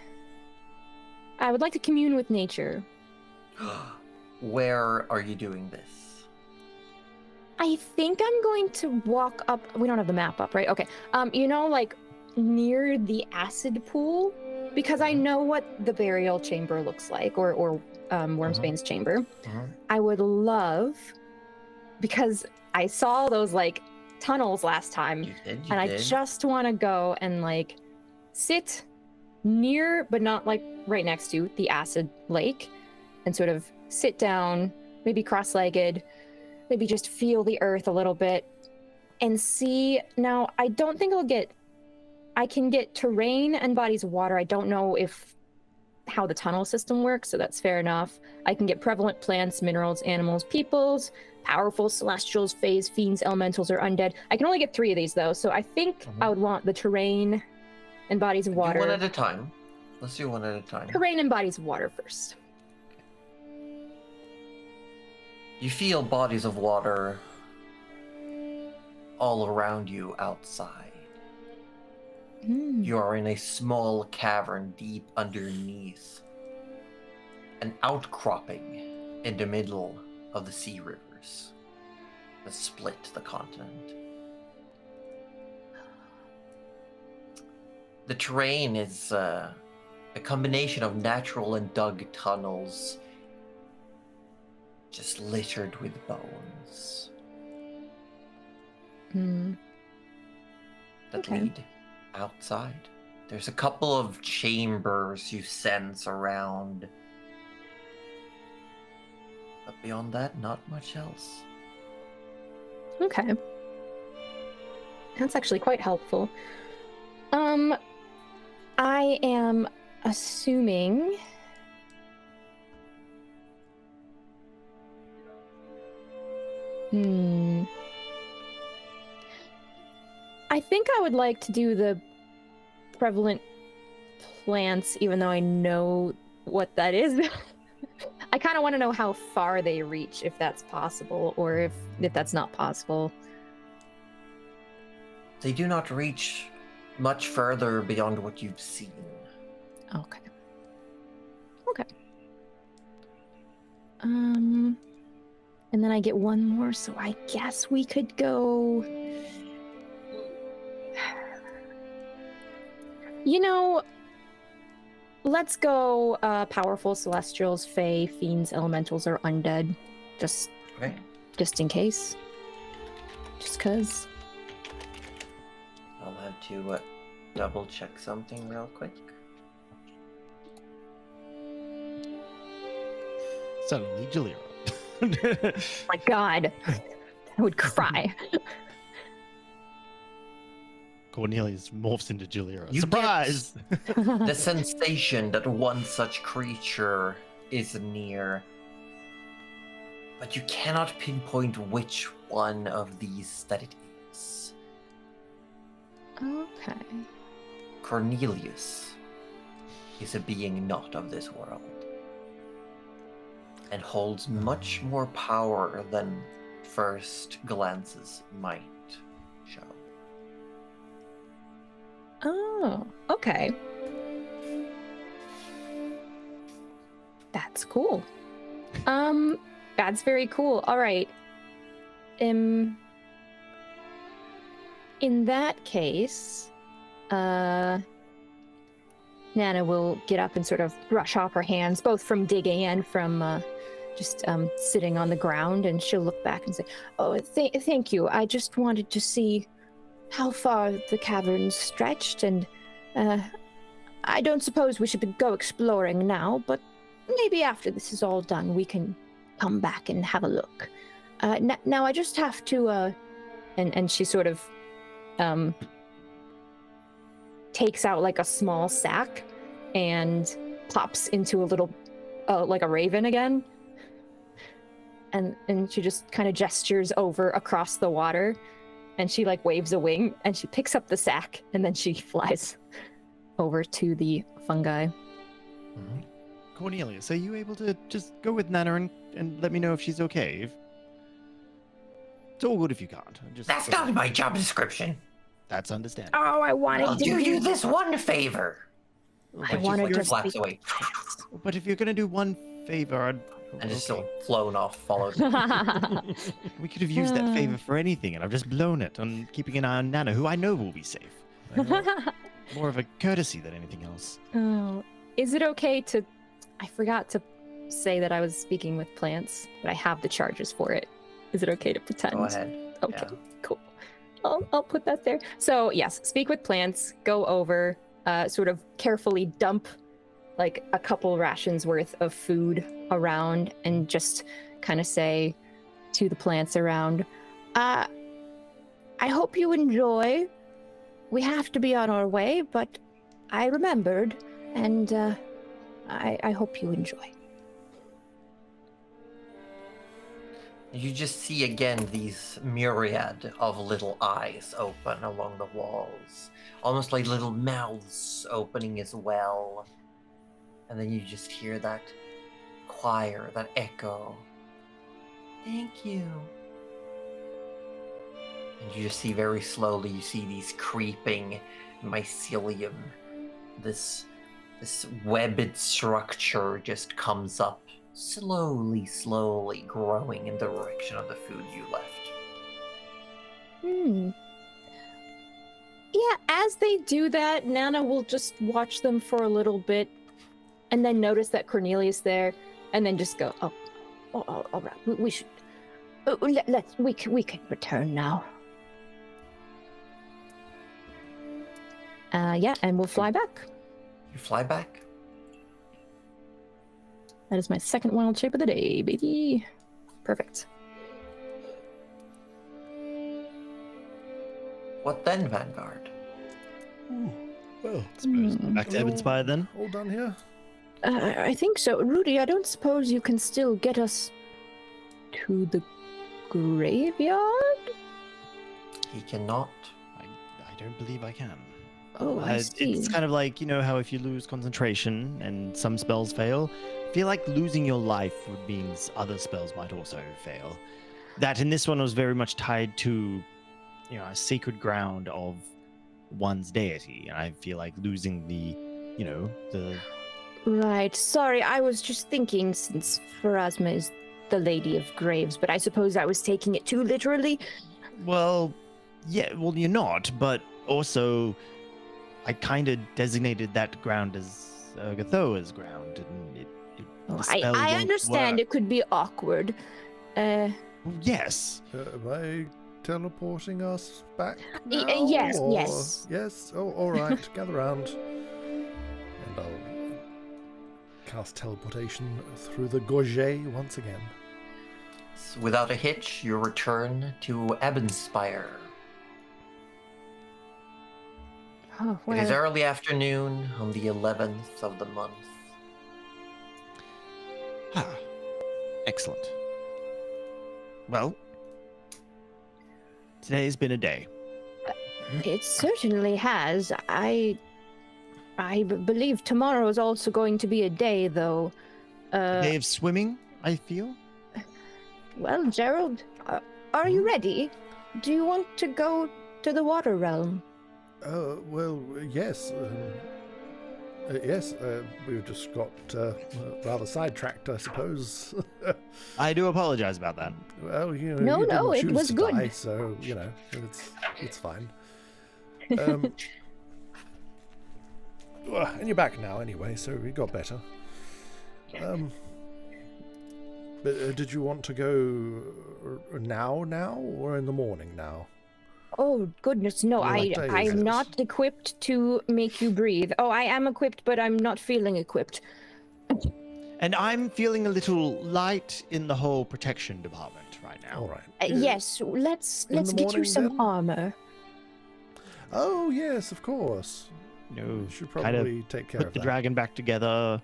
I would like to commune with nature. Where are you doing this? I think I'm going to walk up. We don't have the map up, right? Okay. Like near the acid pool, because I know what the burial chamber looks like, or Wormsbane's chamber. I would love, because I saw those like tunnels last time, You did. and I just want to go and like sit near, but not like right next to the acid lake, and sort of sit down, maybe cross-legged, maybe just feel the earth a little bit and see. Now, I don't think I can get terrain and bodies of water. I don't know how the tunnel system works, so that's fair enough. I can get prevalent plants, minerals, animals, peoples, powerful celestials, fays, fiends, elementals, or undead. I can only get 3 of these though, so I think I would want the terrain and bodies of water. One at a time. Let's do one at a time. Terrain and bodies of water first. You feel bodies of water all around you outside. You are in a small cavern deep underneath an outcropping in the middle of the sea rivers that split the continent. The terrain is a combination of natural and dug tunnels, just littered with bones that lead outside. There's a couple of chambers you sense around, but beyond that, not much else. Okay. That's actually quite helpful. I am assuming I think I would like to do the prevalent plants, even though I know what that is. I kind of want to know how far they reach, if that's possible, or if that's not possible. They do not reach much further beyond what you've seen. Okay. And then I get one more, so I guess we could go... You know, let's go powerful celestials, fae, fiends, elementals, or undead. Just in case. Just cause. I'll have to double check something real quick. Suddenly, Julia. My God, I would cry. Cornelius morphs into Julia. You Surprise! The sensation that one such creature is near, but you cannot pinpoint which one of these that it is. Okay. Cornelius is a being not of this world, and holds much more power than first glances might show. Oh, okay. That's cool. That's very cool. All right. In that case, Nana will get up and sort of brush off her hands, both from digging and from just sitting on the ground, and she'll look back and say, "Oh, thank you. I just wanted to see how far the caverns stretched, and I don't suppose we should go exploring now, but maybe after this is all done, we can come back and have a look. Now I just have to," and she sort of takes out like a small sack and pops into a little, like a raven again. And she just kind of gestures over across the water, and she like waves a wing, and she picks up the sack, and then she flies over to the fungi. Mm-hmm. Cornelius, are you able to just go with Nana and let me know if she's okay? It's all good if you can't. That's not my job description. That's understandable. Oh, I wanted I'll to do you this one favor. I wanted to flaps speak. away. But if you're gonna do one favor, And it's still flown off, followed. we could have used that favor for anything, and I've just blown it on keeping an eye on Nana, who I know will be safe. More of a courtesy than anything else. Oh, is it okay to... I forgot to say that I was speaking with plants, but I have the charges for it. Is it okay to pretend? Go ahead. Okay, Yeah. cool. I'll put that there. So yes, speak with plants, go over, sort of carefully dump like a couple rations worth of food around, and just kind of say to the plants around, I hope you enjoy. We have to be on our way, but I remembered, and I hope you enjoy. You just see again these myriad of little eyes open along the walls, almost like little mouths opening as well. And then you just hear that choir, that echo. Thank you. And you just see very slowly, you see these creeping mycelium. This webbed structure just comes up, slowly growing in the direction of the food you left. Yeah, as they do that, Nana will just watch them for a little bit and then notice that Cornelius there and then just go, oh, all right, we should, we can return now. Yeah, and we'll fly back. You fly back? That is my second wild shape of the day, baby. Perfect. What then, Vanguard? Ooh, well, Suppose back to Evanspire then. all done here. I think so. Rudy, I don't suppose you can still get us to the graveyard? He cannot. I don't believe I can. Oh, I see. It's kind of like, you know how if you lose concentration and some spells fail, I feel like losing your life would means other spells might also fail. That in this one was very much tied to, you know, a sacred ground of one's deity, and I feel like losing the, you know, the... Right. Sorry, I was just thinking since Pharasma is the Lady of Graves, but I suppose I was taking it too literally. Well, yeah, well, you're not, but also I kind of designated that ground as Gathoa's ground, and Oh, the spell I won't understand work. it could be awkward. Yes. Am I teleporting us back Y- now? yes, or- yes. Yes? Oh, all right. Gather round. And I'll cast teleportation through the gorget once again. So without a hitch, you return to Evanspire. Oh, It is well, early afternoon on the 11th of the month. Ah, excellent. Well, today's been a day. it certainly has. I believe tomorrow is also going to be a day, though. A day of swimming, I feel. Well, Gerald, are you ready? Do you want to go to the water realm? Well, yes. Yes, we've just got rather sidetracked, I suppose. I do apologize about that. Well, you know, No, you no, didn't it choose was to good. die, so you know, it's fine. Well, and you're back now anyway, so we got better. But did you want to go now, or in the morning now? Oh, goodness, no, What day is I'm it? not equipped to make you breathe. Oh, I am equipped, but I'm not feeling equipped. And I'm feeling a little light in the whole protection department right now. All right. Yes, let's in the get you morning, some then? armor. Oh yes, of course. No, You should kind of probably take care put of the that. dragon back together.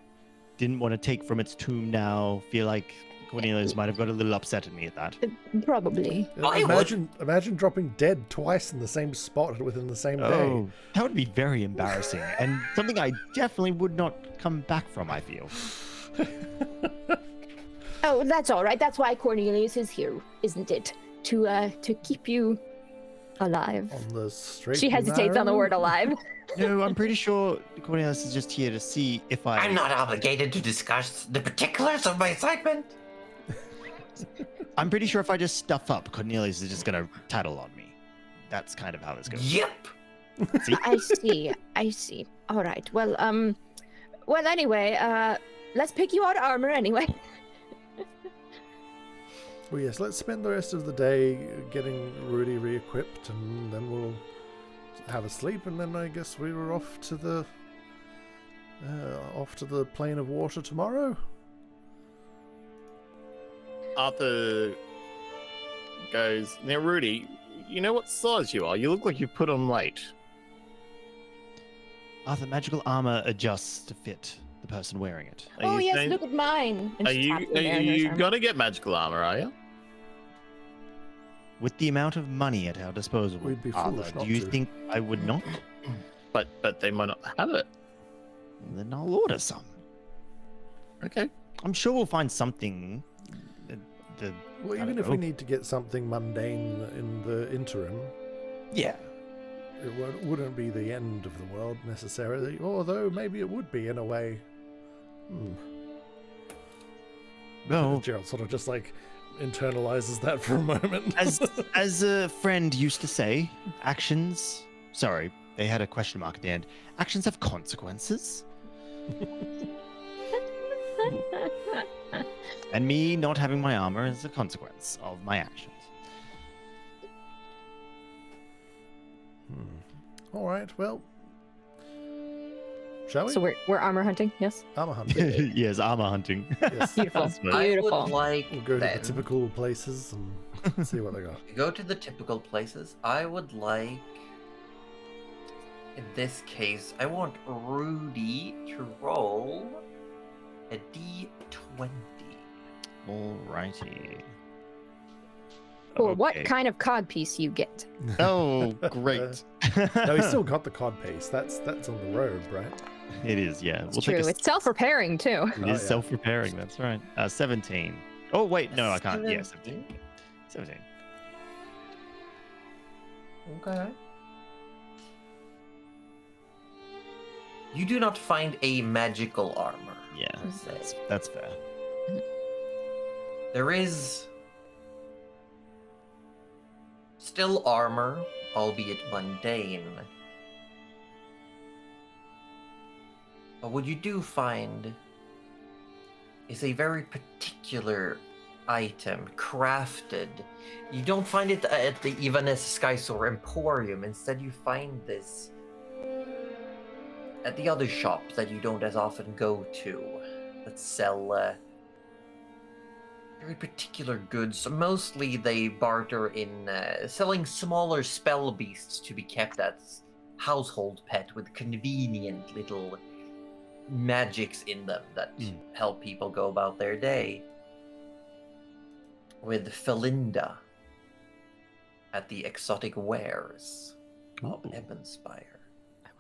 Didn't want to take from its tomb now. Feel like Cornelius might have got a little upset at me at that. Probably. I would- Imagine dropping dead twice in the same spot within the same day. Oh, that would be very embarrassing and something I definitely would not come back from, I feel. Oh, that's all right. That's why Cornelius is here, isn't it? To keep you alive. On the straight. She and hesitates on the narrow? word alive. No, I'm pretty sure Cornelius is just here to see if I'm not obligated to discuss the particulars of my assignment. I'm pretty sure if I just stuff up, Cornelius is just gonna tattle on me. That's kind of how this goes. Yep. See? I see. All right. Well, anyway, let's pick you out armor anyway. Well, yes. Let's spend the rest of the day getting Rudy re-equipped, and then we'll have a sleep, and then I guess we were off to the plane of water tomorrow. Arthur goes, now Rudy, you know what size you are? You look like you've put on weight. Arthur, magical armor adjusts to fit the person wearing it. Oh you yes, saying- look at mine. And Are she you, taps the man in his arm. gonna get magical armor, are you? With the amount of money at our disposal, We'd be Arthur, foolish not do you to. think I would not? But they might not have it. Then I'll order some. Okay. I'm sure we'll find something. Well, I even don't if we know. need to get something mundane in the interim, Yeah. it wouldn't be the end of the world necessarily. Although maybe it would be in a way. Well, Gerald sort of just like internalizes that for a moment. as a friend used to say, actions. Sorry, they had a question mark at the end. Actions have consequences. And me not having my armor is a consequence of my actions. All right, well, shall we? So we're armor hunting, yes? Armor hunting. Yes, armor hunting. Yes. Beautiful. I suppose. I Beautiful. would like We'll go to then, the typical places and see what they got. to go to the typical places. I would like, in this case, I want Rudy to roll a d20. Alrighty. Or what Okay. kind of codpiece you get? Oh, great. No, he's still got the cod piece. That's on the road, right? It is, yeah. It's true. It's self-repairing too. It Oh, is yeah. self-repairing, that's right. 17. Oh, wait, no, I can't. Yeah, 17. 17. Okay. You do not find a magical armor. Yeah, per se. that's fair. There is still armor, albeit mundane. But what you do find is a very particular item, crafted. You don't find it at the Ivanes Skysore Emporium. Instead, you find this at the other shops that you don't as often go to, that sell very particular goods. Mostly they barter in selling smaller spell beasts to be kept as household pet with convenient little magics in them that help people go about their day. With Felinda at the Exotic Wares of Ooh. Ebenspire.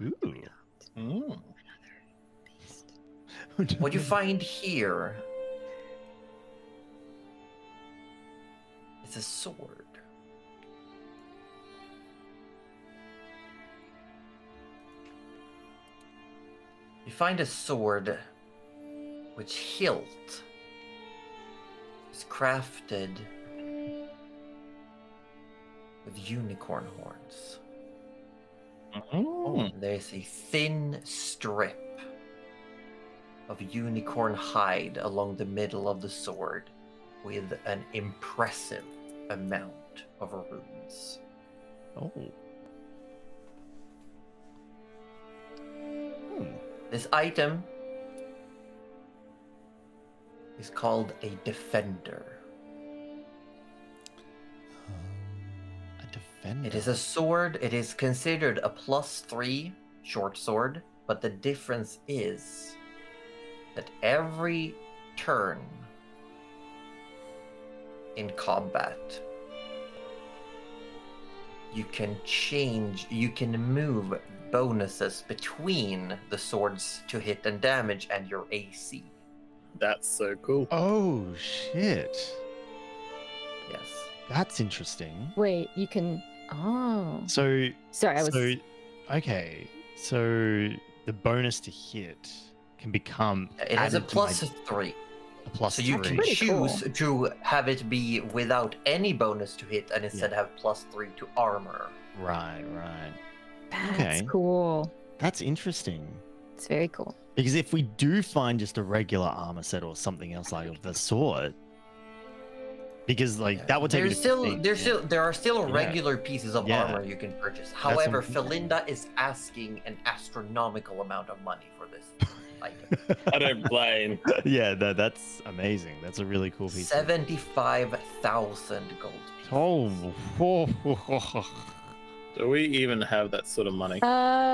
Ooh. Mm. What you find here is a sword. You find a sword which hilt is crafted with unicorn horns. Mm. There's a thin strip of unicorn hide along the middle of the sword with an impressive amount of runes. Oh. This item is called a defender. A defender. It is a sword. It is considered a +3 short sword, but the difference is that every turn in combat, you can move bonuses between the swords to hit and damage and your AC. That's so cool. Oh, shit. Yes. That's interesting. Wait, you can. Oh. So, Sorry, I was. okay. So the bonus to hit can become It has a added to my- +3. a plus So you three. can Pretty choose to have it be without any bonus to hit and instead have +3 to armor. Right. That's okay. cool. That's interesting. It's very cool. Because if we do find just a regular armor set or something else like of the sort, because like that would take There are still Yeah. regular pieces of Yeah. armor you can purchase. However, what- Felinda is asking an astronomical amount of money for this item. I don't blame. Yeah, that's amazing. That's a really cool piece. 75,000 gold pieces. Oh, Do we even have that sort of money?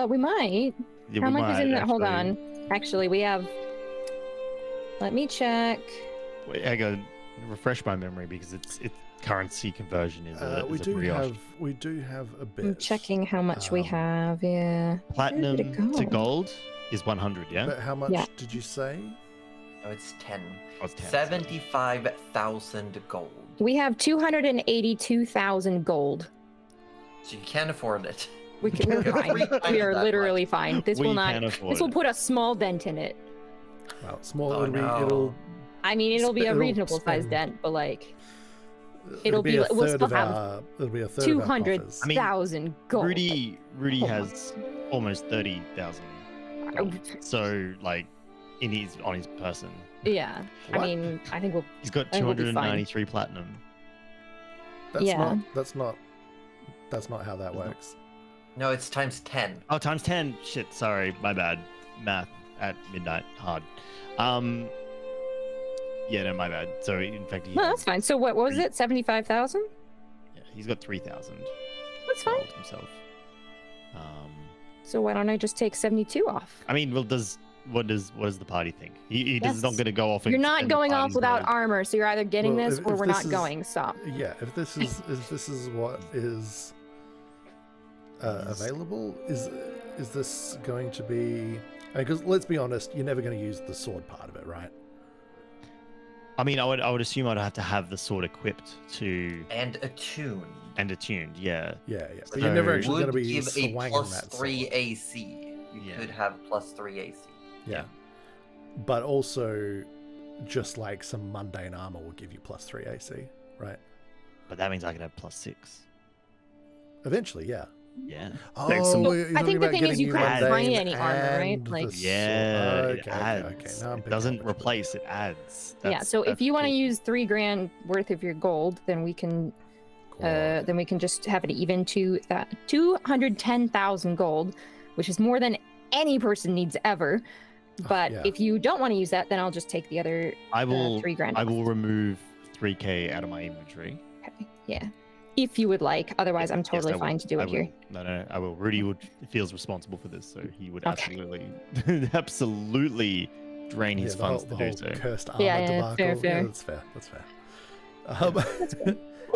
We might. yeah, How we much is in might, there? Hold actually. on. Actually, we have. Let me check. Wait, I gotta refresh my memory because it's currency conversion is a, We is a do brioche. have a bit. I'm checking how much we Um, have. Yeah. Platinum Where did it to go? gold is 100. Yeah. But how much Yeah. did you say? No, it's 10. Oh, it's 10. 75,000 gold. We have 282,000 gold. So you can't afford it. We're fine. We are That literally fine. This We will not. can afford This will it. put a small dent in it. Well, small. Oh, no. It'll I mean, it'll be a It'll reasonable sized spend- dent, but like it'll be a we'll third still of have our. It'll be a third of our coffers. 200,000 gold. Rudy Oh my- has almost 30,000. So like, on his person, Yeah. I What? mean, I think we'll. he's got I will be fine. 293 platinum. Yeah. That's not how that works. No, it's times 10. Oh, times 10. Shit, sorry, my bad. Math at midnight, hard. Yeah, no, my bad. So in fact, No, that's fine. So what was it? 75,000? Yeah, he's got 3,000 That's fine. gold himself. So why don't I just take 72 off? I mean, well, what does the party think? He Yes. is not going to go off. And You're not spend the going off party's without gold. armor, so you're either getting Well, this or if we're this not is- going. Stop. Yeah, if this is what is available, is this going to be? Because let's be honest, you're never going to use the sword part of it, right? I mean, I would assume I'd have to have the sword equipped to And attuned. and attuned. Yeah. Yeah. But So you're never actually going Would to be give a swanging plus that 3 sword. AC. You Yeah. could have plus 3 AC. Yeah. But also, just like some mundane armor will give you plus 3 AC, right? But that means I can have plus 6. Eventually, yeah. Yeah. Oh, Take some- you're I talking think the about thing is getting you couldn't add find mundane any armor, right? and Like- the sword. Yeah. Okay, It okay, adds. okay. Now I'm It picking doesn't up what you're replace. It adds. Yeah. So if that's you want to cool. use 3 grand worth of your gold, then we can doing. then we can just have it even to that 210,000 gold, which is more than any person needs ever. But yeah. if you don't want to use that, then I'll just take the other I will. 3 grand. I off. will remove 3k out of my inventory. Okay. Yeah. If you would like. Otherwise, I'm Yes, totally I will. fine to do I it here. will. No, I will. Rudy feels responsible for this, so he would Okay. absolutely drain his the funds whole, to the do whole so. cursed armor Yeah, debacle. fair, Yeah, fair. that's fair. That's fair.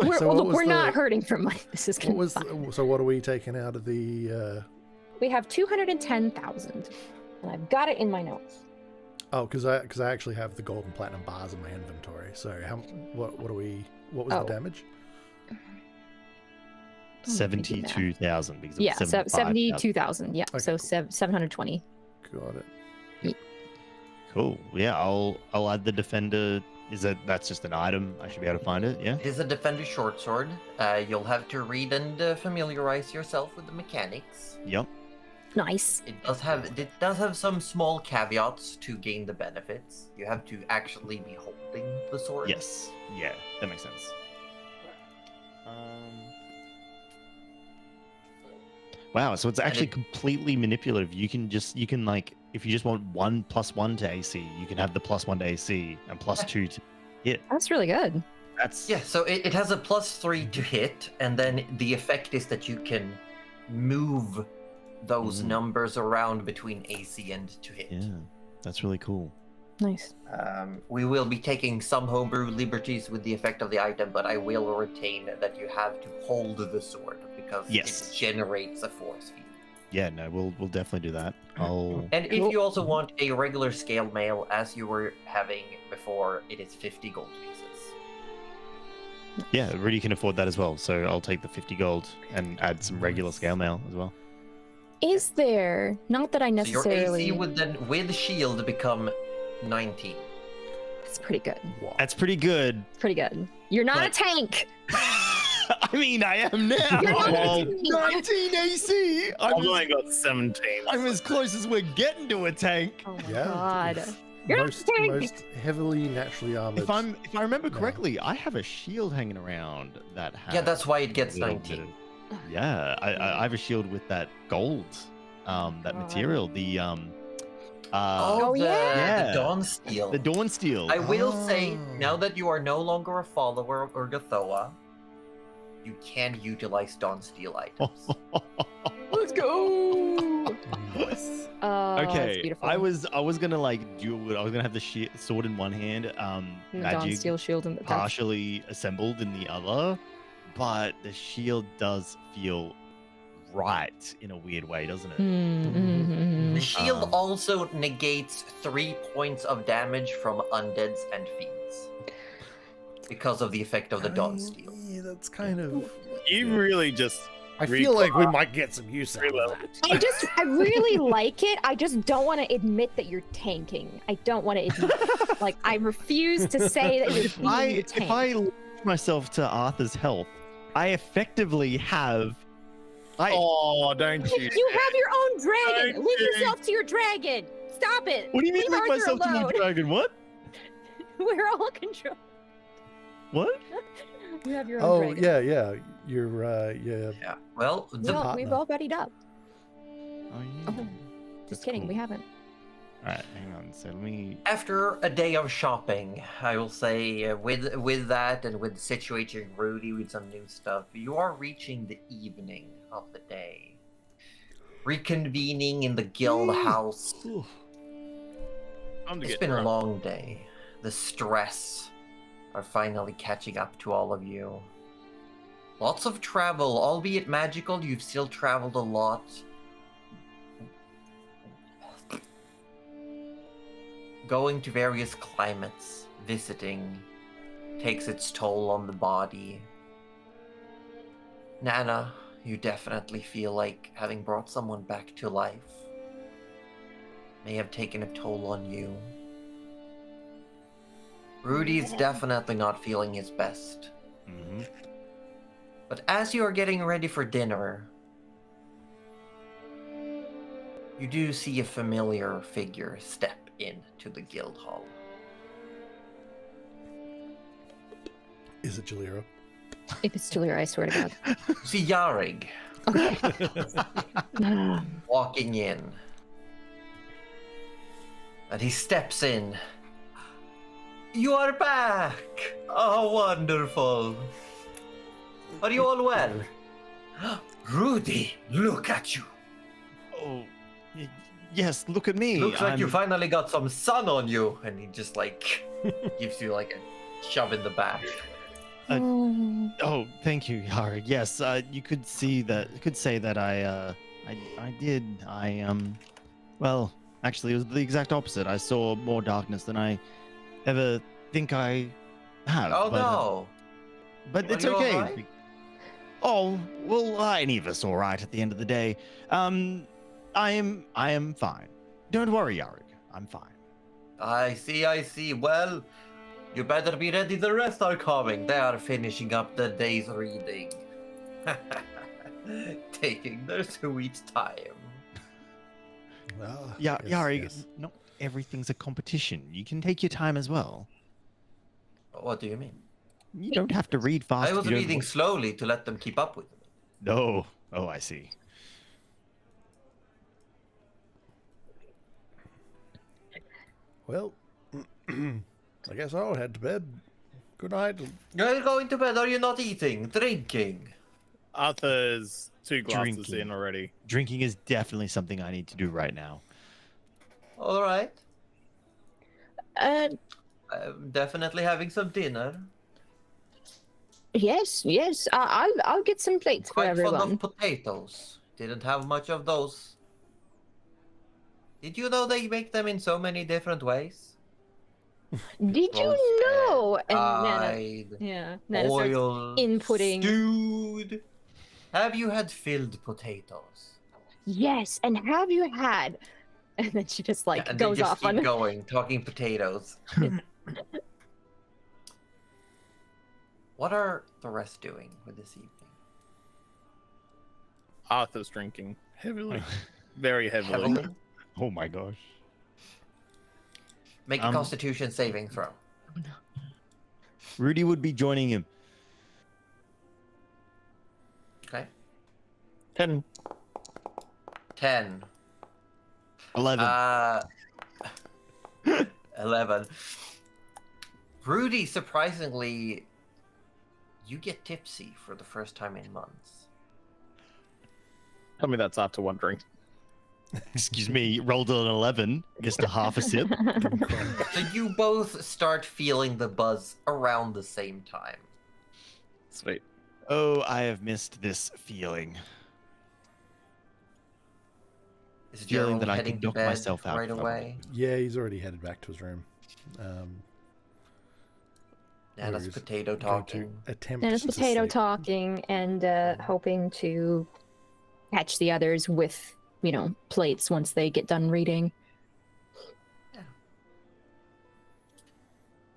We're, so what look, was we're not the- hurting for money. This is What gonna be was fine. so? What are we taking out of the? We have 210,000, and I've got it in my notes. Oh, because I actually have the gold and platinum bars in my inventory. So what are we? What was Oh. the damage? 72,000 because it Yeah, was 72,000. Yeah, Okay, so cool. 720. Got it. Cool. Yeah, I'll add the defender. That's just an item? I should be able to find it. Yeah. It is a defender short sword. You'll have to read and familiarize yourself with the mechanics. Yep. Nice. It does have some small caveats to gain the benefits. You have to actually be holding the sword. Yes. Yeah, that makes sense. Wow, so it's actually completely manipulative. You can like, if you just want 1 + 1 to AC, you can have the +1 to AC and +2 to hit. That's really good. That's Yeah, so it has a +3 to hit, and then the effect is that you can move those Mhm. numbers around between AC and to hit. Yeah, that's really cool. Nice. We will be taking some homebrew liberties with the effect of the item, but I will retain that you have to hold the sword because Yes. it generates a force field. Yeah, no, we'll definitely do that. I'll And if Cool. you also want a regular scale mail, as you were having before, it is 50 gold pieces. yeah, Rudy can afford that as well. So I'll take the 50 gold and add some regular scale mail as well. Is there, not that I So necessarily. your AC would then, with shield, become 19. That's pretty good. Wow. That's pretty good. Pretty good. You're not But- a tank. I mean, I am now. You're not a Well, tank. 19 AC. I've only got 17. I'm as close as we're getting to a tank. Oh my Yeah. god. You're not Most a tank. most heavily naturally armored. If I remember No. correctly, I have a shield hanging around that has. Yeah, that's why it gets a little bit 19. of- Yeah, I have a shield with that gold, that God. material. The Oh, yeah. The Dawn Steel. the Dawn Steel. I will say, Oh. now that you are no longer a follower of Urgathoa, you can utilize Dawn Steel items. Let's go. Nice. Oh, that's Okay, beautiful. I was gonna like dual. I was gonna have the sword in one hand, The Dawn magic Steel Shield and the partially assembled in the other, but the shield does feel right in a weird way, doesn't it? The Mm. shield also negates 3 points of damage from undeads and fiends because of the effect of the dawn steel. Yeah, that's kind of. You really just. I feel like we might get some use out of that. I really like it. I just don't want to admit that you're tanking. I don't want to admit like I refuse to say that you're being the tank. If I lose myself to Arthur's health, I effectively have. Oh, don't you? You have your own dragon. Thank Leave you. yourself to your dragon. Stop it. What do you mean Leave make Arthur myself to alone. my dragon? What? We're all control. What? You have your own Oh dragon. yeah. You're yeah. Yeah. Well, the Well, partner. we've all buddied up. Oh, yeah. Oh, just kidding. We haven't. All right, hang on. So let me. after a day of shopping, I will say, with that and with situating Rudy with some new stuff, you are reaching the evening of the day, reconvening in the guild house. Time to It's get been a drunk. long day. The stress are finally catching up to all of you. Lots of travel, albeit magical. You've still traveled a lot. Going to various climates, visiting, takes its toll on the body. Nana, you definitely feel like having brought someone back to life may have taken a toll on you. Rudy's definitely not feeling his best. Mhm. But as you are getting ready for dinner, you do see a familiar figure step into the guild hall. Is it Jalira? If it's Julia, I swear to God. See Yarig walking in. And he steps in. You are back! Oh, wonderful. Are you all well? Rudy, look at you. Oh, yes. Look at me. Looks like you I'm- finally got some sun on you. And he just like gives you like a shove in the back. Oh, thank you, Yari. Yes, you could see that. Could say that I did. Well, actually, it was the exact opposite. I saw more darkness than I ever think I have. Oh but, no. But Are it's you okay. alright? Oh, well, any of us all right at the end of the day. I am fine. Don't worry, Yarick. I'm fine. I see. Well, you better be ready. The rest are coming. They are finishing up the day's reading. Taking their sweet time. Ah, Yeah, yes, Yari, yes. not everything's a competition. You can take your time as well. What do you mean? You don't have to read fast. I if was you don't reading want- slowly to let them keep up with me. No. Oh, I see. Well, I guess I'll head to bed. Good night. You're going to bed. Are you not eating? Drinking? Arthur's 2 glasses Drinking. in already. Drinking is definitely something I need to do right now. All right. Uh, I'm definitely having some dinner. yes. I'll get some plates for Quite fond everyone. of potatoes. Didn't have much of those. Did you know they make them in so many different ways? Did you Roasted, know? And Nana, fried, yeah, Nana starts oil, inputting. stewed. Have you had filled potatoes? Yes, and have you had? And then she just like and they goes just off keep on. going, talking potatoes. What are the rest doing with this evening? Arthur's drinking Heavily. very heavily. Heavily? Oh my gosh. Make a Constitution saving throw. Rudy would be joining him. Okay. 10. 10. 11. 11. Rudy, surprisingly, you get tipsy for the first time in months. Tell me that's after one drink. Excuse me, rolled an 11, just a half a sip. So you both start feeling the buzz around the same time. Sweet. Oh, I have missed this feeling. Is feeling Gerald that I heading could to knock bed myself out right if I away? Yeah, he's already headed back to his room. Yeah, that's Who's potato going to talking. attempt And it's to potato sleep. talking and hoping to catch the others with, plates once they get done reading.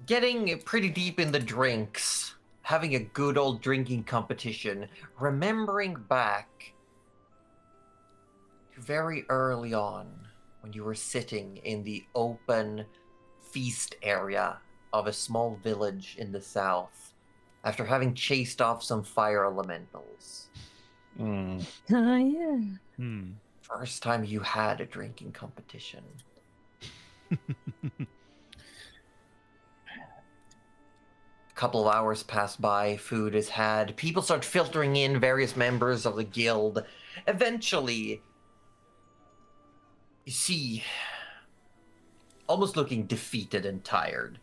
Getting pretty deep in the drinks, having a good old drinking competition, remembering back to very early on when you were sitting in the open feast area of a small village in the south after having chased off some fire elementals. Mm. Oh, yeah. Hmm. First time you had a drinking competition. Couple of hours pass by, food is had, people start filtering in, various members of the guild. Eventually, you see, almost looking defeated and tired.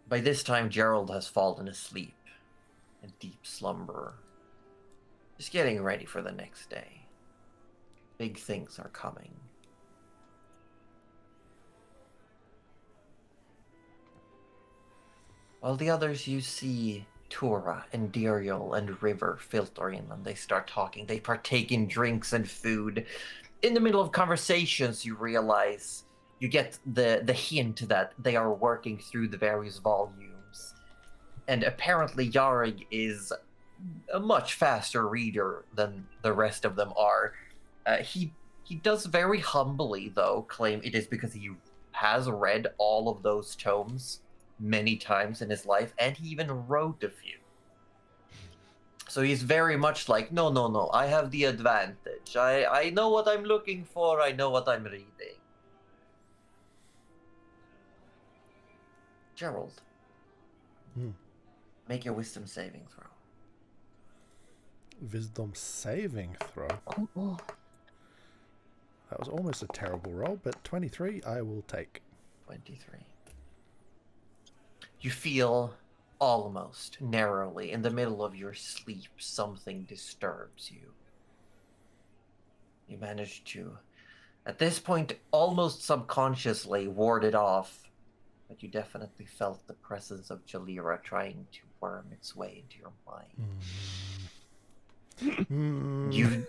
By this time, Gerald has fallen asleep in deep slumber. Just getting ready for the next day. Big things are coming. While the others, you see Tura and Diriel and River filter in, and they start talking. They partake in drinks and food. In the middle of conversations, you realize, you get the hint that they are working through the various volumes. And apparently Yarig is a much faster reader than the rest of them are. He does very humbly, though, claim it is because he has read all of those tomes many times in his life, and he even wrote a few. So he's very much like, no, I have the advantage. I know what I'm looking for, I know what I'm reading. Gerald, make your wisdom saving throw. Wisdom saving throw. Oh. That was almost a terrible roll, but 23 I will take. 23. You feel almost narrowly in the middle of your sleep something disturbs you. You manage to, at this point, almost subconsciously ward it off, but you definitely felt the presence of Jalira trying to worm its way into your mind.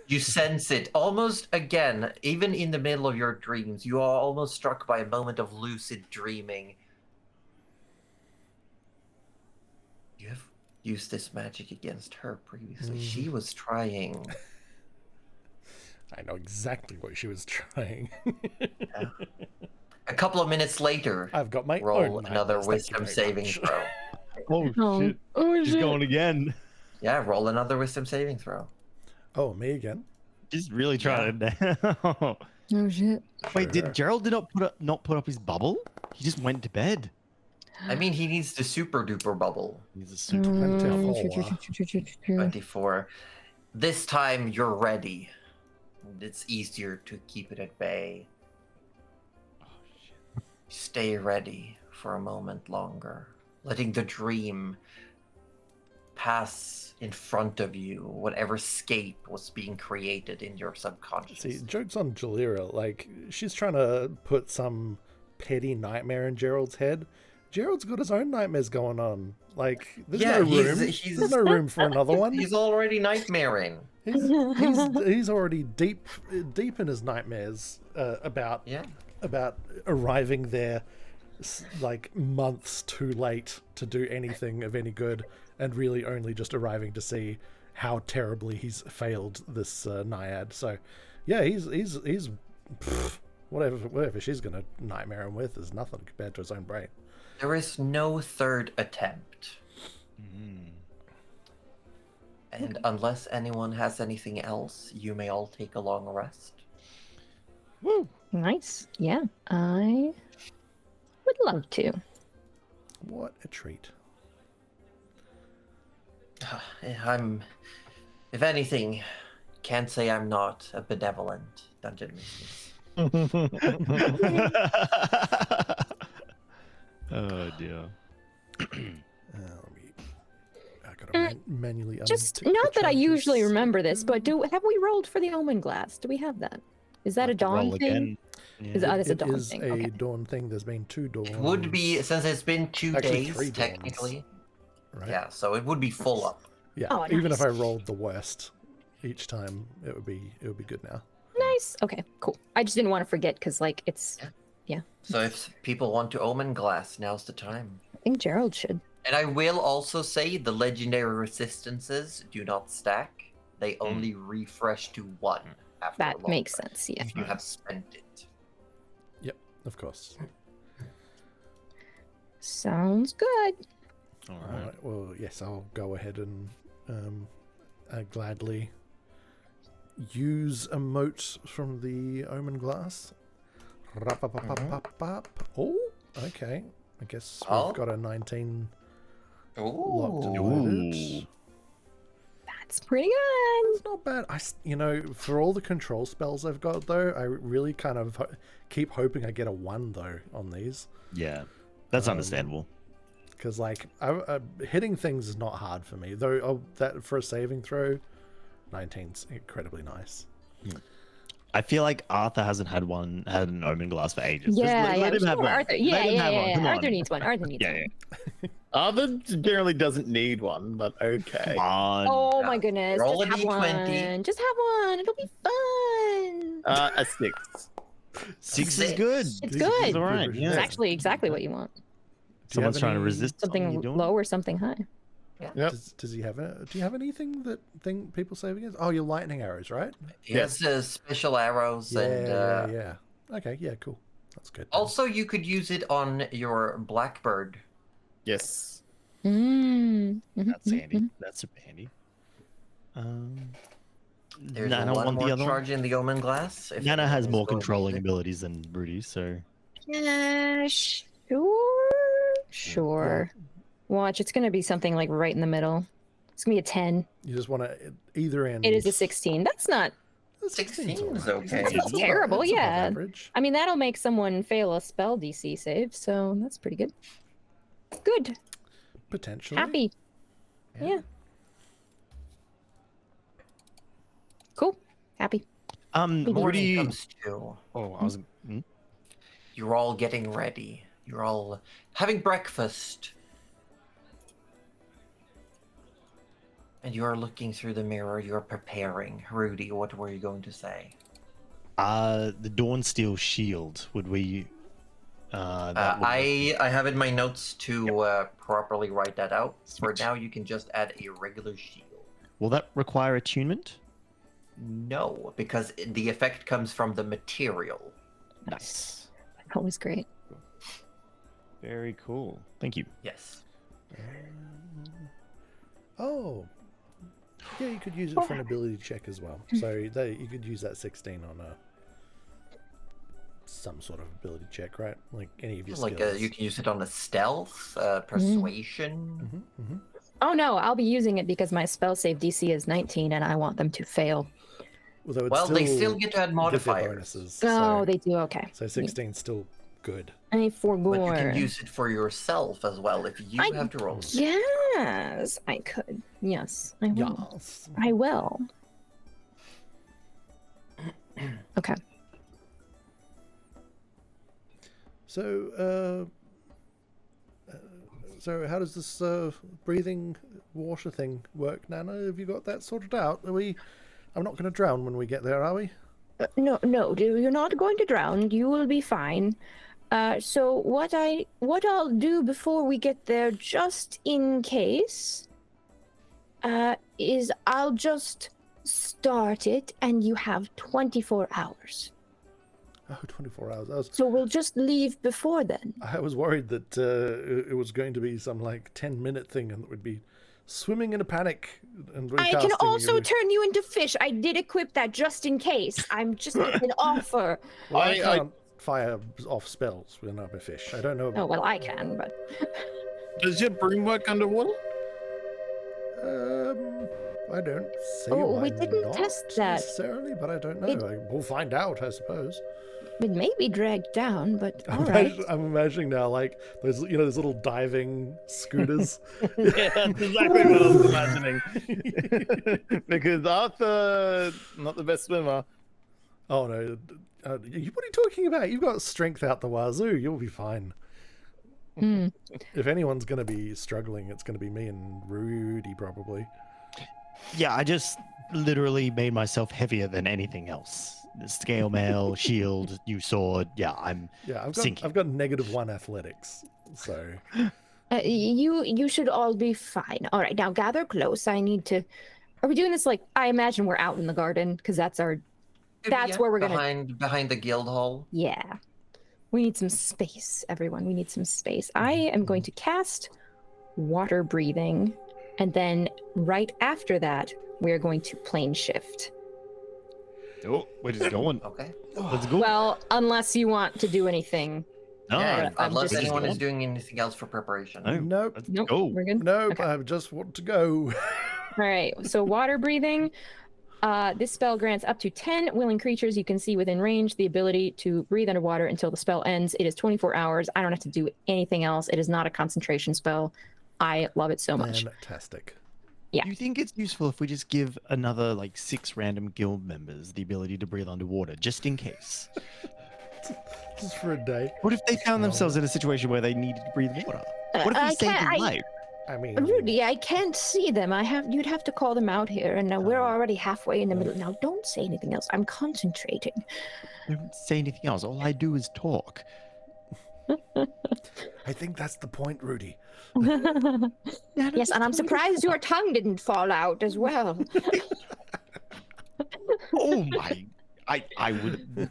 You sense it almost again, even in the middle of your dreams. You are almost struck by a moment of lucid dreaming. You have used this magic against her previously. She was trying. I know exactly what she was trying. Yeah. A couple of minutes later, I've got my roll own another nightmares, thank you wisdom very saving much. throw. Oh shit! She's going again. Yeah, roll another wisdom saving throw. Oh, me again? She's really trying it now. Oh, shit. Wait, Sure. did Gerald not put up his bubble? He just went to bed. I mean, he needs the super duper bubble. He's a super. 24. This time you're ready. It's easier to keep it at bay. Oh shit! Stay ready for a moment longer, letting the dream pass in front of you, whatever scape was being created in your subconscious. See, joke's on Jalira. Like, she's trying to put some petty nightmare in Gerald's head. Gerald's got his own nightmares going on. Like, there's no room. There's no room for another one. He's already nightmaring. He's already deep in his nightmares about arriving there like months too late to do anything of any good, and really only just arriving to see how terribly he's failed this naiad. So yeah, he's whatever she's gonna nightmare him with is nothing compared to his own brain. There is no third attempt. And unless anyone has anything else, you may all take a long rest. Woo! Nice. Yeah, I would love to. What a treat. I'm, if anything, can't say I'm not a benevolent dungeon mistress. Oh dear. I gotta manually Just untick the not that I usually charges. remember this, but have we rolled for the omen glass? Do we have that? Is that a dawn Roll thing? again. Yeah. Is that's a It dawn is thing. a Okay. dawn thing. There's been 2 dawns. It would be, since it's been 2 Actually, days, 3 dawns. technically. Right? Yeah, so it would be full up. Yeah. Oh, Even if nice. I rolled the worst each time, it would be good now. Nice. Okay, cool. I just didn't want to forget because, like, it's. So if people want to omen glass, now's the time. I think Gerald should. And I will also say the legendary resistances do not stack. They only refresh to 1 after a That long makes rest, sense. Yeah. if you have spent it. Yep, of course. Sounds good. All All right. right. Well, yes, I'll go ahead and gladly use a mote from the omen glass. Rap-a-pap-pap-pap. Oh, okay. I guess we've Oh. got a 19 locked and loaded. Ooh. That's pretty good. It's not bad. For all the control spells I've got, though, I really kind of keep hoping I get a 1, though, on these. Yeah, that's understandable. Because, like, hitting things is not hard for me. Though, that for a saving throw, 19's incredibly nice. I feel like Arthur hasn't had an omen glass for ages. Just Yeah, let him sure, have one. Arthur. Let Yeah, him yeah, have one. yeah. Come Arthur on. needs one. Arthur needs Yeah, one. yeah. Arthur generally doesn't need one, but okay. Come on. Oh Yeah. my goodness. Roll Just a have D20. one. Just have one. It'll be fun. A 6. 6 is Six. good. It's These good. It's all right. It's Yeah. It's actually exactly what you want. Someone's have trying to any- resist Something you're doing. low or something high. Yep. Does he have do you have anything that people save against? Oh, your lightning arrows, right? He has special arrows, and yeah. Okay, yeah, cool. That's good. then. also you could use it on your blackbird. Yes. That's handy. That's super handy. There's Nana one want more the other charge in the omen glass. if Nana anyone has is more going to use controlling it. abilities than Rudy, so Sure. Watch, it's gonna be something like right in the middle. It's gonna be a 10. You just want to either end. It is a 16. That's not. 16 is alright. okay. It's That's above- terrible, it's above yeah. average. I mean, that'll make someone fail a spell DC save, so that's pretty good. Good. Potentially. Happy. Yeah. Cool. Happy. Morning Rudy. comes to. Oh, I was. You're all getting ready. You're all having breakfast. And you're looking through the mirror, you're preparing. Rudy, what were you going to say? The Dawnsteel shield. Would we? That would- I have in my notes to properly write that out. For now, you can just add a regular shield. Will that require attunement? No, because the effect comes from the material. Nice. Always great. Very cool. Thank you. Yes. Oh. Yeah, you could use it for an ability check as well. So you could use that 16 on some sort of ability check, right? Like any of your Like skills. you can use it on a stealth, persuasion. Oh no, I'll be using it because my spell save DC is 19 and I want them to fail. Well, They still get to add give their modifiers. bonuses. Oh, so, they do. Okay. so 16 is still good. I need 4 But more. you can use it for yourself as well if you I- have to roll. Yes, I could. Yes, I will. Yes. I will. Okay. So how does this breathing water thing work, Nana? Have you got that sorted out? I'm not going to drown when we get there, are we? No, you're not going to drown. You will be fine. So what I'll do before we get there, just in case, is I'll just start it, and you have 24 hours. Oh, 24 hours. So we'll just leave before then. I was worried that it was going to be some like 10-minute thing and it would be swimming in a panic and I can recasting also you. turn you into fish. I did equip that just in case. I'm just an offer. Well, I I- can't fire off spells when I'm a fish. I don't know. Oh well, I can, but Does your broom work underwater? I don't see Oh, why we didn't not test that. necessarily, but I don't know. We'll find out, I suppose. It may be dragged down, but all right. I'm imagining now, like those, those little diving scooters. Yeah, that's exactly what I was imagining. Because Arthur, not the best swimmer. Oh no! What are you talking about? You've got strength out the wazoo. You'll be fine. If anyone's going to be struggling, it's going to be me and Rudy, probably. Yeah, I just literally made myself heavier than anything else. The scale mail, shield, new sword. Yeah, I've got -1 athletics, so. You should all be fine. All right, now gather close. I need to. Are we doing this like? I imagine we're out in the garden because that's our. That's where we're gonna. Behind the guild hall. Yeah. We need some space, everyone. We need some space. I am going to cast water breathing, and then right after that, we are going to plane shift. Oh, we're just going. Okay. Let's go. Well, unless you want to do anything. No, Yeah, I'm unless just anyone going. is doing anything else for preparation. No, Nope. let's Nope, go. we're good. Nope. Okay. I just want to go. All right, so water breathing. This spell grants up to 10 willing creatures you can see within range the ability to breathe underwater until the spell ends. It is 24 hours. I don't have to do anything else. It is not a concentration spell. I love it so much. Fantastic. Yeah. Do you think it's useful if we just give another 6 random guild members the ability to breathe underwater, just in case? Just for a day. What if they found themselves in a situation where they needed to breathe water? What if we saved their life? I mean, Rudy, I can't see them. You'd have to call them out here, and we're already halfway in the middle. Now, don't say anything else. I'm concentrating. Don't say anything else. All I do is talk. I think that's the point, Rudy. Yes, and I'm surprised your tongue didn't fall out as well. Oh my! I would.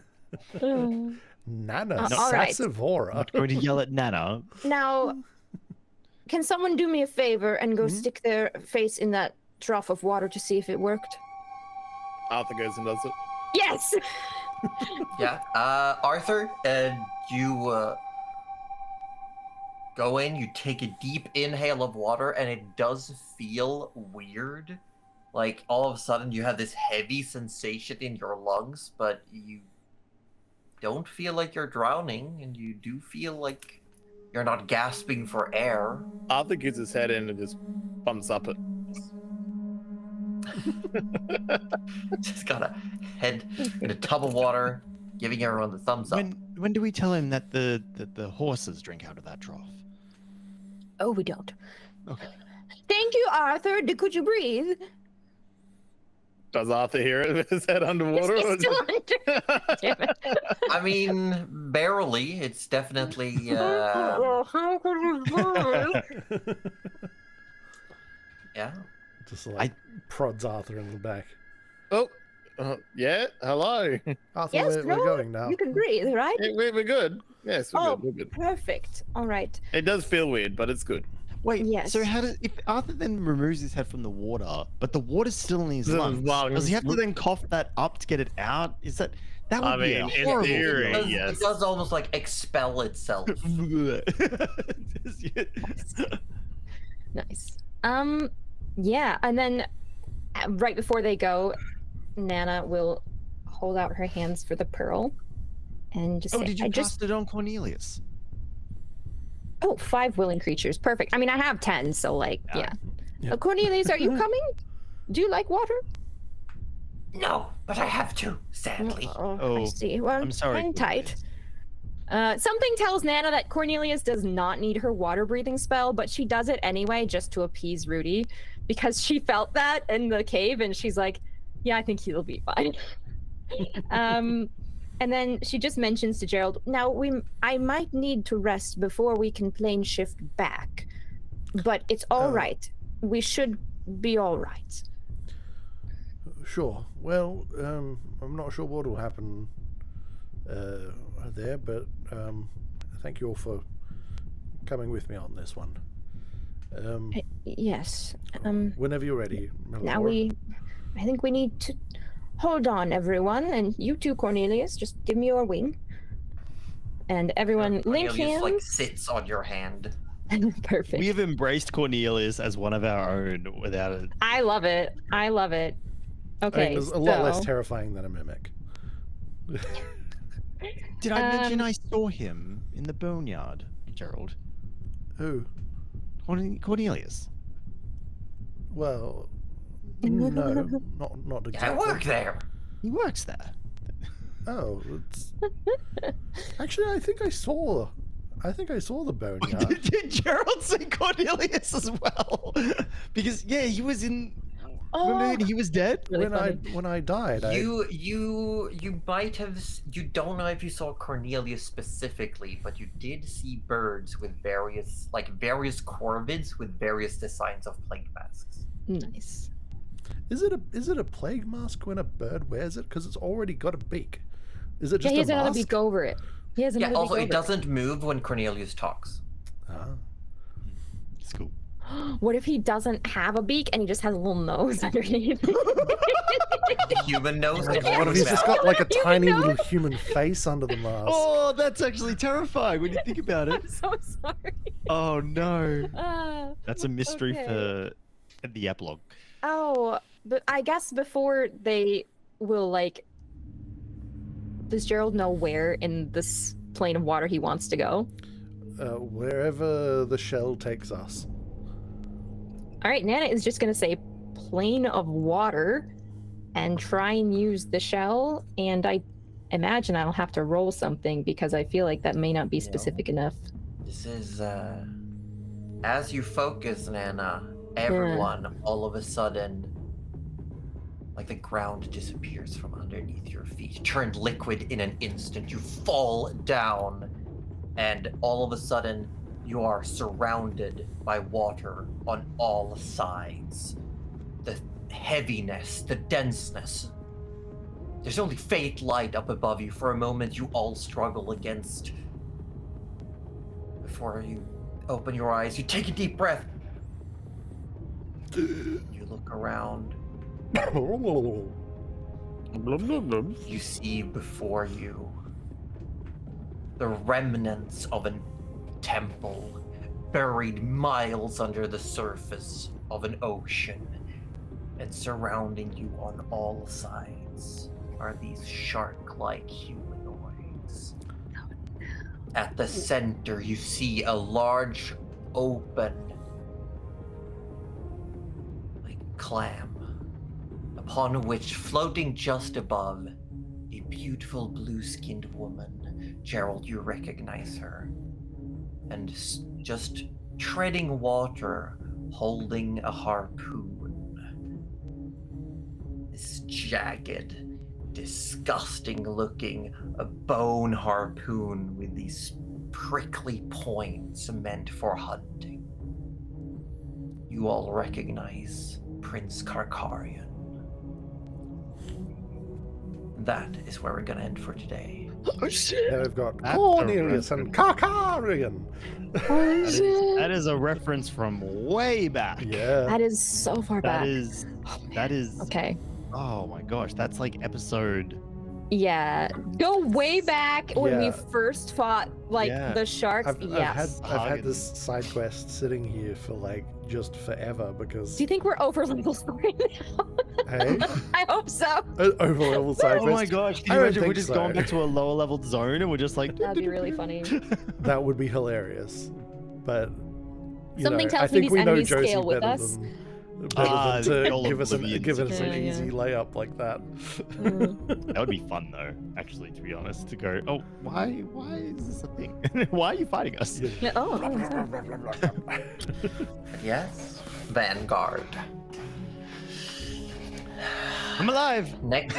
Nana, all right. Sassivora. I'm going to yell at Nana. Now, can someone do me a favor and go stick their face in that trough of water to see if it worked? Arthur goes and does it. Yes! Yeah. Arthur, you go in, you take a deep inhale of water, and it does feel weird. Like, all of a sudden, you have this heavy sensation in your lungs, but you don't feel like you're drowning, and you do feel like you're not gasping for air. Arthur gets his head in and just bumps up it. Just got a head in a tub of water, giving everyone the thumbs up. When do we tell him that the horses drink out of that trough? Oh, we don't. Okay. Thank you, Arthur. Could you breathe? Does Arthur hear it with his head underwater? It's still under. Damn it. I mean, barely. It's definitely. How could you breathe? Yeah. Just like prods Arthur in the back. Oh, yeah. Hello. Arthur, Yes, we're no, going now. You can breathe, right? Yeah, we're good. Yes, we're Oh, good. We're good. perfect. All right. It does feel weird, but it's good. Wait. Yes. So if Arthur then removes his head from the water, but the water's still in his The lungs, lungs. does he have to then cough that up to get it out? Is that would I be mean, a in horrible theory, feeling. yes. It does almost like expel itself. Nice. Yeah, and then right before they go, Nana will hold out her hands for the pearl and just Oh, say, did you cast it on Cornelius? 5 willing creatures. Perfect. I mean, I have 10, so yeah. Yeah. Cornelius, are you coming? Do you like water? No, but I have to, sadly. I Oh, see. Well, I'm sorry, hang tight. Something tells Nana that Cornelius does not need her water breathing spell, but she does it anyway just to appease Rudy because she felt that in the cave and she's like, yeah, I think he'll be fine. And then she just mentions to Gerald, now I might need to rest before we can plane shift back, but it's all right. We should be all right. Sure. Well, I'm not sure what will happen there, but thank you all for coming with me on this one. Yes. Whenever you're ready. Now Melora. I think we need to hold on, everyone, and you too, Cornelius. Just give me your wing, and everyone link Cornelius, hands. like sits on your hand. Perfect. We have embraced Cornelius as one of our own without it. I love it. I love it. I Okay, mean, it's a lot less so- terrifying than a mimic. Did I mention I saw him in the boneyard, Gerald? Who? Cornelius. Well, no, not I exactly. work there. He works there. Oh, it's... actually, I think I saw the boneyard. Did Gerald say Cornelius as well? Because yeah, he was in. Remember he was dead. Really when I died, You might have. You don't know if you saw Cornelius specifically, but you did see birds with various corvids with various designs of plague masks. Nice. Is it a plague mask when a bird wears it? Because it's already got a beak. Is it Yeah, just he has a another mask? beak over it. He has another Yeah. Also, beak it over doesn't move when Cornelius talks. Ah. It's cool. What if he doesn't have a beak and he just has a little nose underneath? Human nose. What if he's just got like a tiny little human face under the mask? Oh, that's actually terrifying when you think about it. I'm so sorry. Oh no, Ah. that's a mystery Okay. for the epilogue. Oh, but I guess before they will does Gerald know where in this plane of water he wants to go? Wherever the shell takes us. All right, Nana is just gonna say plane of water and try and use the shell, and I imagine I'll have to roll something because I feel like that may not be specific enough. This is as you focus, Nana, everyone all of a sudden, like the ground disappears from underneath your feet, turned liquid in an instant. You fall down, and all of a sudden you are surrounded by water on all sides. The heaviness, the denseness. There's only faint light up above you. For a moment you all struggle against. Before you open your eyes, you take a deep breath. You look around. You see before you the remnants of a temple buried miles under the surface of an ocean, and surrounding you on all sides are these shark-like humanoids. At the center, you see a large, open, clam, upon which, floating just above, a beautiful blue-skinned woman. Gerald, you recognize her. And just treading water, holding a harpoon. This jagged, disgusting-looking bone harpoon with these prickly points meant for hunting. You all recognize Prince Karkarian. That is where we're gonna end for today. Oh shit! Now we've got That's Cornelius a and Karkarian. That is a reference from way back. Yeah. That is so far back. That is. Okay. Oh my gosh, that's like episode. Yeah. Go way back when we Yeah. first fought the sharks. I've Yes. had this side quest sitting here for just forever because Do you think we're over level 3 now? hey, I hope so. over level side Oh quest. my gosh, can I you don't imagine we're think just so. going back to a lower level zone and we're just like. That'd be really funny. That would be hilarious. But Something I tells me think these we know enemies Josie scale with better us. than to all give us an oblivions. an Yeah, easy yeah. layup like that. That would be fun though, actually, to be honest. To go, oh, why is this a thing? Why are you fighting us? Yeah, oh, Yes, Vanguard. I'm alive. Next,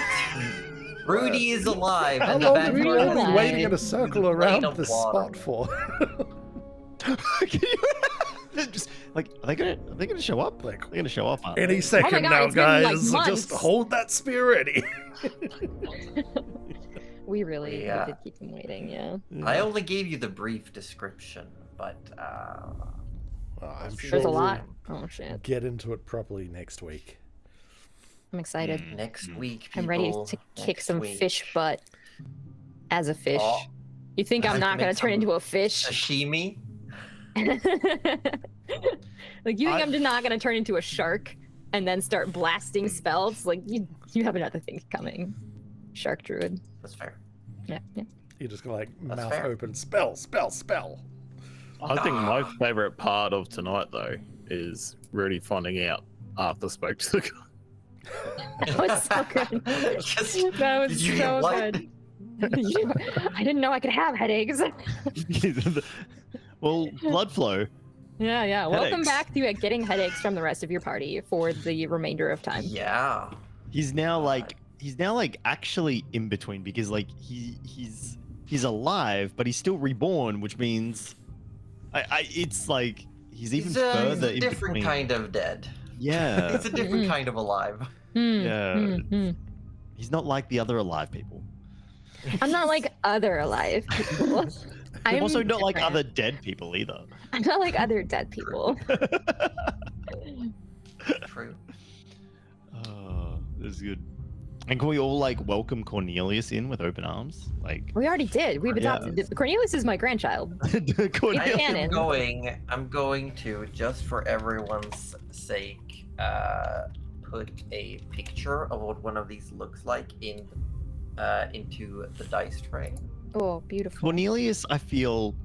Rudy is alive. How and the long have you Vanguard all is been waiting in a with circle plane around of this water. spot for? Can you just like are they gonna show up? Like, They're gonna show up. Aren't Any they? second God, now, it's been, like, guys. months. Just hold that spear ready. we really Yeah. did keep them waiting, yeah. I only gave you the brief description, but I'm sure There's a we'll lot. Oh shit. get into it properly next week. I'm excited. next week, people, I'm ready to kick next some week. fish butt as a fish. Oh, You think I I'm have to not gonna make turn some into a fish? Sashimi. Like, you think I'm just not gonna turn into a shark and then start blasting spells? Like, you have another thing coming. Shark druid. That's fair. Yeah. You're just gonna like That's mouth fair. open, spell. I think my favorite part of tonight, though, is really finding out Arthur spoke to the guy. That was so good. That was You so what? good. I didn't know I could have headaches. Well, blood flow. Yeah. Welcome Headaches. back to getting headaches from the rest of your party for the remainder of time. Yeah. He's now like actually in between because like he's alive, but he's still reborn, which means it's like he's even He's further a in different between. kind of dead. Yeah, It's a different kind of alive. yeah. He's not like the other alive people. I'm not like other alive people. I'm Also, not like different. other dead people either. I'm not like other dead people. True. Oh, this is good. And can we all like welcome Cornelius in with open arms? Like We already did. We've Yeah. adopted. Cornelius is my grandchild. Cornelius. canon. I'm going to, just for everyone's sake, put a picture of what one of these looks like into the dice tray. Oh, beautiful. Cornelius, I feel,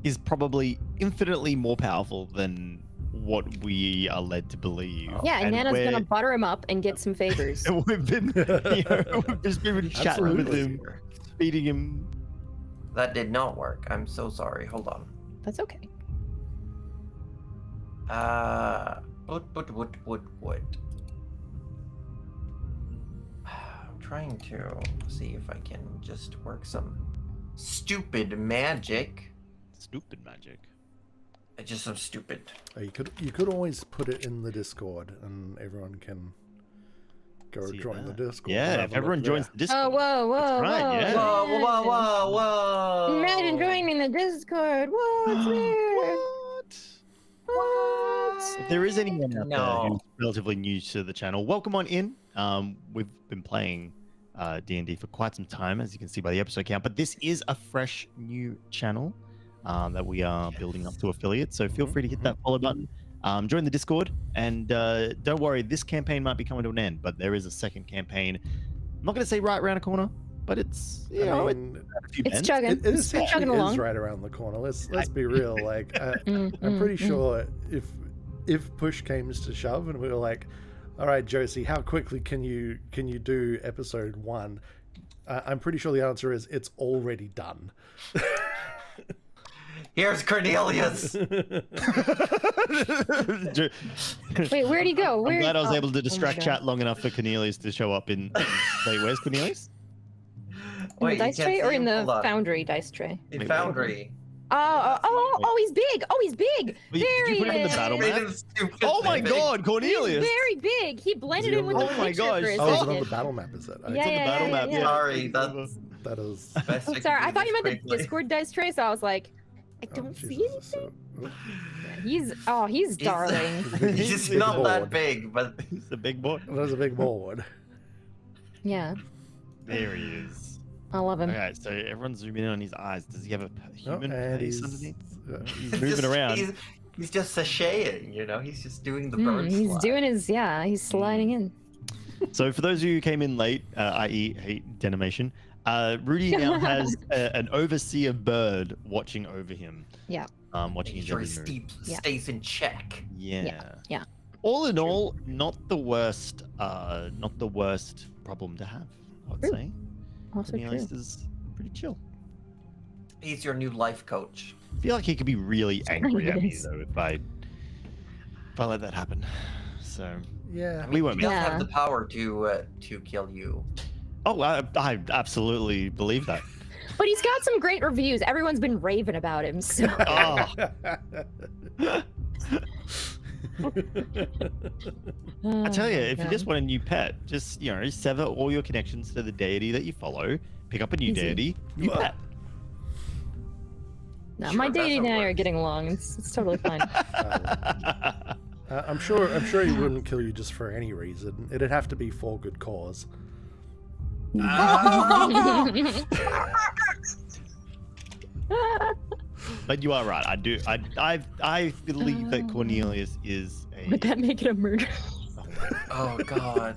is probably infinitely more powerful than what we are led to believe. Yeah, and Nana's we're- gonna butter him up and get some favors. We've been, we've just been chatting with Absolutely. him, feeding him. That did not work. I'm so sorry. Hold on. That's okay. Wood. I'm trying to see if I can just work some stupid magic. Stupid magic. Just some stupid. You could always put it in the Discord, and everyone can go See join the that. Discord. Yeah, and have if a look everyone there. joins the Discord. Oh, whoa. right, yeah. Whoa. Imagine joining the Discord. What's there? What? If there is anyone out there No. who's relatively new to the channel, welcome on in. We've been playing D&D for quite some time, as you can see by the episode count, but this is a fresh new channel that we are building up to affiliates, so feel free to hit that follow button. Join the Discord, and don't worry, this campaign might be coming to an end, but there is a second campaign. I'm not going to say right around the corner, but it's, you know, I mean, a few It's bends. chugging. it It's essentially chugging along. is right around the corner. Let's be real. Like, I'm pretty sure if push came to shove, and we were like, "All right, Josie, how quickly can you do episode 1?" I'm pretty sure the answer is it's already done. Here's Cornelius. Wait, where'd he go? I'm glad I was oh, able to oh my distract God. chat long enough for Cornelius to show up in. Wait, where's Cornelius? In Wait, the you dice can't tray see or him? in the Hold on. foundry dice tray? In Wait, Foundry. Oh, he's big. Oh, he's big. Wait, There did you he put him in the is. battle Made map? him stupid Oh my thing. God, Cornelius! He's very big. He blended in with the Oh my picture gosh. for a Oh, is it on second. the battle map? Is it? Yeah, It's on the battle map. yeah. Sorry, that's That is. best I can Sorry, I do thought you this meant the quickly. Discord dice tray, so I was like, I Oh, don't see Jesus, anything. so- He's darling. He's Big not that board. big, but He's a big boy. That's a big board. Yeah, There he is. I love him. Okay, so everyone's zooming in on his eyes. Does he have a Oh, human and face he's, underneath? he's He's moving around. He's just sashaying, you know. He's just doing the Mm, bird he's slide. doing his he's sliding in. So for those of you who came in late, i.e. hate denimation, Rudy now has an overseer bird watching over him. Yeah. Watching Making his sure every he move. stays in check. Yeah. Yeah. All in all, not the worst problem to have, I would True. say. Also Cornelius true. is pretty chill. He's your new life coach. I feel like he could be really angry at me Yes. though if I let that happen. So Yeah. we won't He be. does Yeah. have the power to kill you. Oh, I absolutely believe that. But he's got some great reviews. Everyone's been raving about him. So Oh, I tell you, if you just want a new pet, just sever all your connections to the deity that you follow, pick up a new Easy. deity, new pet. no, Sure, my that's deity how and it I are works. getting along. It's totally fine. I'm sure he wouldn't kill you just for any reason. It'd have to be for good cause. But you are right. I do. I believe that Cornelius is a. Would that make it a murder? Oh God.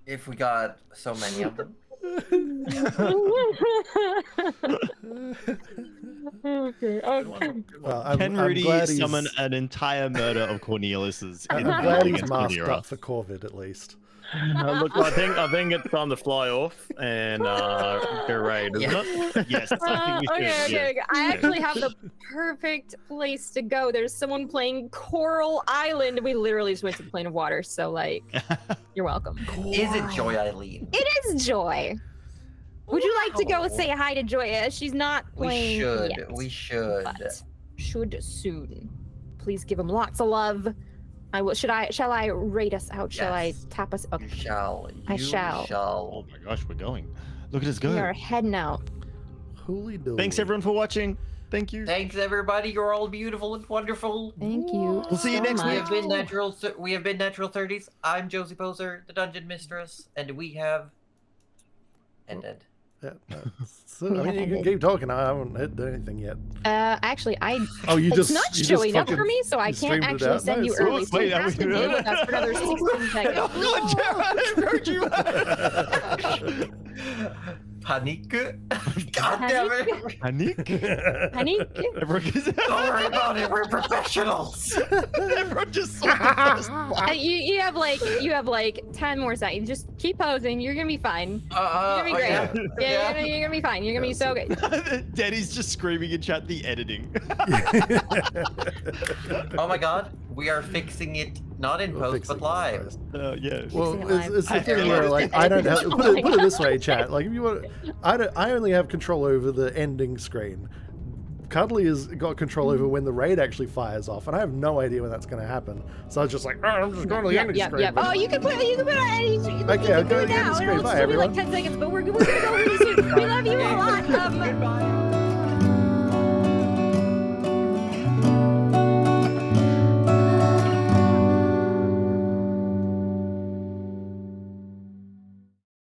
If we got so many of them. Okay. Well, Can I'm Rudy glad he's- summon an entire murder of Cornelius's? I'm in glad he's against masked Cornelia? up for Corvid at least. Look, I think it's time to fly off and go raid, isn't it? Yes. I think we should, Okay. yeah. I actually have the perfect place to go. There's someone playing Coral Island. We literally just went to the plane of water, so like, you're welcome. Is it Joy Eileen? It is Joy. Would you like to go say hi to Joy? She's not We playing should. yet, We should. but should soon. Please give him lots of love. I will. Shall I rate us out? Shall I Yes. tap us up? You shall. I shall. Oh my gosh, we're going. Look at us go. We are heading out. Holy dooly. Thanks everyone for watching. Thank you. Thanks everybody. You're all beautiful and wonderful. Thank you. We'll see you so next We week. have been natural. We have been Natural 30s. I'm Josie Poser, the Dungeon Mistress, and we have ended. Yeah, so, I mean, you can keep talking. I haven't hit anything yet. Actually, Oh, you it's just not you showing just up for fucking- me, so I you can't streamed it actually out? send you Nice. early. So Wait, you have to deal with us for another 16 seconds. Oh, Jared, I heard you. Panic. God damn it. Panic? Honey, Everyone just, Don't worry about it. We're professionals. everyone just saw you have like 10 more seconds. Just keep posing. You're gonna be fine. You're gonna be great. Yeah. You're gonna be fine. You're gonna be so good. Daddy's just screaming in chat the editing. Oh my God. We are fixing it not in We'll post fix but it, live. guys. Yeah. Well, Fixing it live. it's the I thing heard where it. like I don't have Oh put my it this God. way, chat. Like if you want, I only have control over the ending screen. Cuddly has got control over when the raid actually fires off, and I have no idea when that's going to happen. So I was just like, oh, I'm just going to the ending screen. Oh, you can put it. You can Okay, I'll do go it to the now. ending screen. It'll Bye, still be like everyone. 10 seconds, but we're gonna go really soon. We love you.